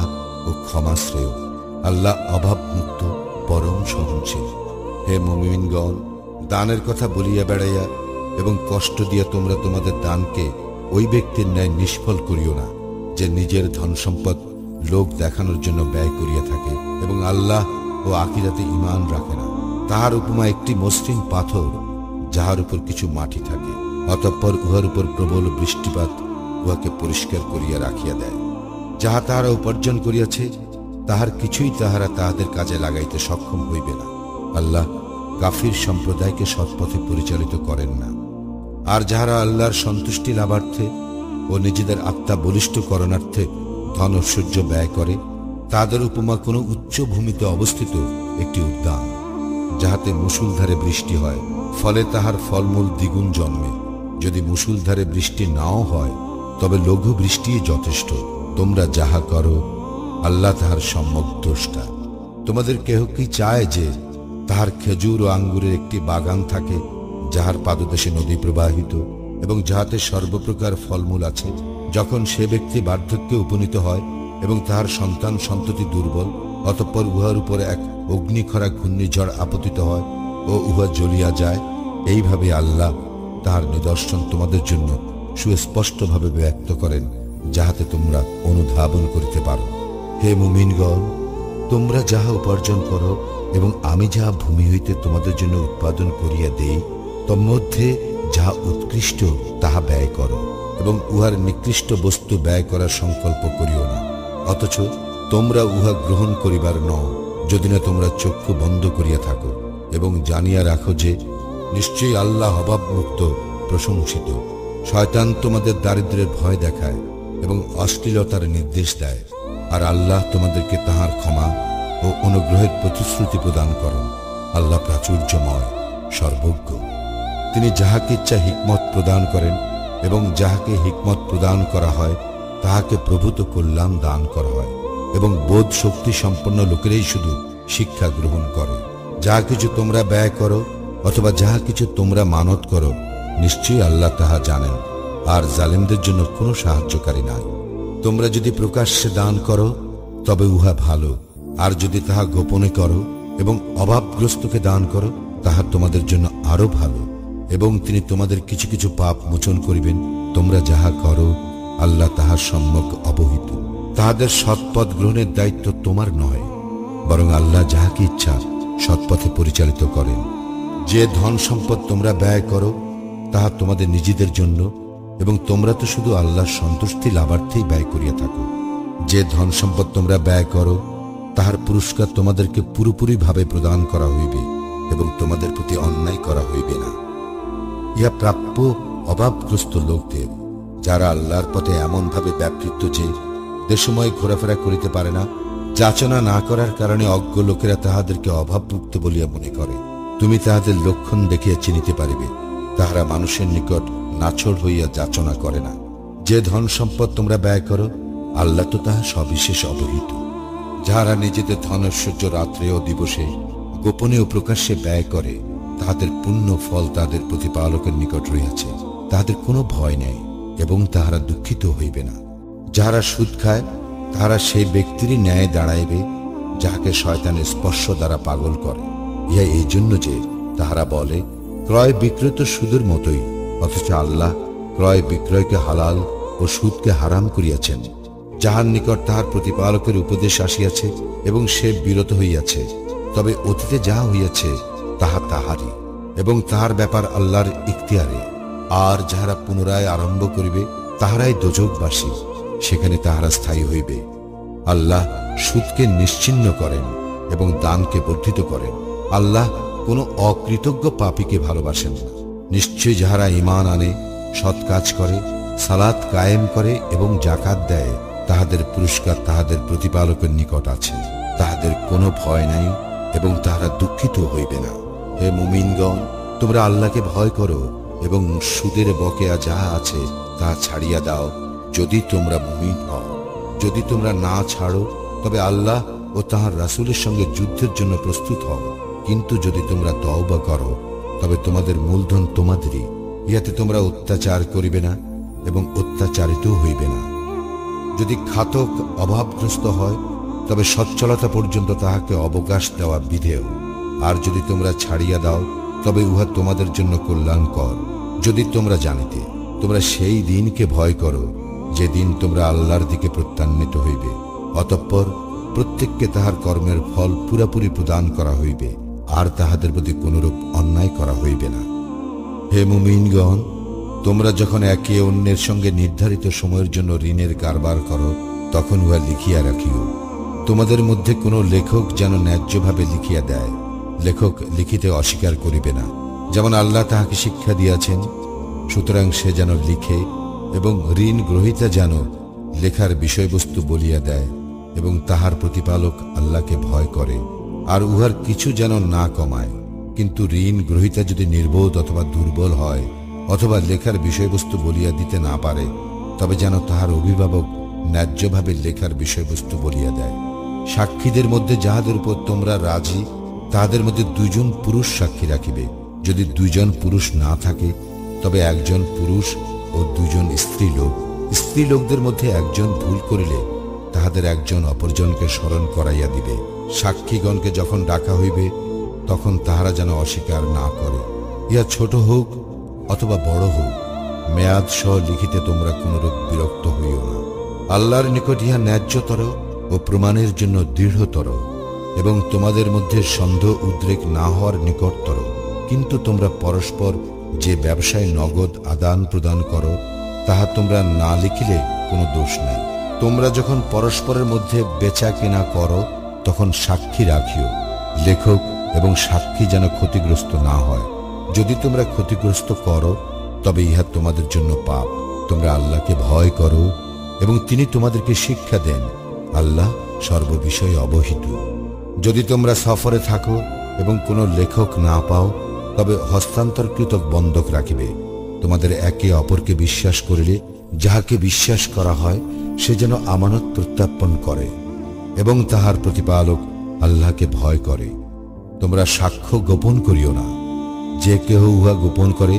ও ক্ষমা শ্রেয়। আল্লাহ অভাবমুক্ত, পরম সহনশীল। হে মুমিনগণ, দানের কথা বলিয়া বেড়াইয়া এবং কষ্ট দিয়া তোমরা তোমাদের দানকে ওই ব্যক্তির ন্যায় নিষ্ফল করিও না, যে নিজের ধন সম্পদ লোক দেখানোর জন্য ব্যয় করিয়া থাকে এবং আল্লাহ ও আখিরাতে ঈমান রাখে না। তাহার উপমা একটি মসৃণ পাথর, যাহার উপর কিছু মাটি থাকে, অতঃপর উহার উপর প্রবল বৃষ্টিপাত উহাকে পরিষ্কার করিয়া রাখিয়া দেয়। যাহা তাহারা উপার্জন করিয়াছে, তাহার কিছুই তাহারা তাহাদের কাজে লাগাইতে সক্ষম হইবে না। আল্লাহ কাফির সম্প্রদায়কে সৎপথে পরিচালিত করেন না। আর যাহারা আল্লাহর সন্তুষ্টি লাভার্থে ও নিজেদের আত্মা বলিষ্ঠ করণার্থে ধন ঐশ্বর্য ব্যয় করে, তাদের উপমা কোনো উচ্চ ভূমিতে অবস্থিত একটি উদ্যান, যাহাতে মুষলধারে বৃষ্টি হয়, ফলে তাহার ফলমূল দ্বিগুণ জন্মে। যদি মুষলধারে বৃষ্টি নাও হয়, তবে লঘু বৃষ্টিই যথেষ্ট। তোমরা যাহা করো, আল্লাহ তাহার সম্যক দ্রষ্টা। তোমাদের কেহ কি চায় যে তাহার খেজুর ও আঙ্গুরের একটি বাগান থাকে, যাহার পাদদেশে নদী প্রবাহিত এবং যাহাতে সর্বপ্রকার ফলমূল আছে? যখন সে ব্যক্তি বার্ধক্যে উপনীত হয় এবং তাহার সন্তান সন্ততি দুর্বল, অতঃপর উহার উপরে এক অগ্নিখরা ঘূর্ণিঝড় আপতিত হয় ও উহা জ্বলিয়া যায়, এইভাবে আল্লাহ তাহার নিদর্শন তোমাদের জন্য সুস্পষ্টভাবে ব্যক্ত করেন, যাহাতে তোমরা অনুধাবন করিতে পারো। হে মুমিনগণ, তোমরা যাহা উপার্জন করো এবং আমি যাহা ভূমি হইতে তোমাদের জন্য উৎপাদন করিয়া দেই, তন্মধ্যে যাহা উৎকৃষ্ট তাহা ব্যয় করো এবং উহার নিকৃষ্ট বস্তু ব্যয় করার সংকল্প করিও না। অথচ তোমরা উহা গ্রহণ করিবার নও, যদি না তোমরা চক্ষু বন্ধ করিয়া থাকো, এবং জানিয়া রাখো যে নিশ্চয়ই আল্লাহ অভাবমুক্ত, প্রশংসিত। শয়তান তোমাদের দারিদ্র্যের ভয় দেখায় এবং অশ্লীলতার নির্দেশ দেয়, আর আল্লাহ তোমাদেরকে তাহার ক্ষমা ও অনুগ্রহের প্রতিশ্রুতি প্রদান করেন। আল্লাহ প্রাচুর্যময়, সর্বজ্ঞ। তিনি যাহাকে ইচ্ছা হিকমত প্রদান করেন এবং যাহাকে হিকমত প্রদান করা হয়, তাহাকে প্রভূত কল্যাণ দান করা হয়, এবং বোধ শক্তি সম্পন্ন লোকেরাই শুধু শিক্ষা গ্রহণ করে। যাহা কিছু তোমরা ব্যয় করো অথবা যাহা কিছু তোমরা মানত করো, নিশ্চয়ই আল্লাহ তাহা জানেন, আর জালিমদের জন্য কোনো সাহায্যকারী নাই। তোমরা যদি প্রকাশ্যে দান করো, তবে উহা ভালো, আর যদি তাহা গোপনে করো এবং অভাবগ্রস্তকে দান করো, তাহা তোমাদের জন্য আরো ভালো, এবং তিনি তোমাদের কিছু কিছু পাপ মোচন করিবেন। তোমরা যাহা করো, আল্লাহ তাহার সম্যক অবহিত। তাহাদের সৎপথ গ্রহণের দায়িত্ব তোমার নয়, বরং আল্লাহ যাহাকে ইচ্ছা সৎপথে পরিচালিত করেন। যে ধন সম্পদ তোমরা ব্যয় করো, তাহা তোমাদের নিজেদের জন্য, এবং তোমরা তো শুধু আল্লাহর সন্তুষ্টি লাভার্থেই ব্যয় করিয়া থাকো। যে ধন সম্পদ তোমরা ব্যয় করো, তাহার পুরস্কার তোমাদেরকে পুরোপুরিভাবে প্রদান করা হইবে এবং তোমাদের প্রতি অন্যায় করা হইবে না। ইহা প্রাপ্য অভাবগ্রস্ত লোকদের, যারা আল্লাহর পথে এমনভাবে ব্যাপৃত যে দেশময় ঘোরাফেরা করিতে পারে না। যাচনা না করার কারণে অজ্ঞ লোকেরা তাহাদেরকে অভাবমুক্ত বলিয়া মনে করে। তুমি তাহাদের লক্ষণ দেখিয়া চিনিতে পারিবে, তাহারা মানুষের নিকট নাছড় হইয়া যাচনা করে না। যে ধন সম্পদ তোমরা ব্যয় করো, আল্লাহ তো তাহা সবিশেষ অবহিত। যাহারা নিজেদের ধন ঐশ্বর্য রাত্রে ও দিবসে গোপনে ও প্রকাশ্যে ব্যয় করে, তাহাদের পুণ্য ফল তাহাদের প্রতিপালকের নিকট রহিয়াছে, তাহাদের কোনো ভয় নেই এবং তাহারা দুঃখিত হইবে না। যাহারা সুদ খায়, তাহারা সেই ব্যক্তিরই ন্যায় দাঁড়াইবে যাহাকে শয়তানের স্পর্শ দ্বারা পাগল করে। ইহা এই জন্য যে তাহারা বলে, ক্রয় বিক্রয় তো সুদের মতোই, অথচ আল্লাহ ক্রয় বিক্রয়কে হালাল ও সুদকে হারাম করিয়াছেন। যাহার নিকট তাহার প্রতিপালকের উপদেশ আসিয়াছে এবং সে বিরত হইয়াছে, তবে অতীতে যাহা হইয়াছে তাহা তাহারই এবং তাহার ব্যাপার আল্লাহর ইখতিয়ারে। আর যাহারা পুনরায় আরম্ভ করিবে, তাহারাই দোজখবাসী, সেখানে তাহারা স্থায়ী হইবে। আল্লাহ সুদকে নিশ্চিহ্ন করেন এবং দানকে বর্ধিত করেন। আল্লাহ কোনো অকৃতজ্ঞ পাপীকে ভালোবাসেন না। নিশ্চয় যাহারা ঈমান আনে, সৎ কাজ করে, সালাত কায়েম করে এবং যাকাত দেয়, তাহাদের পুরস্কার তাহাদের প্রতিপালকের নিকট আছে। তাহাদের কোনো ভয় নাই এবং তাহারা দুঃখিত হইবে না। হে মুমিনগণ, তোমরা আল্লাহকে ভয় করো এবং সুদের বকেয়া যাহা আছে তাহা ছাড়িয়া দাও, যদি তোমরা মুমিন হও। যদি তোমরা না ছাড়ো, তবে আল্লাহ ও তাহার রাসূলের সঙ্গে যুদ্ধের জন্য প্রস্তুত হও। কিন্তু যদি তোমরা তওবা করো, তবে তোমাদের মূলধন তোমাদেরই। ইহাতে তোমরা অত্যাচার করিবে না এবং অত্যাচারিত হইবে না। যদি খাতক অভাবগ্রস্ত হয়, তবে সচ্ছলতা পর্যন্ত তাহাকে অবকাশ দেওয়া বিধেয়। আর যদি তোমরা ছাড়িয়া দাও, তবে উহা তোমাদের জন্য কল্যাণকর। যদি তোমরা জানিতে, তোমরা সেই দিনকে ভয় করো যেদিন তোমরা আল্লাহর দিকে প্রত্যান্বিত হইবে। অতঃপর প্রত্যেককে তাহার কর্মের ফল পুরাপুরি প্রদান করা হইবে, আর তাহাদের প্রতি কোনরূপ অন্যায় করা হইবে না। হে মুমিনগণ, তোমরা যখন একে অন্যের সঙ্গে নির্ধারিত সময়ের জন্য ঋণের কারবার করো, তখন উহা লিখিয়া রাখিও। তোমাদের মধ্যে কোনো লেখক যেন ন্যায্যভাবে লিখিয়া দেয়। লেখক লিখিতে অস্বীকার করিবে না, যেমন আল্লাহ তাহাকে শিক্ষা দিয়াছেন। সুতরাং সে যেন লিখে এবং ঋণ গ্রহীতা যেন লেখার বিষয়বস্তু বলিয়া দেয় এবং তাহার প্রতিপালক আল্লাহকে ভয় করে, আর উহার কিছু যেন না কমায়। কিন্তু ঋণ গ্রহীতা যদি নির্বোধ অথবা দুর্বল হয়, অথবা লেখার বিষয়বস্তু বলিয়া দিতে না পারে, তবে যেন তাহার অভিভাবক ন্যায্যভাবে লেখার বিষয়বস্তু বলিয়া দেয়। সাক্ষীদের মধ্যে যাহাদের উপর তোমরা রাজি, তাহাদের মধ্যে 2 জন পুরুষ সাক্ষী রাখিবে। যদি 2 জন পুরুষ না থাকে, তবে 1 জন পুরুষ ও 2 জন স্ত্রী লোক। স্ত্রী লোকদের মধ্যে 1 জন ভুল করিলে, তাহাদের 1 জন অপরজনকে স্মরণ করাইয়া দিবে। সাক্ষীগণকে যখন ডাকা হইবে, তখন তাহারা যেন অস্বীকার না করে। ইহা ছোট হোক অথবা বড় হোক, মেয়াদ সহ লিখিতে তোমরা কোনরূপ বিরক্ত হইও না। আল্লাহর নিকট ইহা ন্যায্যতর ও প্রমাণের জন্য দৃঢ়তর এবং তোমাদের মধ্যে সন্দেহ উদ্রেক না হওয়ার নিকটতর। কিন্তু তোমরা পরস্পর যে ব্যবসায় নগদ আদান প্রদান করো, তাহা তোমরা না লিখিলে কোনো দোষ নাই। তোমরা যখন পরস্পরের মধ্যে বেচা কেনা করো, তখন সাক্ষী রাখিও। লেখক এবং সাক্ষী যেন ক্ষতিগ্রস্ত না হয়। যদি তোমরা ক্ষতিগ্রস্ত করো, তবে ইহা তোমাদের জন্য পাপ। তোমরা আল্লাহকে ভয় করো এবং তিনি তোমাদেরকে শিক্ষা দেন। আল্লাহ সর্ববিষয়ে অবহিত। যদি তোমরা সফরে থাকো এবং কোনো লেখক না পাও, তবে হস্তান্তরকৃত বন্ধক রাখিবে। তোমাদের একে অপরকে বিশ্বাস করিলে যাহাকে বিশ্বাস করা হয়, সে যেন আমানত প্রত্যাপন করে এবং তাহার প্রতিপালক আল্লাহকে ভয় করে। তোমরা সাক্ষ্য গোপন করিও না। যে কেহ উহা গোপন করে,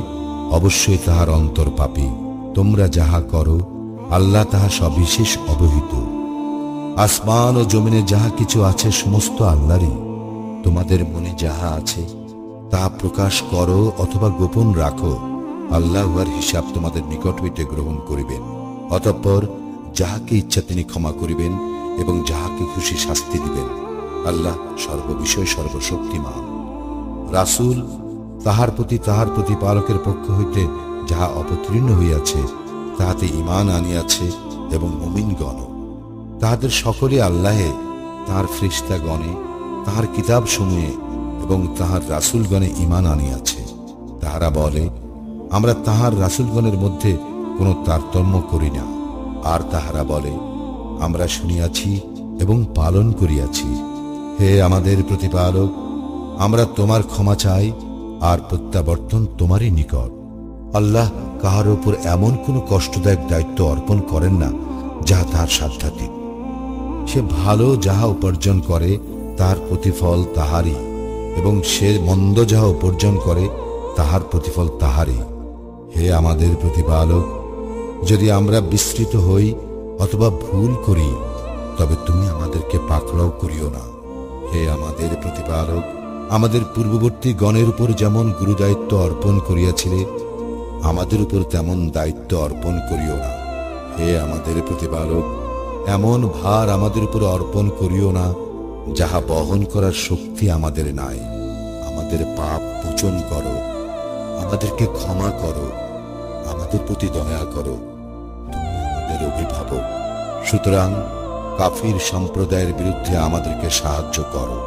অবশ্যই তাহার অন্তর পাপী। তোমরা যাহা করো, আল্লাহ তাহা সবিশেষ অবহিত। আসমান ও জমিনে যাহা কিছু আছে, সমস্ত আল্লাহরই। তোমাদের মনে যাহা আছে, তাহা প্রকাশ করো অথবা গোপন রাখো, আল্লাহ উহার হিসাব তোমাদের নিকট হইতে গ্রহণ করিবেন। অতঃপর যাহাকে ইচ্ছা তিনি ক্ষমা করিবেন এবং যাহাকে খুশি শাস্তি দিবেন। আল্লাহ সর্ববিষয় সর্বশক্তিমান। রাসূল তাহার প্রতি তাহার প্রতিপালকের পক্ষ হইতে যাহা অবতীর্ণ হইয়াছে, তাহাতে ঈমান আনিয়াছে এবং মুমিনগণ তাহাদের সকলে আল্লাহে তাহার ফেরেশতাগণে, তাহার কিতাবসমূহে এবং তাহার রাসূলগণে ঈমান আনিয়াছে। তাহারা বলে, আমরা তাহার রাসূলগণের মধ্যে কোনো তারতম্য করি না। আর তাহারা বলে, আমরা শুনিয়াছি এবং পালন করিয়াছি। হে আমাদের প্রতিপালক, আমরা তোমার ক্ষমা চাই আর প্রত্যাবর্তন তোমারই নিকট। আল্লাহ কাহার উপর এমন কোনো কষ্টদায়ক দায়িত্ব অর্পণ করেন না যাহা তাহার সাধ্যাতীত। সে ভালো যাহা উপার্জন করে তার প্রতিফল তাহারই, এবং সে মন্দ যাহা উপার্জন করে তাহার প্রতিফল তাহারই। হে আমাদের প্রতিপালক, যদি আমরা বিস্মৃত হই অথবা ভুল করি, তবে তুমি আমাদেরকে পাকড়াও করিও না। হে আমাদের প্রতিপালক, আমাদের পূর্ববর্তী গণের উপর যেমন গুরুদায়িত্ব অর্পণ করিয়াছিলে, আমাদের উপর তেমন দায়িত্ব অর্পণ করিও না। হে আমাদের প্রতিপালক, এমন ভার আমাদের উপর অর্পণ করিও না যাহা বহন করার শক্তি আমাদের নাই। আমাদের পাপ মোচন করো, আমাদেরকে ক্ষমা করো, আমাদের প্রতি দয়া করো, তুমি আমাদের অভিভাবক। সুতরাং কাফির সম্প্রদায়ের বিরুদ্ধে আমাদেরকে সাহায্য করো।